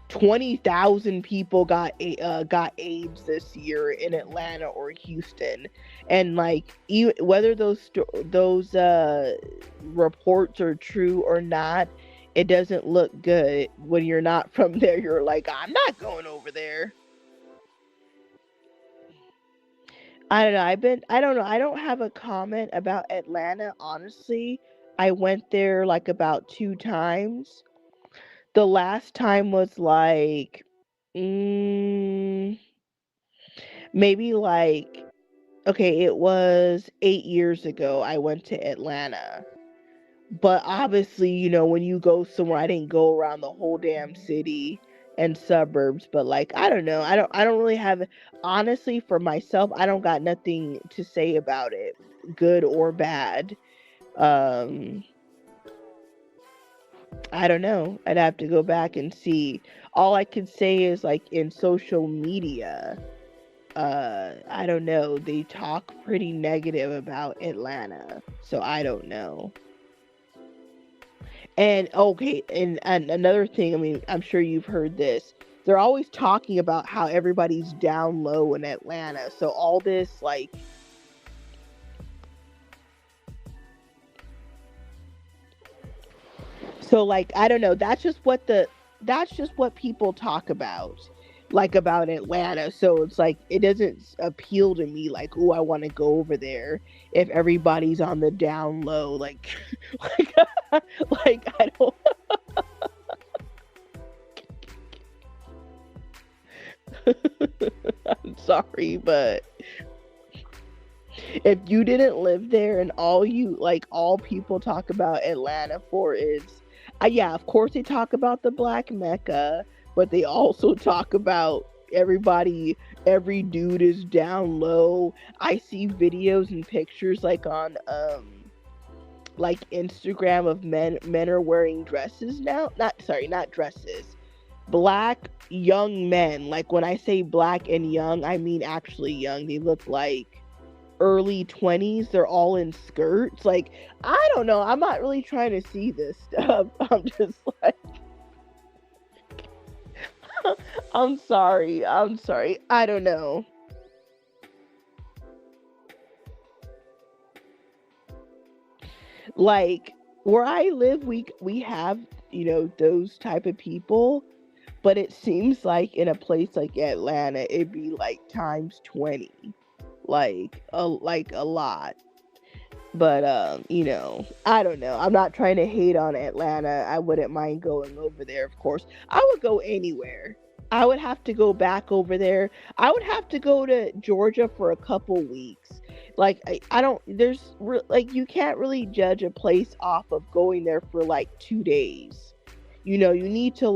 20,000 people got AIDS this year in Atlanta or Houston, and like whether those reports are true or not, it doesn't look good when you're not from there. You're like, I'm not going over there. I don't know. I don't know. I don't have a comment about Atlanta, honestly. I went there like about 2 times. The last time was like, maybe like, okay, it was 8 years ago I went to Atlanta. But obviously, when you go somewhere, I didn't go around the whole damn city and suburbs, but like, I don't know. I don't really have, honestly, for myself, I don't got nothing to say about it, good or bad. I don't know. I'd have to go back and see. All I could say is like in social media, I don't know. They talk pretty negative about Atlanta. So I don't know. And okay, and another thing, I mean, I'm sure you've heard this. They're always talking about how everybody's down low in Atlanta. So all this like, so like, I don't know, that's just what people talk about, like about Atlanta. So it's like it doesn't appeal to me like, oh, I want to go over there if everybody's on the down low, like like like I don't I'm sorry, but If you didn't live there and all people talk about Atlanta for is, yeah, of course they talk about the Black Mecca, but they also talk about every dude is down low. I see videos and pictures like on Instagram of men are wearing dresses now. Not dresses. Black young men. Like when I say black and young, I mean actually young. They look like early 20s. They're all in skirts. Like, I don't know. I'm not really trying to see this stuff. I'm just like, I'm sorry. I don't know. Like where I live, we have, those type of people, but it seems like in a place like Atlanta, it'd be like times 20. Like a lot. But I don't know. I'm not trying to hate on Atlanta. I wouldn't mind going over there, of course. I would go anywhere. I would have to go back over there. I would have to go to Georgia for a couple weeks. Like I don't like you can't really judge a place off of going there for like 2 days. You need to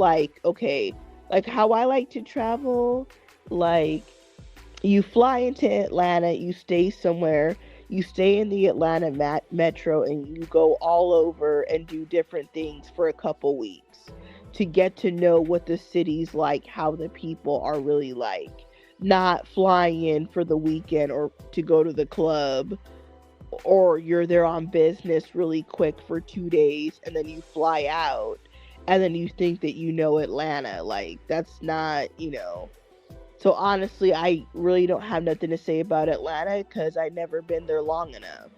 okay, like how I like to travel, like you fly into Atlanta, you stay somewhere, you stay in the Atlanta metro, and you go all over and do different things for a couple weeks to get to know what the city's like, how the people are really like. Not flying in for the weekend or to go to the club, or you're there on business really quick for 2 days and then you fly out and then you think that Atlanta. Like, that's not. So honestly, I really don't have nothing to say about Atlanta because I never been there long enough.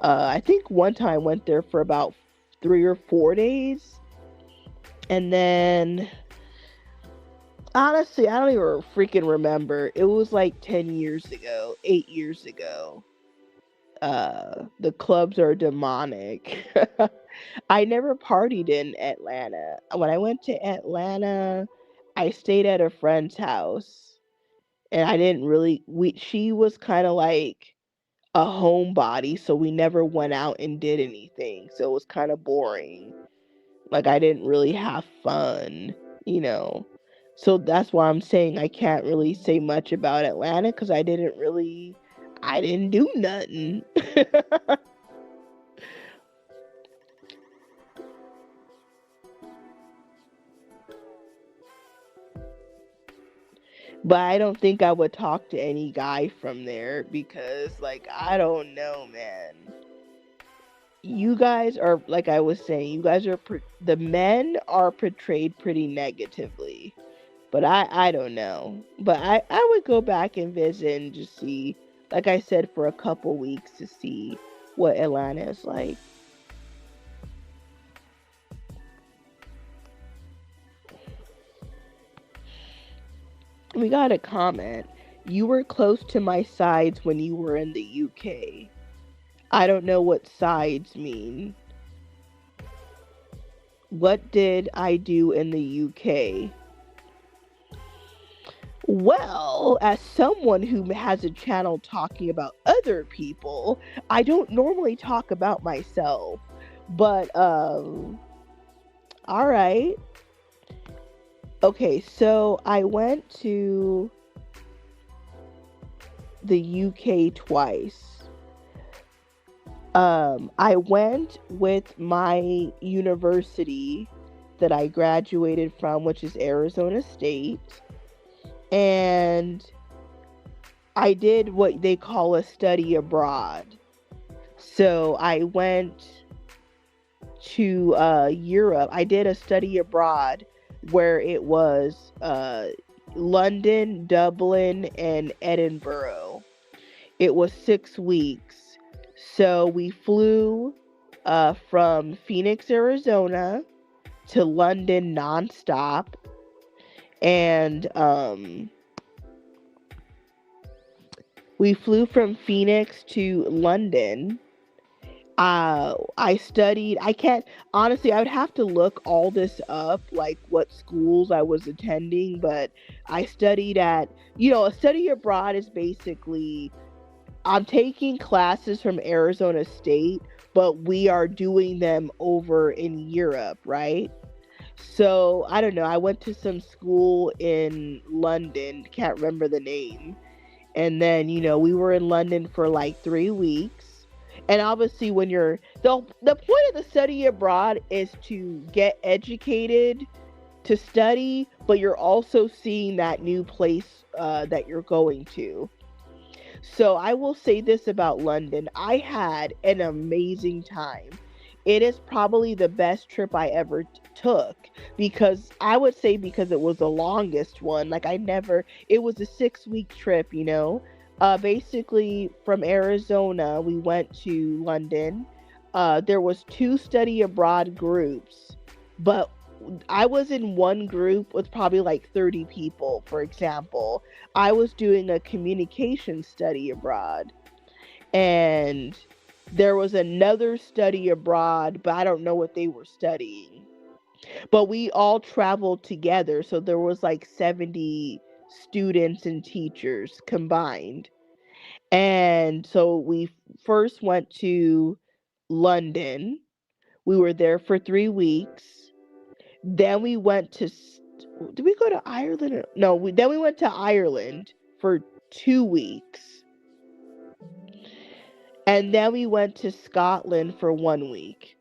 I think one time I went there for about 3 or 4 days, and then honestly, I don't even freaking remember. It was like 10 years ago, 8 years ago. The clubs are demonic. I never partied in Atlanta. When I went to Atlanta, I stayed at a friend's house, and I didn't really she was kind of like a homebody, so we never went out and did anything. So it was kind of boring. Like, I didn't really have fun, you know. So that's why I'm saying I can't really say much about Atlanta because I didn't do nothing. But I don't think I would talk to any guy from there because, like, I don't know, man. You guys are, like I was saying, the men are portrayed pretty negatively. But I don't know. But I would go back and visit and just see, like I said, for a couple weeks to see what Atlanta is like. We got a comment. You were close to my sides when you were in the UK. I don't know what sides mean. What did I do in the UK? Well, as someone who has a channel talking about other people, I don't normally talk about myself. But all right. Okay, so I went to the UK twice. I went with my university that I graduated from, which is Arizona State, and I did what they call a study abroad. So I went to Europe. I did a study abroad where it was London, Dublin, and Edinburgh. It was 6 weeks. So we flew from Phoenix, Arizona to London nonstop. And we flew from Phoenix to London. I studied, honestly, I would have to look all this up, like what schools I was attending, but I studied at, a study abroad is basically I'm taking classes from Arizona State, but we are doing them over in Europe, right? So I don't know. I went to some school in London, can't remember the name. And then, we were in London for like 3 weeks. And obviously, when the point of the study abroad is to get educated, to study, but you're also seeing that new place that you're going to. So I will say this about London. I had an amazing time. It is probably the best trip I ever took, because I would say, because it was the longest one. Like, it was a 6 week trip. Basically from Arizona, we went to London. There was two study abroad groups, but I was in one group with probably like 30 people, for example. I was doing a communication study abroad, and there was another study abroad, but I don't know what they were studying. But we all traveled together, so there was like 70 students and teachers combined. And so we first went to London. We were there for 3 weeks. Then we went to, did we go to Ireland? No, then we went to Ireland for 2 weeks. And then we went to Scotland for 1 week.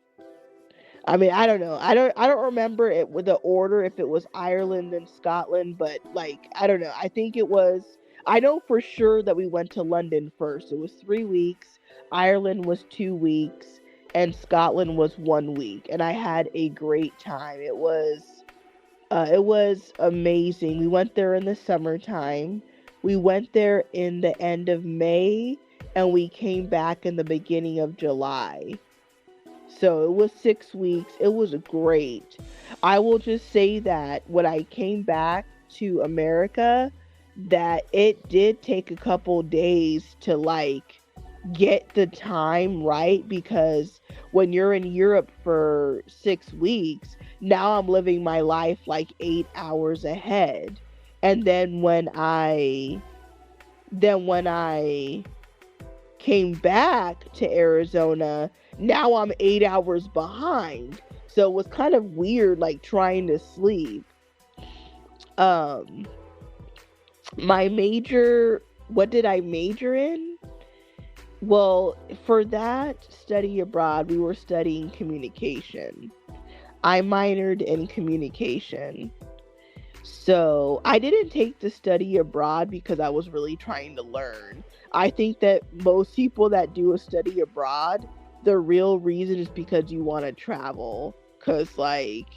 I mean, I don't know. I don't remember it with the order, if it was Ireland and Scotland, but like, I don't know. I know for sure that we went to London first. It was 3 weeks. Ireland was 2 weeks, and Scotland was 1 week. And I had a great time. It was amazing. We went there in the summertime. We went there in the end of May, and we came back in the beginning of July. So it was 6 weeks. It was great. I will just say that when I came back to America, that it did take a couple days to like get the time right, because when you're in Europe for 6 weeks, now I'm living my life like 8 hours ahead. And then when I came back to Arizona, now I'm 8 hours behind. So it was kind of weird, like trying to sleep. Um, my major, what did I major in? Well, for that study abroad, we were studying communication. I minored in communication. So I didn't take the study abroad because I was really trying to learn. I think that most people that do a study abroad, the real reason is because you want to travel. Because, like,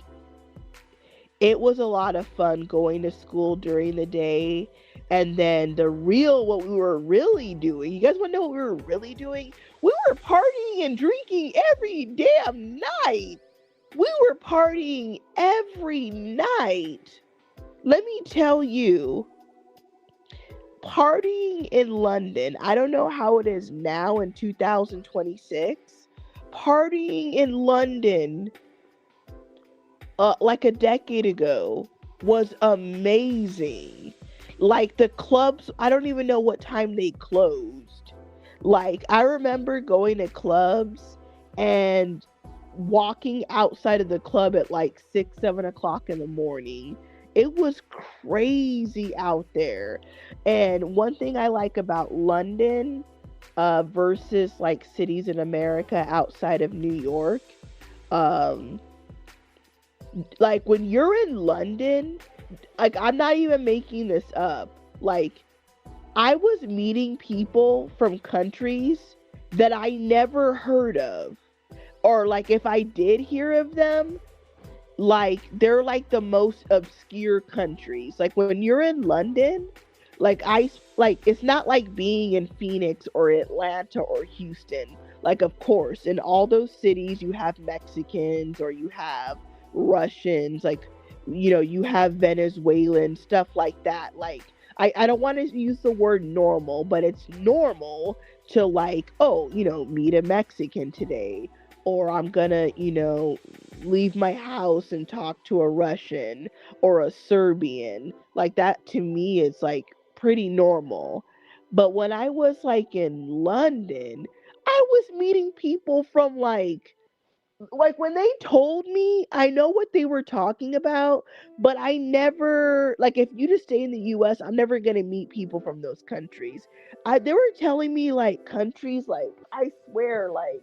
it was a lot of fun going to school during the day. And then what we were really doing, you guys want to know what we were really doing? We were partying and drinking every damn night. We were partying every night. Let me tell you, partying in London, I don't know how it is now in 2026. Partying in London, like a decade ago, was amazing. Like, the clubs, I don't even know what time they closed. Like, I remember going to clubs and walking outside of the club at like 6, 7 o'clock in the morning. It was crazy out there. And one thing I like about London, versus like cities in America outside of New York, um, like when you're in London, like, I'm not even making this up. Like, I was meeting people from countries that I never heard of. Or like, if I did hear of them, like, they're like the most obscure countries. Like, when you're in London, like, it's not like being in Phoenix or Atlanta or Houston. Like, of course, in all those cities you have Mexicans, or you have Russians, like, you have Venezuelan, stuff like that. Like, I don't want to use the word normal, but it's normal to, like, oh, meet a Mexican today, or I'm gonna, leave my house and talk to a Russian or a Serbian. Like, that to me is like pretty normal. But when I was like in London, I was meeting people from like when they told me, I know what they were talking about, but I never, like, if you just stay in the US, I'm never gonna meet people from those countries. They were telling me like countries, like, I swear, like,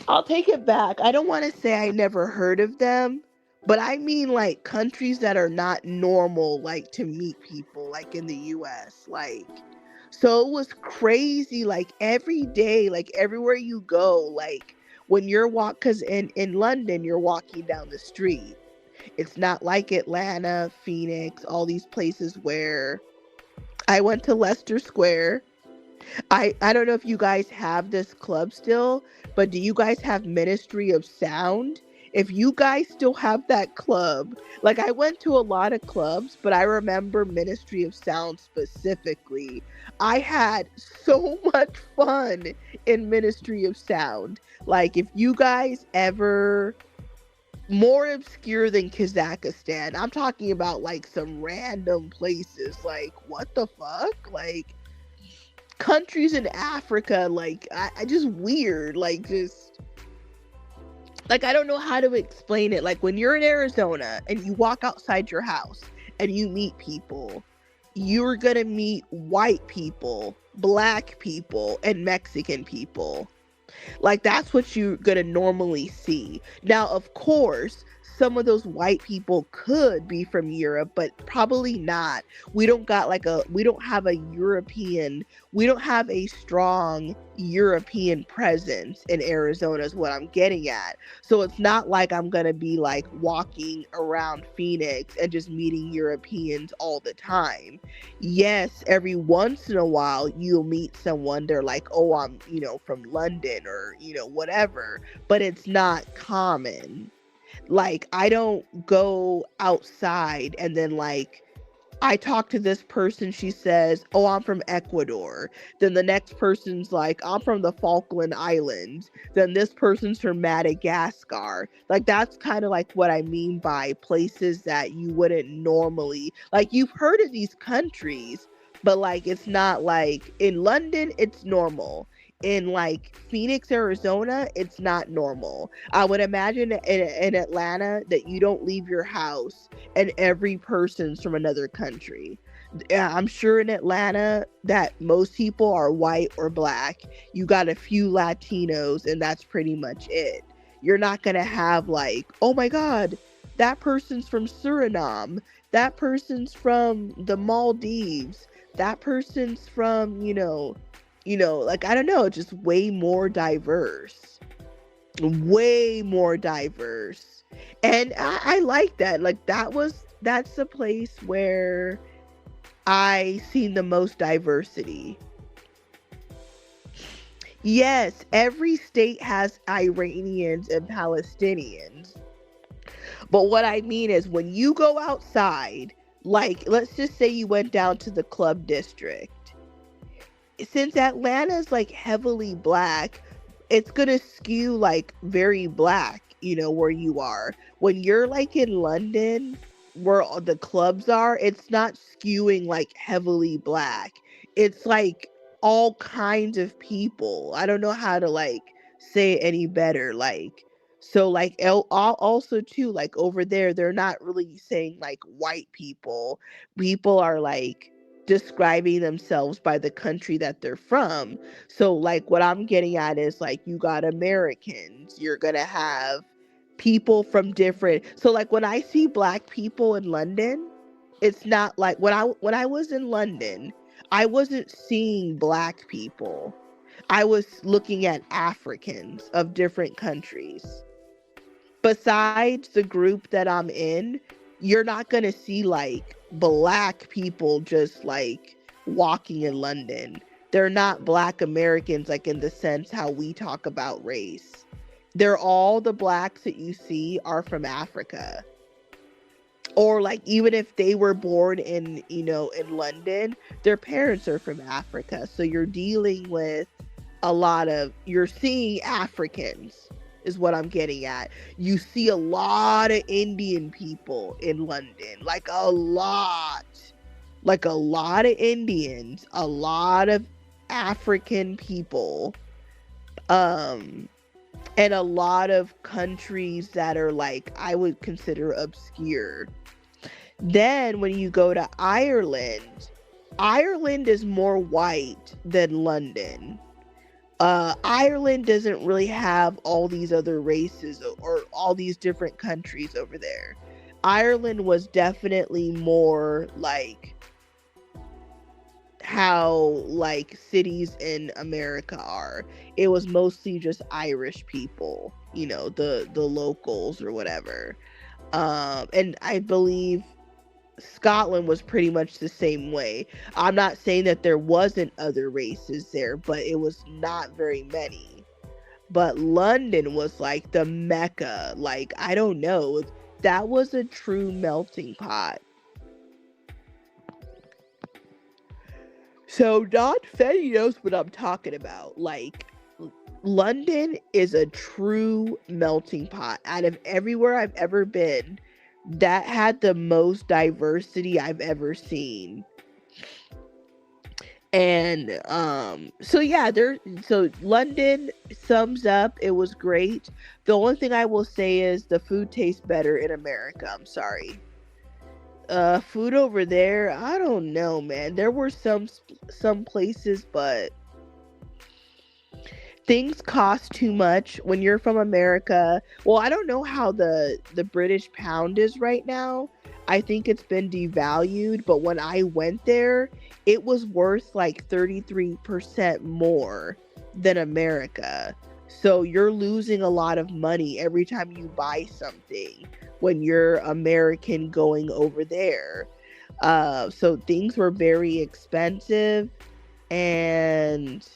I'll take it back. I don't want to say I never heard of them, but I mean like countries that are not normal, like to meet people, like in the US. Like, so it was crazy, like every day, like everywhere you go, like when you're cause in London, you're walking down the street. It's not like Atlanta, Phoenix, all these places where I went to Leicester Square. I don't know if you guys have this club still, but do you guys have Ministry of Sound? If you guys still have that club, like I went to a lot of clubs, but I remember Ministry of Sound specifically. I had so much fun in Ministry of Sound. Like if you guys ever, more obscure than Kazakhstan, I'm talking about like some random places. Like what the fuck? Like countries in Africa, like I just weird, like just like I don't know how to explain it. Like when you're in Arizona and you walk outside your house and you meet people, you're gonna meet white people, black people, and Mexican people. Like that's what you're gonna normally see. Now, of course, some of those white people could be from Europe, but probably not. We don't have a European, we don't have a strong European presence in Arizona is what I'm getting at. So it's not like I'm gonna be like walking around Phoenix and just meeting Europeans all the time. Yes, every once in a while you'll meet someone, they're like, oh, I'm, from London or, whatever, but it's not common. Like, I don't go outside and then like I talk to this person, she says, oh, I'm from Ecuador. Then the next person's like, I'm from the Falkland Islands. Then this person's from Madagascar. Like, that's kind of like what I mean by places that you wouldn't normally, like, you've heard of these countries, but like, it's not like in London, it's normal. In like Phoenix, Arizona, it's not normal. I would imagine in Atlanta that you don't leave your house and every person's from another country. Yeah, I'm sure in Atlanta that most people are white or black. You got a few Latinos and that's pretty much it. You're not going to have like, oh my God, that person's from Suriname. That person's from the Maldives. That person's from, like, I don't know, just way more diverse. Way more diverse. And I like that. Like that's the place where I seen the most diversity. Yes, every state has Iranians and Palestinians. But what I mean is when you go outside, like let's just say you went down to the club district. Since Atlanta's like heavily black, it's gonna skew like very black, where you are. When you're like in London, where all the clubs are, it's not skewing like heavily black. It's like all kinds of people. I don't know how to like say it any better. Like, so like also too, like over there, they're not really saying like white people. People are like describing themselves by the country that they're from. So like what I'm getting at is like you got Americans, you're gonna have people from different, so like when I see black people in London, it's not like when I was in London, I wasn't seeing black people. I was looking at Africans of different countries. Besides the group that I'm in, you're not gonna see like black people just like walking in London. They're not black Americans like in the sense how we talk about race. They're all the blacks that you see are from Africa. Or like even if they were born in London, their parents are from Africa. So you're dealing with you're seeing Africans is what I'm getting at. You see a lot of Indian people in London, like a lot. like a lot of Indians, a lot of African people, and a lot of countries that are like I would consider obscure. Then when you go to Ireland, Ireland is more white than London. Ireland doesn't really have all these other races or all these different countries over there. Ireland was definitely more like how like cities in America are. It was mostly just Irish people, you know, the locals or whatever. And I believe Scotland was pretty much the same way. I'm not saying that there wasn't other races there, but it was not very many. But London was like the mecca. Like, I don't know. That was a true melting pot. So Don Fetty knows what I'm talking about. Like, London is a true melting pot. Out of everywhere I've ever been, that had the most diversity I've ever seen. And so London sums up, it was great. The only thing I will say is the food tastes better in America. I'm sorry. Food over there, I don't know, man. There were some places, but things cost too much when you're from America. Well, I don't know how the British pound is right now. I think it's been devalued, but when I went there, it was worth like 33% more than America. So you're losing a lot of money every time you buy something when you're American going over there. So things were very expensive, and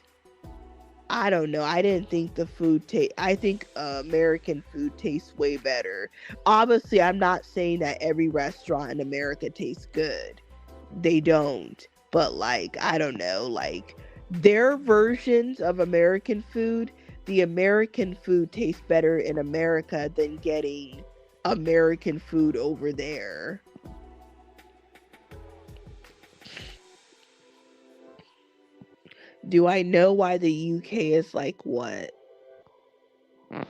I don't know. I didn't think the food I think American food tastes way better. Obviously, I'm not saying that every restaurant in America tastes good. They don't. But like, I don't know, like their versions of American food, the American food tastes better in America than getting American food over there. Do I know why the UK is like what? But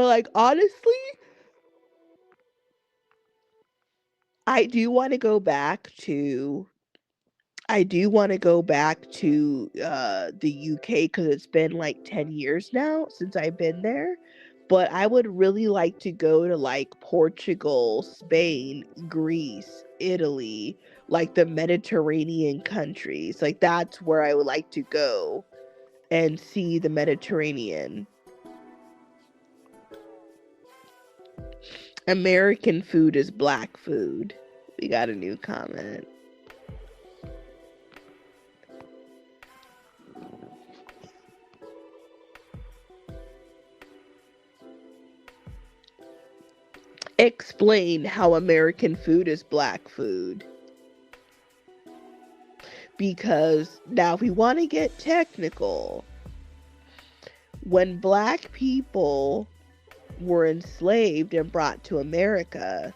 like honestly, I do want to go back to the UK because it's been like 10 years now since I've been there. But I would really like to go to like Portugal, Spain, Greece, Italy, like the Mediterranean countries. Like that's where I would like to go and see the Mediterranean. American food is black food. We got a new comment. Explain how American food is black food. Because now if we want to get technical, when black people were enslaved and brought to America,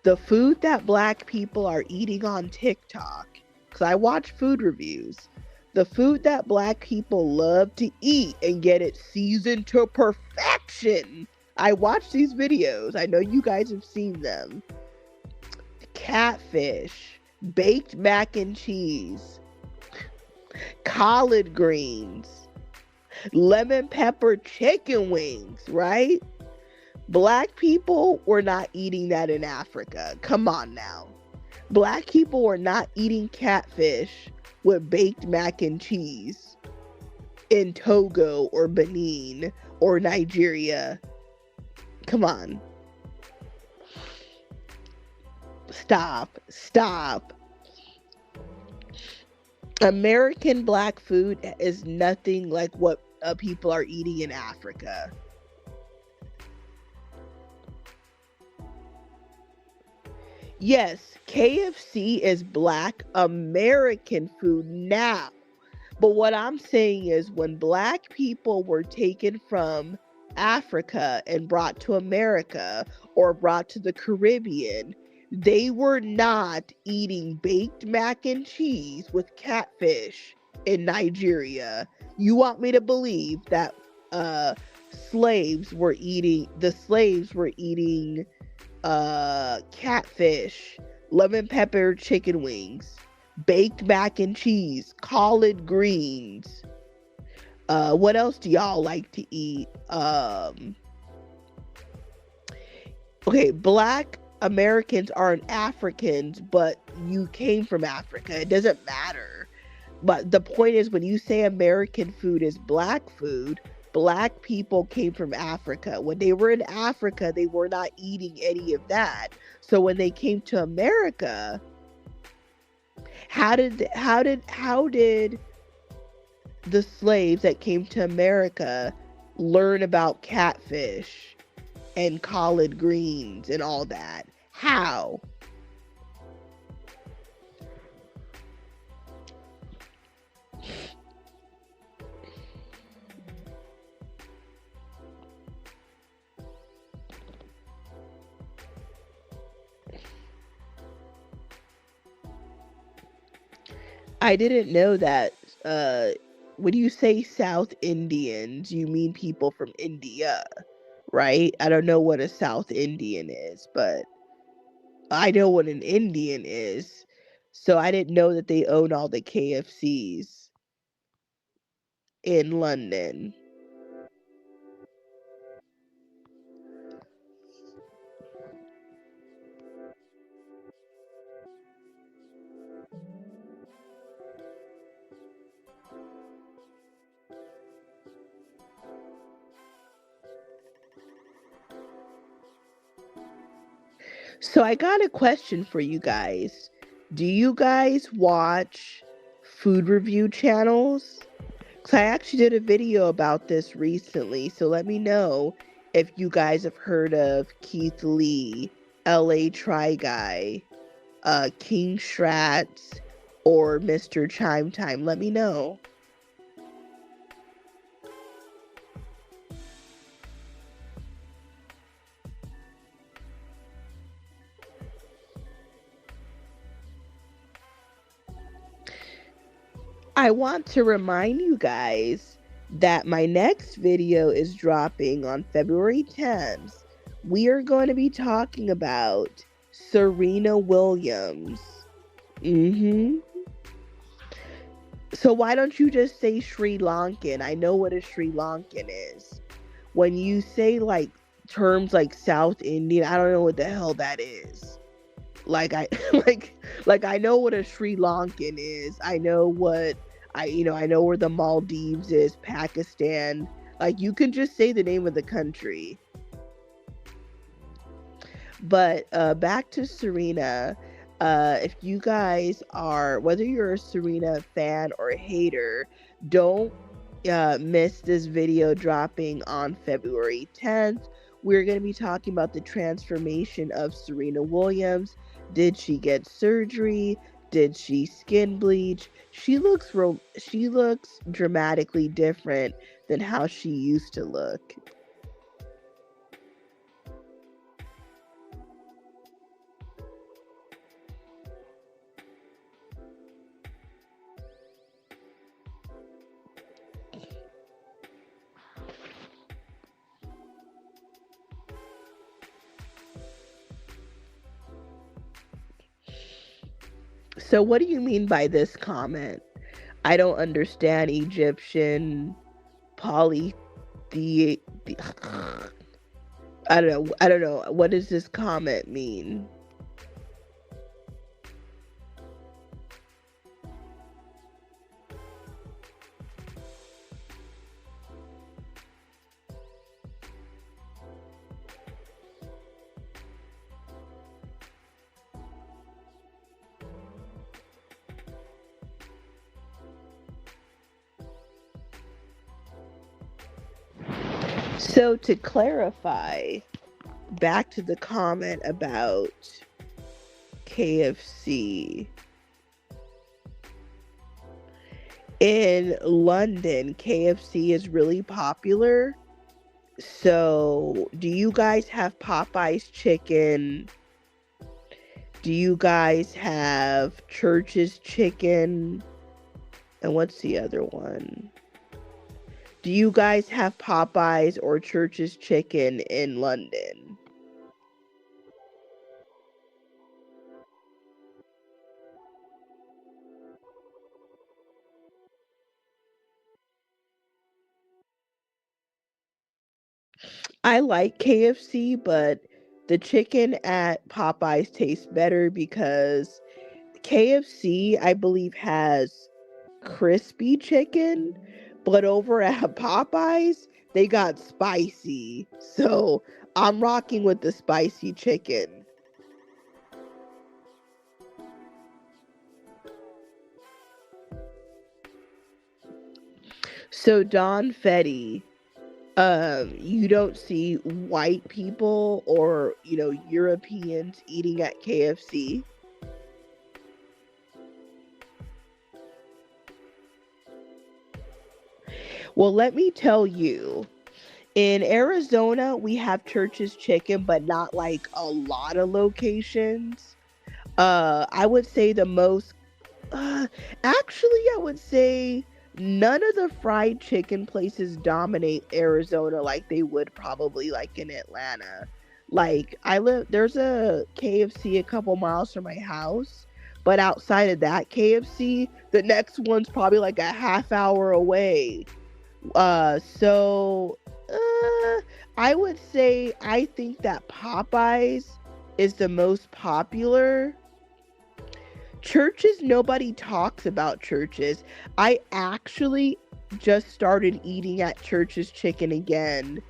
the food that black people are eating on TikTok, because I watch food reviews, the food that black people love to eat and get it seasoned to perfection. I watch these videos. I know you guys have seen them. Catfish, baked mac and cheese, collard greens, lemon pepper chicken wings, right? Black people were not eating that in Africa. Come on now. Black people were not eating catfish with baked mac and cheese in Togo or Benin or Nigeria. Come on. Stop. American black food is nothing like what people are eating in Africa. Yes, KFC is black American food now. But what I'm saying is when black people were taken from Africa and brought to America or brought to the Caribbean, They were not eating baked mac and cheese with catfish in Nigeria. You want me to believe that uh the slaves were eating catfish, lemon pepper chicken wings, baked mac and cheese, collard greens. What else do y'all like to eat? Okay, black Americans aren't Africans, but you came from Africa. It doesn't matter. But the point is, when you say American food is black food, black people came from Africa. When they were in Africa, they were not eating any of that. So when they came to America, how did the slaves that came to America learn about catfish and collard greens and all that? How? I didn't know that when you say South Indians, you mean people from India, right? I don't know what a South Indian is, but I know what an Indian is. So I didn't know that they own all the KFCs in London. So I got a question for you guys. Do you guys watch food review channels? Because I actually did a video about this recently, so let me know if you guys have heard of Keith Lee, LA Try Guy, King Stratz, or Mr. Chime Time. Let me know. I want to remind you guys that my next video is dropping on February 10th. We are going to be talking about Serena Williams. So why don't you just say Sri Lankan? I know what a Sri Lankan is. When you say like terms like South Indian, I don't know what the hell that is. Like I like I know what a Sri Lankan is. I know what I know where the Maldives is, Pakistan. Like you can just say the name of the country. But back to Serena. If you guys are, whether you're a Serena fan or a hater, don't miss this video dropping on February 10th. We're going to be talking about the transformation of Serena Williams. Did she get surgery? Did she skin bleach? She looks dramatically different than how she used to look. So what do you mean by this comment? I don't understand Egyptian poly the I don't know. What does this comment mean? So to clarify, back to the comment about KFC. In London, KFC is really popular. So, do you guys have Popeye's chicken Do you guys have Church's Chicken? And what's the other one? Do you guys have Popeyes or Church's Chicken in London? I like KFC, but the chicken at Popeyes tastes better because KFC, I believe, has crispy chicken, but over at Popeyes, they got spicy. So I'm rocking with the spicy chicken. So Don Fetty, you don't see white people or, Europeans eating at KFC. Well, let me tell you, in Arizona, we have Church's Chicken, but not like a lot of locations. I would say the most, uh, actually, I would say none of the fried chicken places dominate Arizona like they would probably like in Atlanta. Like there's a KFC a couple miles from my house, but outside of that KFC, the next one's probably like a half hour away. So I would say I think that Popeyes is the most popular. Churches, nobody talks about Churches. I actually just started eating at Church's Chicken again,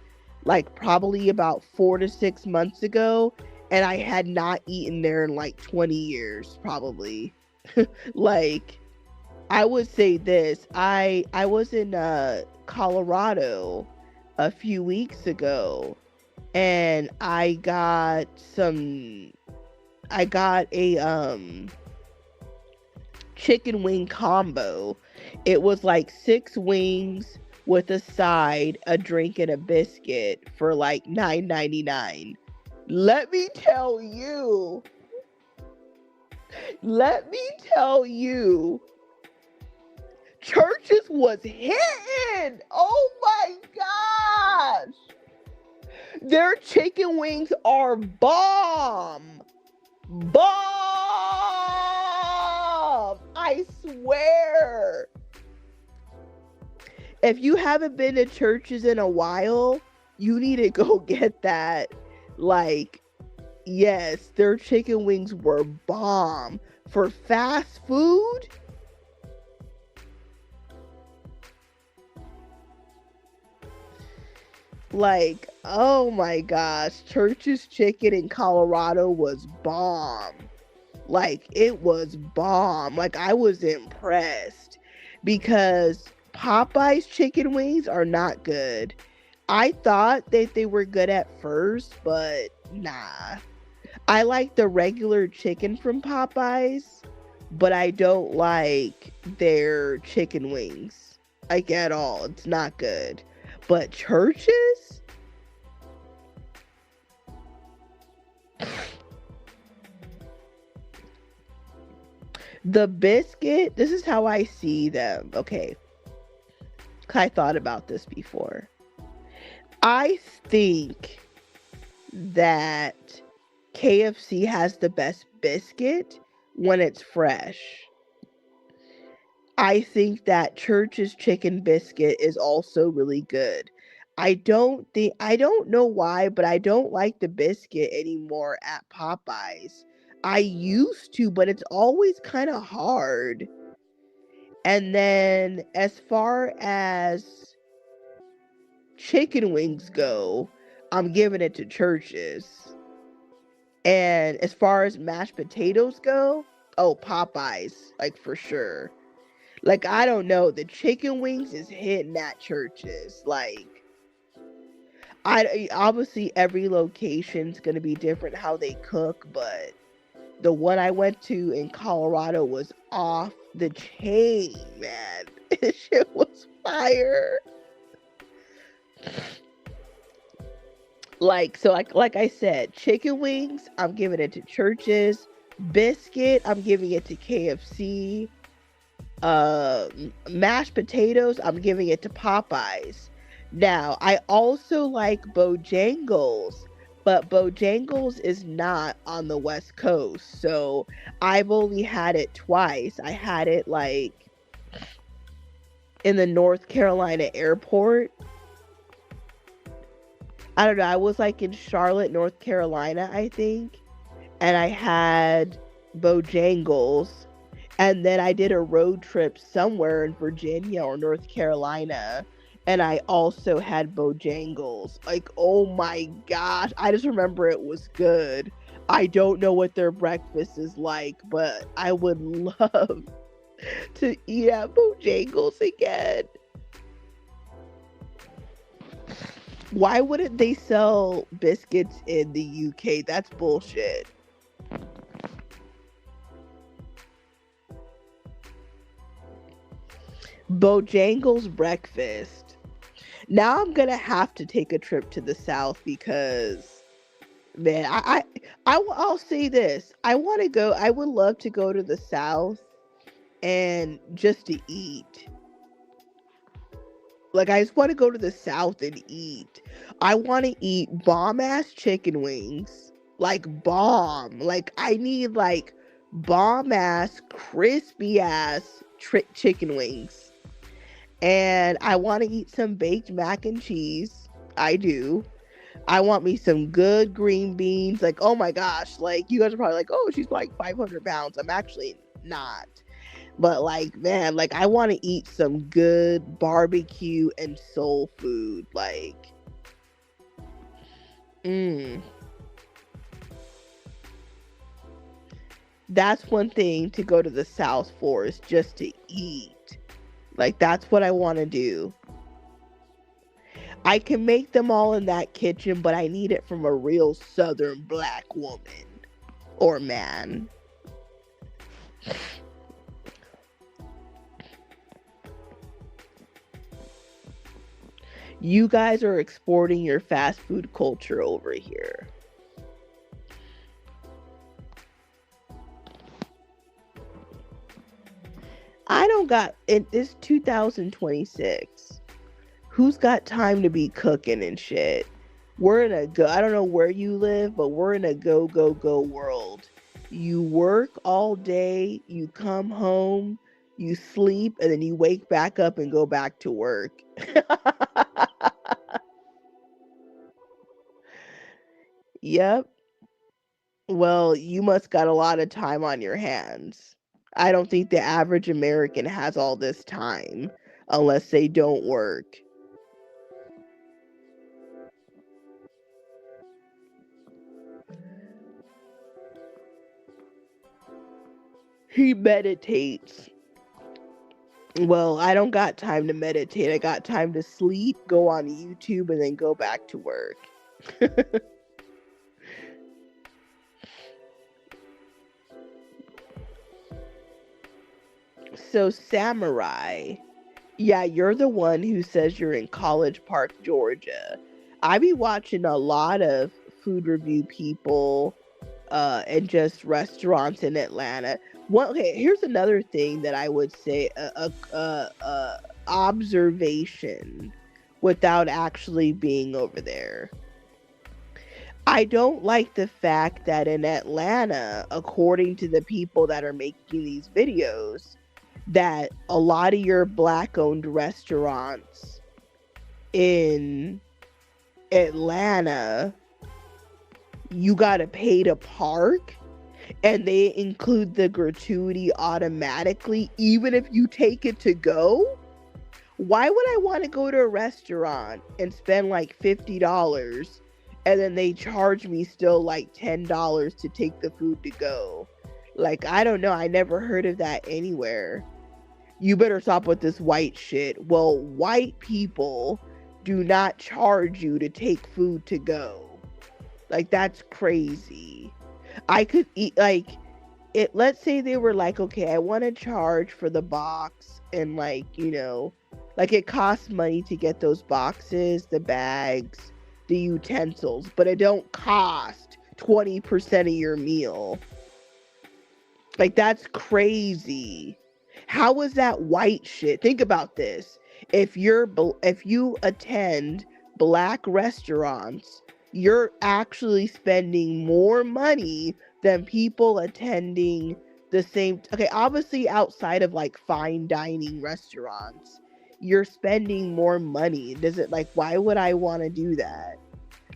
like probably about 4 to 6 months ago, and I had not eaten there in like 20 years, probably. Like, I would say this. I was in Colorado a few weeks ago, and I got a chicken wing combo. It was like 6 wings with a side, a drink, and a biscuit for like $9.99. Let me tell you, let me tell you, Churches was hitting. Oh my gosh. Their chicken wings are bomb. Bomb. I swear. If you haven't been to Churches in a while, you need to go get that. Like, yes, their chicken wings were bomb. For fast food, like, oh my gosh, Church's Chicken in Colorado was bomb. Like, it was bomb. Like, I was impressed because Popeye's chicken wings are not good. I thought that they were good at first, but nah. I like the regular chicken from Popeyes, but I don't like their chicken wings. Like, at all. It's not good. But Churches? The biscuit, this is how I see them. Okay. I thought about this before. I think that KFC has the best biscuit when it's fresh. I think that Church's chicken biscuit is also really good. I don't know why, but I don't like the biscuit anymore at Popeyes. I used to, but it's always kind of hard. And then as far as chicken wings go, I'm giving it to Church's. And as far as mashed potatoes go, oh, Popeyes, like for sure. Like, I don't know, the chicken wings is hitting at Churches. Like, I obviously every location's gonna be different how they cook, but the one I went to in Colorado was off the chain, man. It shit was fire. Like, so like I said, chicken wings, I'm giving it to Churches. Biscuit, I'm giving it to KFC. uh Mashed potatoes, I'm giving it to Popeyes. Now I also like Bojangles, but Bojangles is not on the West Coast, so I've only had it twice. I had it like in the North Carolina airport. I don't know, I was like in Charlotte, North Carolina, I think, and I had Bojangles. And then I did a road trip somewhere in Virginia or North Carolina, and I also had Bojangles. Like, oh my gosh, I just remember it was good. I don't know what their breakfast is like, but I would love to eat at Bojangles again. Why wouldn't they sell biscuits in the UK? That's bullshit. Bojangles breakfast. Now I'm gonna have to take a trip to the South because, man, I'll say this. I want to go. I would love to go to the South and just to eat. Like, I just want to go to the South and eat. I want to eat bomb ass chicken wings. Like, bomb. Like, I need like bomb ass, crispy ass chicken wings. And I want to eat some baked mac and cheese. I do. I want me some good green beans. Like, oh my gosh. Like, you guys are probably like, oh, she's like 500 pounds. I'm actually not. But like, man, like, I want to eat some good barbecue and soul food. Like, that's one thing to go to the South for, is just to eat. Like, that's what I want to do. I can make them all in that kitchen, but I need it from a real Southern black woman or man. You guys are exporting your fast food culture over here. I don't got it. It's 2026. Who's got time to be cooking and shit? We're in a go. I don't know where you live, but we're in a go, go, go world. You work all day, you come home, you sleep, and then you wake back up and go back to work. Yep. Well, you must got a lot of time on your hands. I don't think the average American has all this time unless they don't work. He meditates. Well, I don't got time to meditate. I got time to sleep, go on YouTube, and then go back to work. So, Samurai, yeah, you're the one who says you're in College Park, Georgia. I be watching a lot of food review people and just restaurants in Atlanta. Well, okay, here's another thing that I would say, a observation without actually being over there. I don't like the fact that in Atlanta, according to the people that are making these videos, that a lot of your black owned restaurants in Atlanta, you gotta pay to park, and they include the gratuity automatically even if you take it to go. Why would I want to go to a restaurant and spend like $50 and then they charge me still like $10 to take the food to go? Like, I don't know, I never heard of that anywhere. You better stop with this white shit. Well, white people do not charge you to take food to go. Like, that's crazy. I could eat, like, it. Let's say they were like, okay, I want to charge for the box, and like, you know, like, it costs money to get those boxes, the bags, the utensils, but it don't cost 20% of your meal. Like, that's crazy. How is that white shit? Think about this. If you attend black restaurants, you're actually spending more money than people attending the same. Okay, obviously outside of like fine dining restaurants, you're spending more money. Does it, like, why would I want to do that?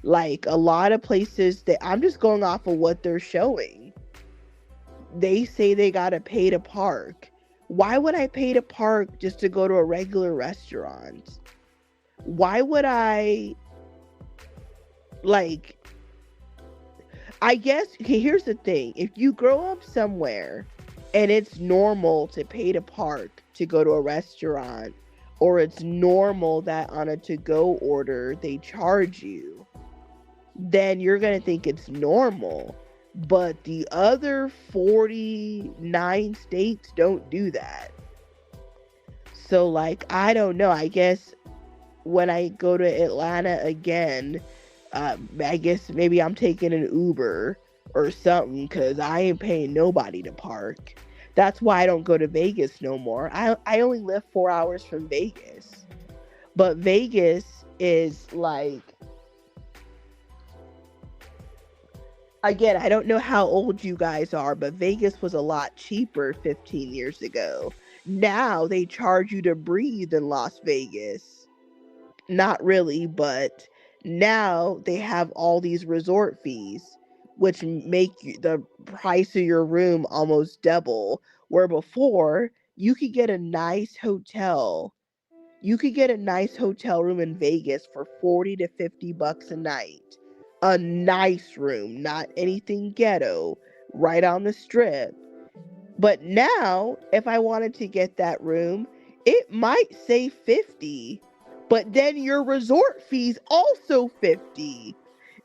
Like, a lot of places that I'm just going off of what they're showing, they say they gotta pay to park. Why would I pay to park just to go to a regular restaurant? Why would I, like, I guess, okay, here's the thing. If you grow up somewhere and it's normal to pay to park to go to a restaurant, or it's normal that on a to-go order they charge you, then you're gonna think it's normal. But the other 49 states don't do that. So, like, I don't know. I guess when I go to Atlanta again, I guess maybe I'm taking an Uber or something, because I ain't paying nobody to park. That's why I don't go to Vegas no more. I only live 4 hours from Vegas. But Vegas is like, again, I don't know how old you guys are, but Vegas was a lot cheaper 15 years ago. Now they charge you to breathe in Las Vegas. Not really, but now they have all these resort fees, which make the price of your room almost double. Where before, you could get a nice hotel. You could get a nice hotel room in Vegas for 40 to 50 bucks a night. A nice room, not anything ghetto, right on the strip. But now, if I wanted to get that room, it might say 50, but then your resort fees also 50.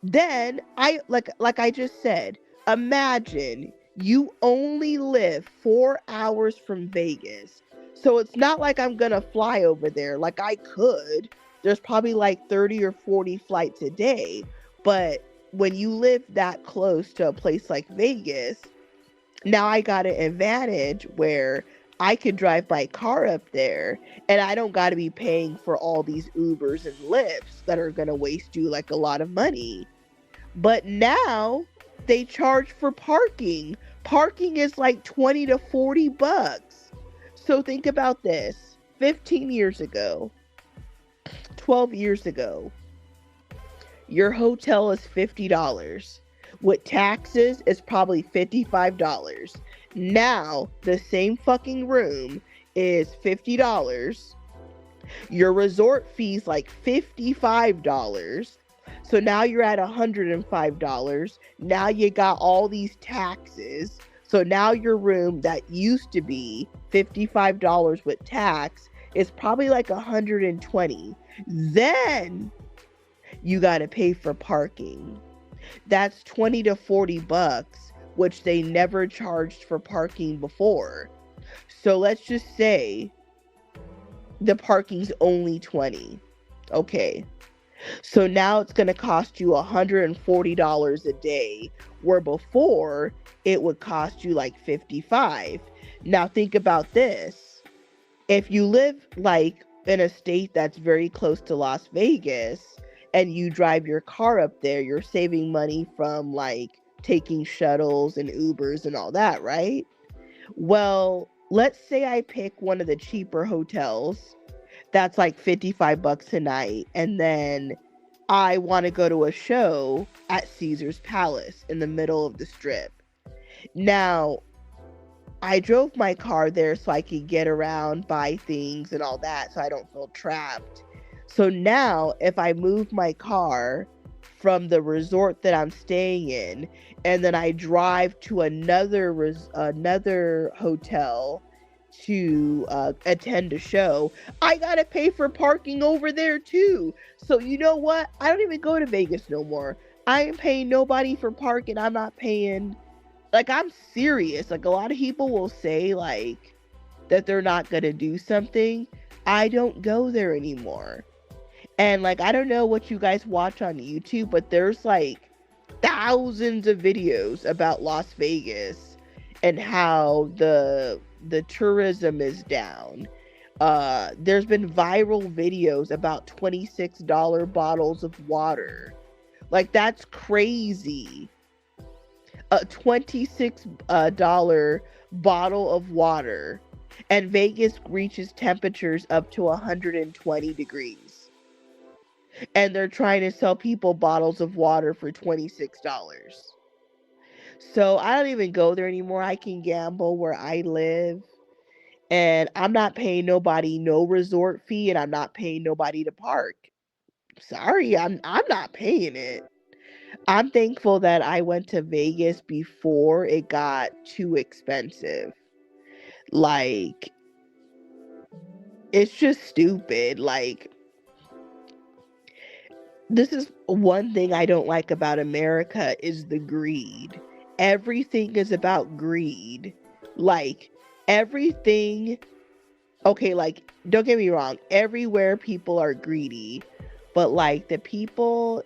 Then like I just said, imagine you only live 4 hours from Vegas. So it's not like I'm gonna fly over there. Like, I could. There's probably like 30 or 40 flights a day. But when you live that close to a place like Vegas, now I got an advantage where I could drive my car up there, and I don't got to be paying for all these Ubers and Lyfts that are going to waste you like a lot of money. But now they charge for parking. Parking is like 20 to 40 bucks. So think about this. 15 years ago, 12 years ago, your hotel is $50. With taxes, it's probably $55. Now, the same fucking room is $50. Your resort fee's like $55. So now you're at $105. Now you got all these taxes. So now your room that used to be $55 with tax is probably like $120. Then you got to pay for parking. That's 20 to 40 bucks, which they never charged for parking before. So let's just say the parking's only 20. Okay. So now it's going to cost you $140 a day, where before it would cost you like $55. Now think about this. If you live like in a state that's very close to Las Vegas, and you drive your car up there, you're saving money from like taking shuttles and Ubers and all that, right? Well, let's say I pick one of the cheaper hotels that's like 55 bucks a night, and then I want to go to a show at Caesar's Palace in the middle of the strip. Now, I drove my car there so I could get around, buy things and all that, so I don't feel trapped. So now, if I move my car from the resort that I'm staying in, and then I drive to another hotel to attend a show, I gotta pay for parking over there too. So you know what? I don't even go to Vegas no more. I ain't paying nobody for parking. I'm not paying. Like, I'm serious. Like, a lot of people will say like that they're not gonna do something. I don't go there anymore. And like, I don't know what you guys watch on YouTube, but there's like thousands of videos about Las Vegas. and how the tourism is down. There's been viral videos about $26 bottles of water. Like, that's crazy. A $26 bottle of water, and Vegas reaches temperatures up to 120 degrees, and they're trying to sell people bottles of water for $26. So I don't even go there anymore. I can gamble where I live, and I'm not paying nobody no resort fee, and I'm not paying nobody to park. Sorry, I'm not paying it. I'm thankful that I went to Vegas before it got too expensive. Like, it's just stupid. Like, this is one thing I don't like about America is the greed. Everything is about greed. Like, everything, okay, like, don't get me wrong, everywhere people are greedy, but like the people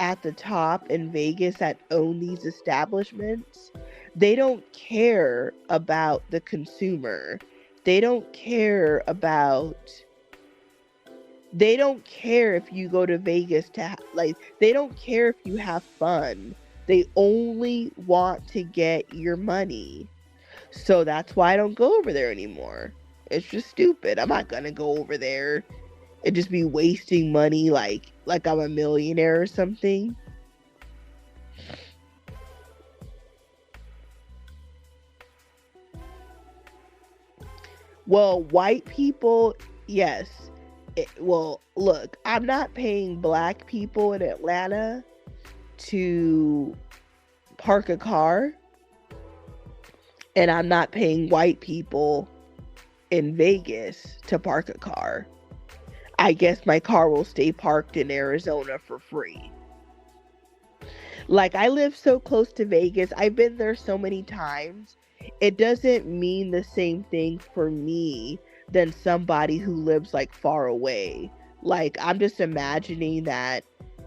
at the top in Vegas that own these establishments, they don't care about the consumer. They don't care about they don't care if you go to Vegas to like, they don't care if you have fun. They only want to get your money. So that's why I don't go over there anymore. It's just stupid. I'm not gonna go over there and just be wasting money like I'm a millionaire or something. Well, white people, yes. Well, look, I'm not paying black people in Atlanta to park a car, and I'm not paying white people in Vegas to park a car. I guess my car will stay parked in Arizona for free. Like, I live so close to Vegas. I've been there so many times. It doesn't mean the same thing for me than somebody who lives like far away. Like, I'm just imagining that,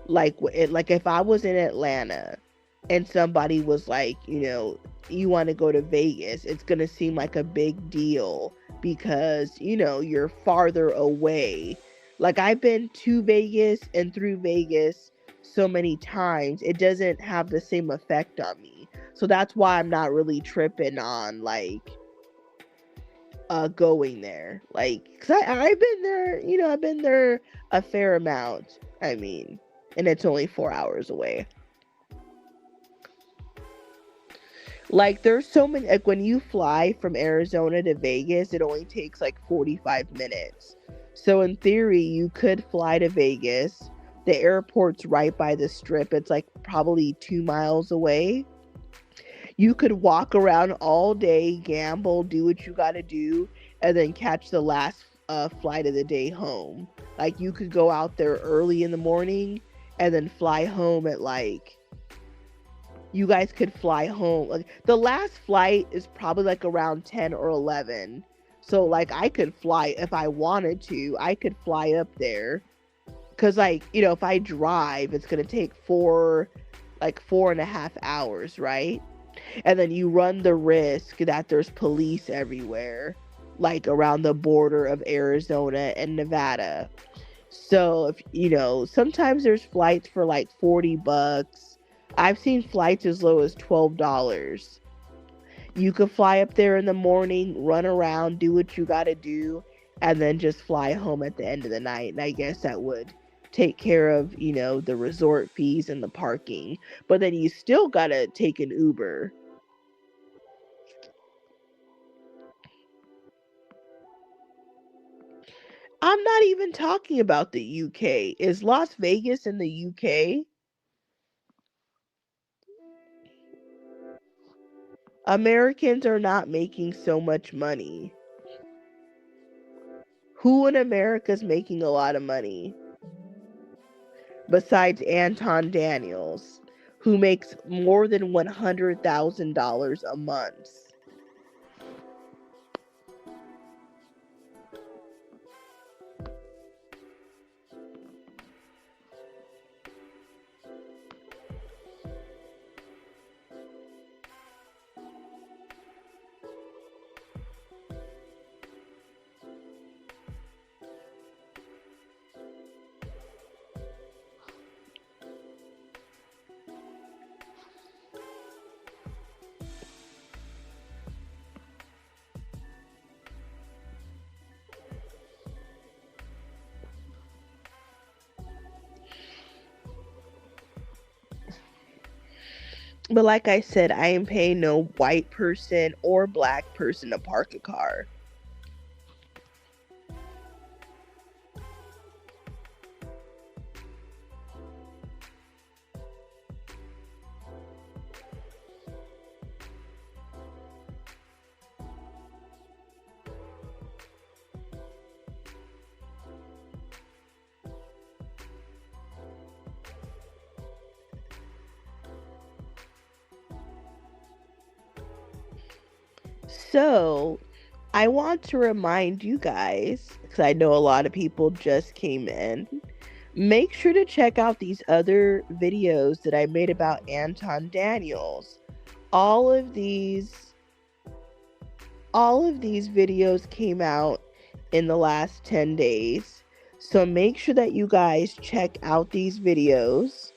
like if I was in Atlanta and somebody was like, you want to go to Vegas, it's going to seem like a big deal because, you're farther away. Like, I've been to Vegas and through Vegas so mmany times, it doesn't have the same effect on me. So that's why I'm not really tripping on like going there. Like, cause I've been there, I've been there a fair amount. I mean, and it's only 4 hours away. Like, there's so many, like, when you fly from Arizona to Vegas, it only takes like 45 minutes. So in theory, you could fly to Vegas. The airport's right by the strip. It's like probably 2 miles away. You could walk around all day, gamble, do what you gotta do, and then catch the last flight of the day home. Like, you could go out there early in the morning and then fly home at like, you guys could fly home. Like, the last flight is probably like around 10 or 11. So like, I could fly if I wanted to. I could fly up there. Cause like, if I drive, it's gonna take 4.5 hours, right? And then you run the risk that there's police everywhere, like around the border of Arizona and Nevada. So if sometimes there's flights for like $40. I've seen flights as low as $12. You could fly up there in the morning, run around, do what you gotta do, and then just fly home at the end of the night. And I guess that would take care of, the resort fees and the parking. But then you still gotta take an Uber. I'm not even talking about the UK. Is Las Vegas in the UK? Americans are not making so much money. Who in America is making a lot of money? Besides Anton Daniels, who makes more than $100,000 a month. But like I said, I am paying no white person or black person to park a car. So, I want to remind you guys, because I know a lot of people just came in, make sure to check out these other videos that I made about Anton Daniels. All of these videos came out in the last 10 days. So make sure that you guys check out these videos.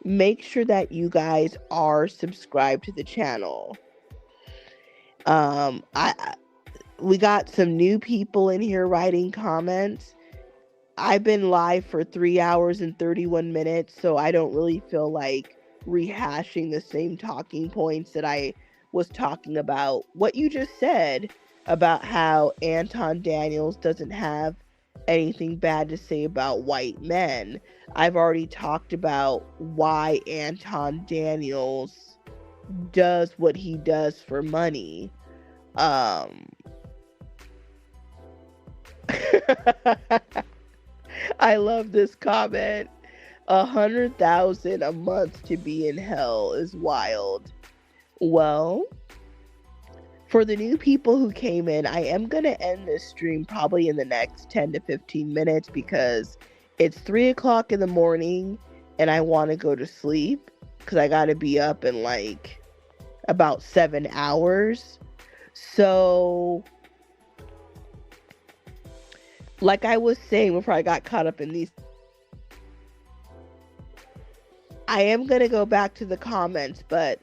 Make sure that you guys are subscribed to the channel. We got some new people in here writing comments. I've been live for 3 hours and 31 minutes, so I don't really feel like rehashing the same talking points that I was talking about. What you just said about how Anton Daniels doesn't have anything bad to say about white men. I've already talked about why Anton Daniels does what he does for money. I love this comment. 100,000 a month to be in hell is wild. Well, for the new people who came in, I am going to end this stream probably in the next 10 to 15 minutes because it's 3 o'clock in the morning and I want to go to sleep because I got to be up in like about 7 hours. So, like I was saying before I got caught up in these, I am going to go back to the comments, but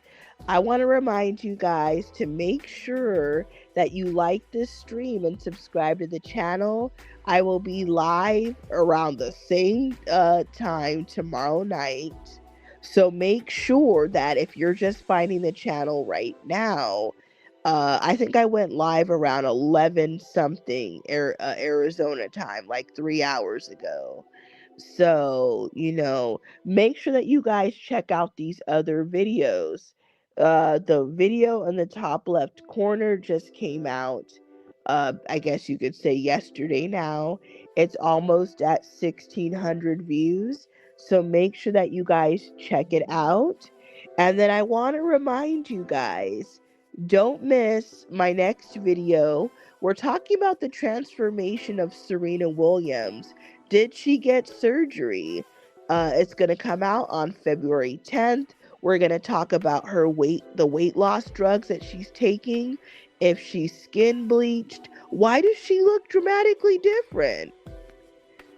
I want to remind you guys to make sure that you like this stream and subscribe to the channel. I will be live around the same time tomorrow night. So make sure that if you're just finding the channel right now, I think I went live around 11 something Arizona time, like 3 hours ago. So, make sure that you guys check out these other videos. The video in the top left corner just came out. I guess you could say yesterday now. It's almost at 1,600 views. So make sure that you guys check it out. And then I want to remind you guys, don't miss my next video. We're talking about the transformation of Serena Williams. Did she get surgery? It's going to come out on February 10th. We're going to talk about the weight loss drugs that she's taking, if she's skin bleached. Why does she look dramatically different?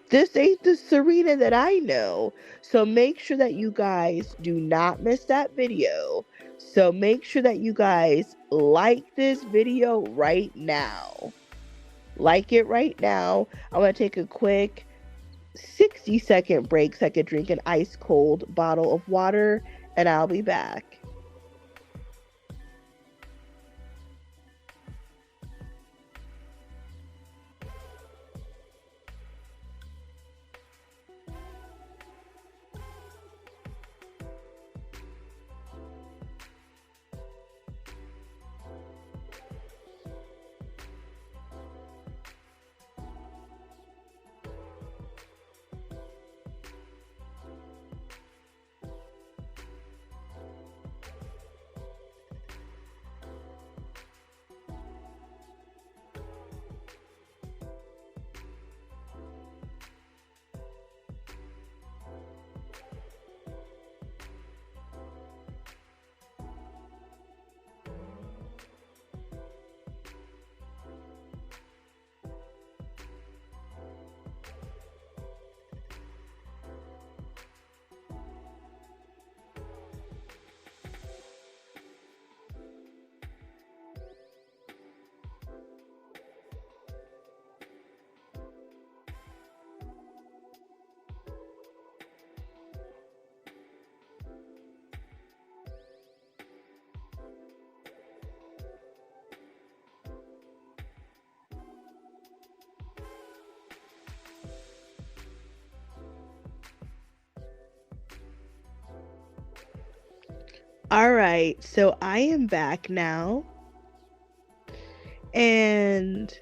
This ain't the Serena that I know. So make sure that you guys do not miss that video. So make sure that you guys like this video right now. Like it right now. I'm going to take a quick 60-second break so I could drink an ice cold bottle of water, and I'll be back. All right, so I am back now, and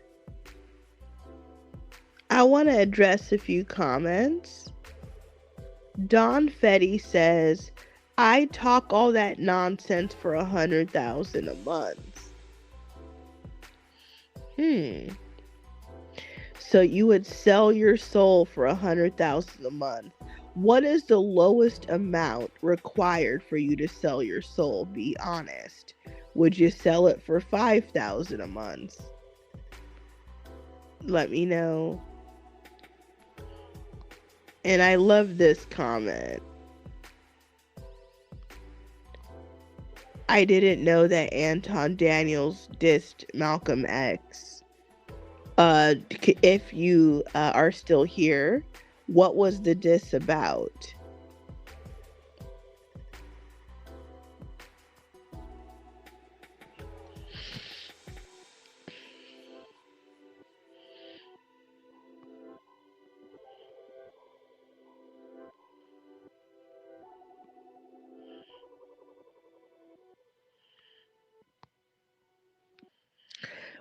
I want to address a few comments. Don Fetty says, I talk all that nonsense for 100,000 a month. So you would sell your soul for 100,000 a month. What is the lowest amount required for you to sell your soul? Be honest. Would you sell it for 5,000 a month? Let me know. And I love this comment. I didn't know that Anton Daniels dissed Malcolm X. If you are still here, what was the diss about?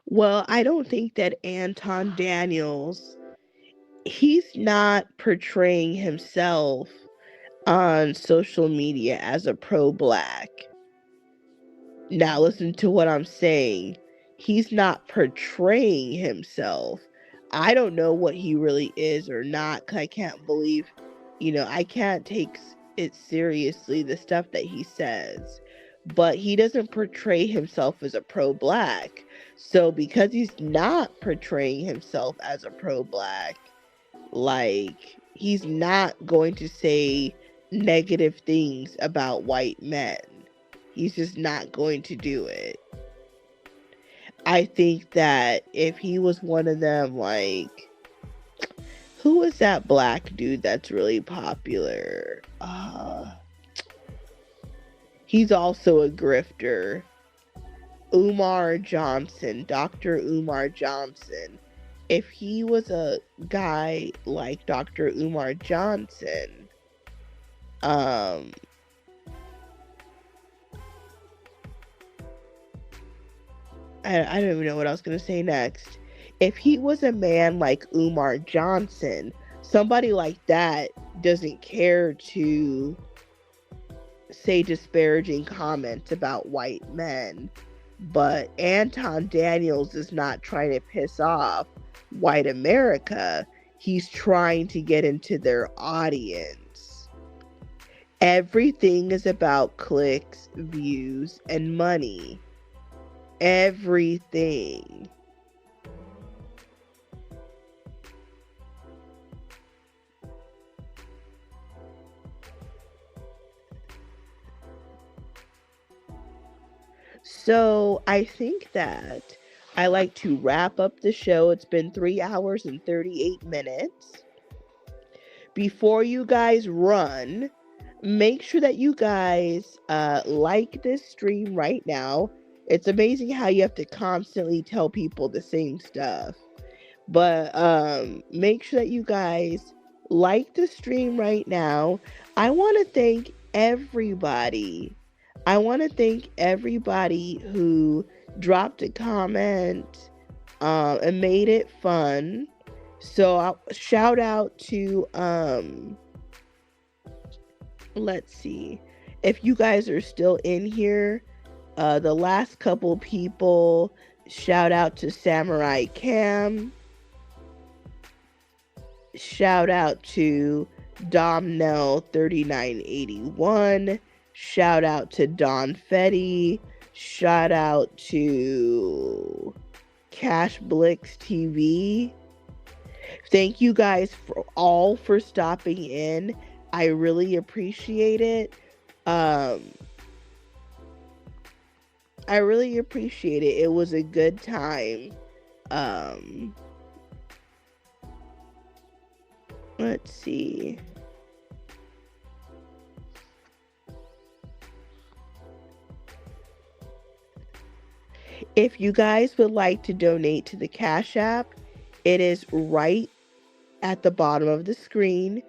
Well, I don't think that Anton Daniels, he's not portraying himself on social media as a pro-black. Now listen to what I'm saying. He's not portraying himself. I don't know what he really is or not, 'cause I can't believe, I can't take it seriously, the stuff that he says. But he doesn't portray himself as a pro-black. So because he's not portraying himself as a pro-black, like, he's not going to say negative things about white men. He's just not going to do it. I think that if he was one of them, like, who was that black dude that's really popular? He's also a grifter. Umar Johnson, Dr. Umar Johnson. If he was a guy like Dr. Umar Johnson, I don't even know what I was going to say next. If he was a man like Umar Johnson, somebody like that doesn't care to say disparaging comments about white men. But Anton Daniels is not trying to piss off white America. He's trying to get into their audience. Everything is about clicks, views, and money. Everything. So I think that I like to wrap up the show. It's been 3 hours and 38 minutes. Before you guys run, make sure that you guys like this stream right now. It's amazing how you have to constantly tell people the same stuff. But make sure that you guys like the stream right now. I want to thank everybody. Who dropped a comment and made it fun. So I'll shout out to let's see, if you guys are still in here, the last couple people, shout out to Samurai Cam, shout out to Domnell 3981, shout out to Don Fetty, shout out to Cash Blix TV. Thank you guys for stopping in. I really appreciate it. I really appreciate it. It was a good time. Let's see. If you guys would like to donate to the Cash App, it is right at the bottom of the screen.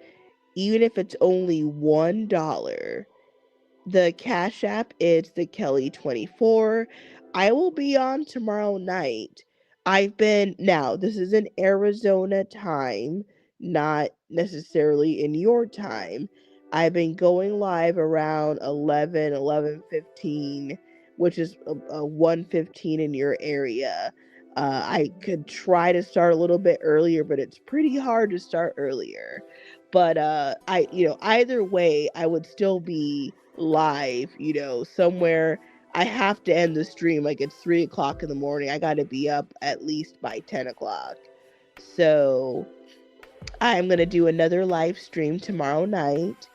Even if it's only $1, The Cash App is the Kelly24. I will be on tomorrow night. Now, this is in Arizona time, not necessarily in your time. I've been going live around 11:15, which is 1:15 in your area. I could try to start a little bit earlier, but it's pretty hard to start earlier. But either way, I would still be live, somewhere. I have to end the stream, like it's 3 o'clock in the morning. I got to be up at least by 10 o'clock. So I'm going to do another live stream tomorrow night,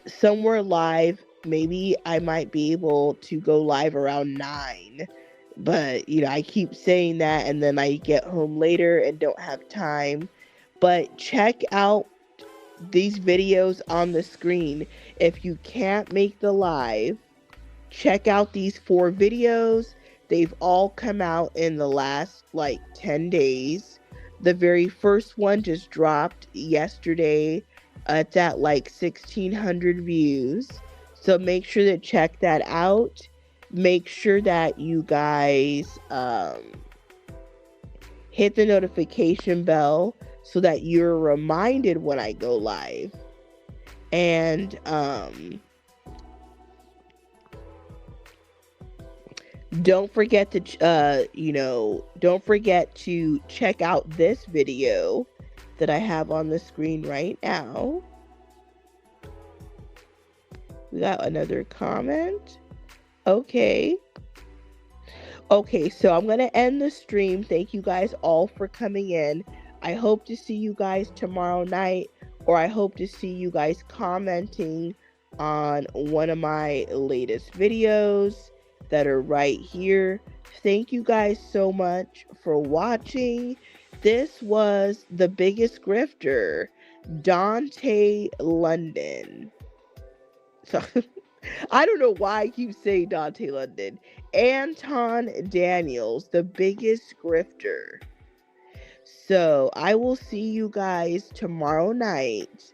somewhere live. Maybe I might be able to go live around 9, but I keep saying that and then I get home later and don't have time. But check out these videos on the screen. If you can't make the live, check out these 4 videos. They've all come out in the last 10 days. The very first one just dropped yesterday. It's at 1,600 views. So make sure to check that out. Make sure that you guys hit the notification bell so that you're reminded when I go live. And don't forget to check out this video that I have on the screen right now. We got another comment. Okay, so I'm going to end the stream. Thank you guys all for coming in. I hope to see you guys tomorrow night, or I hope to see you guys commenting on one of my latest videos that are right here. Thank you guys so much for watching. This was the biggest grifter, Dante London. So I don't know why I keep saying Dante London. Anton Daniels, the biggest grifter. So I will see you guys tomorrow night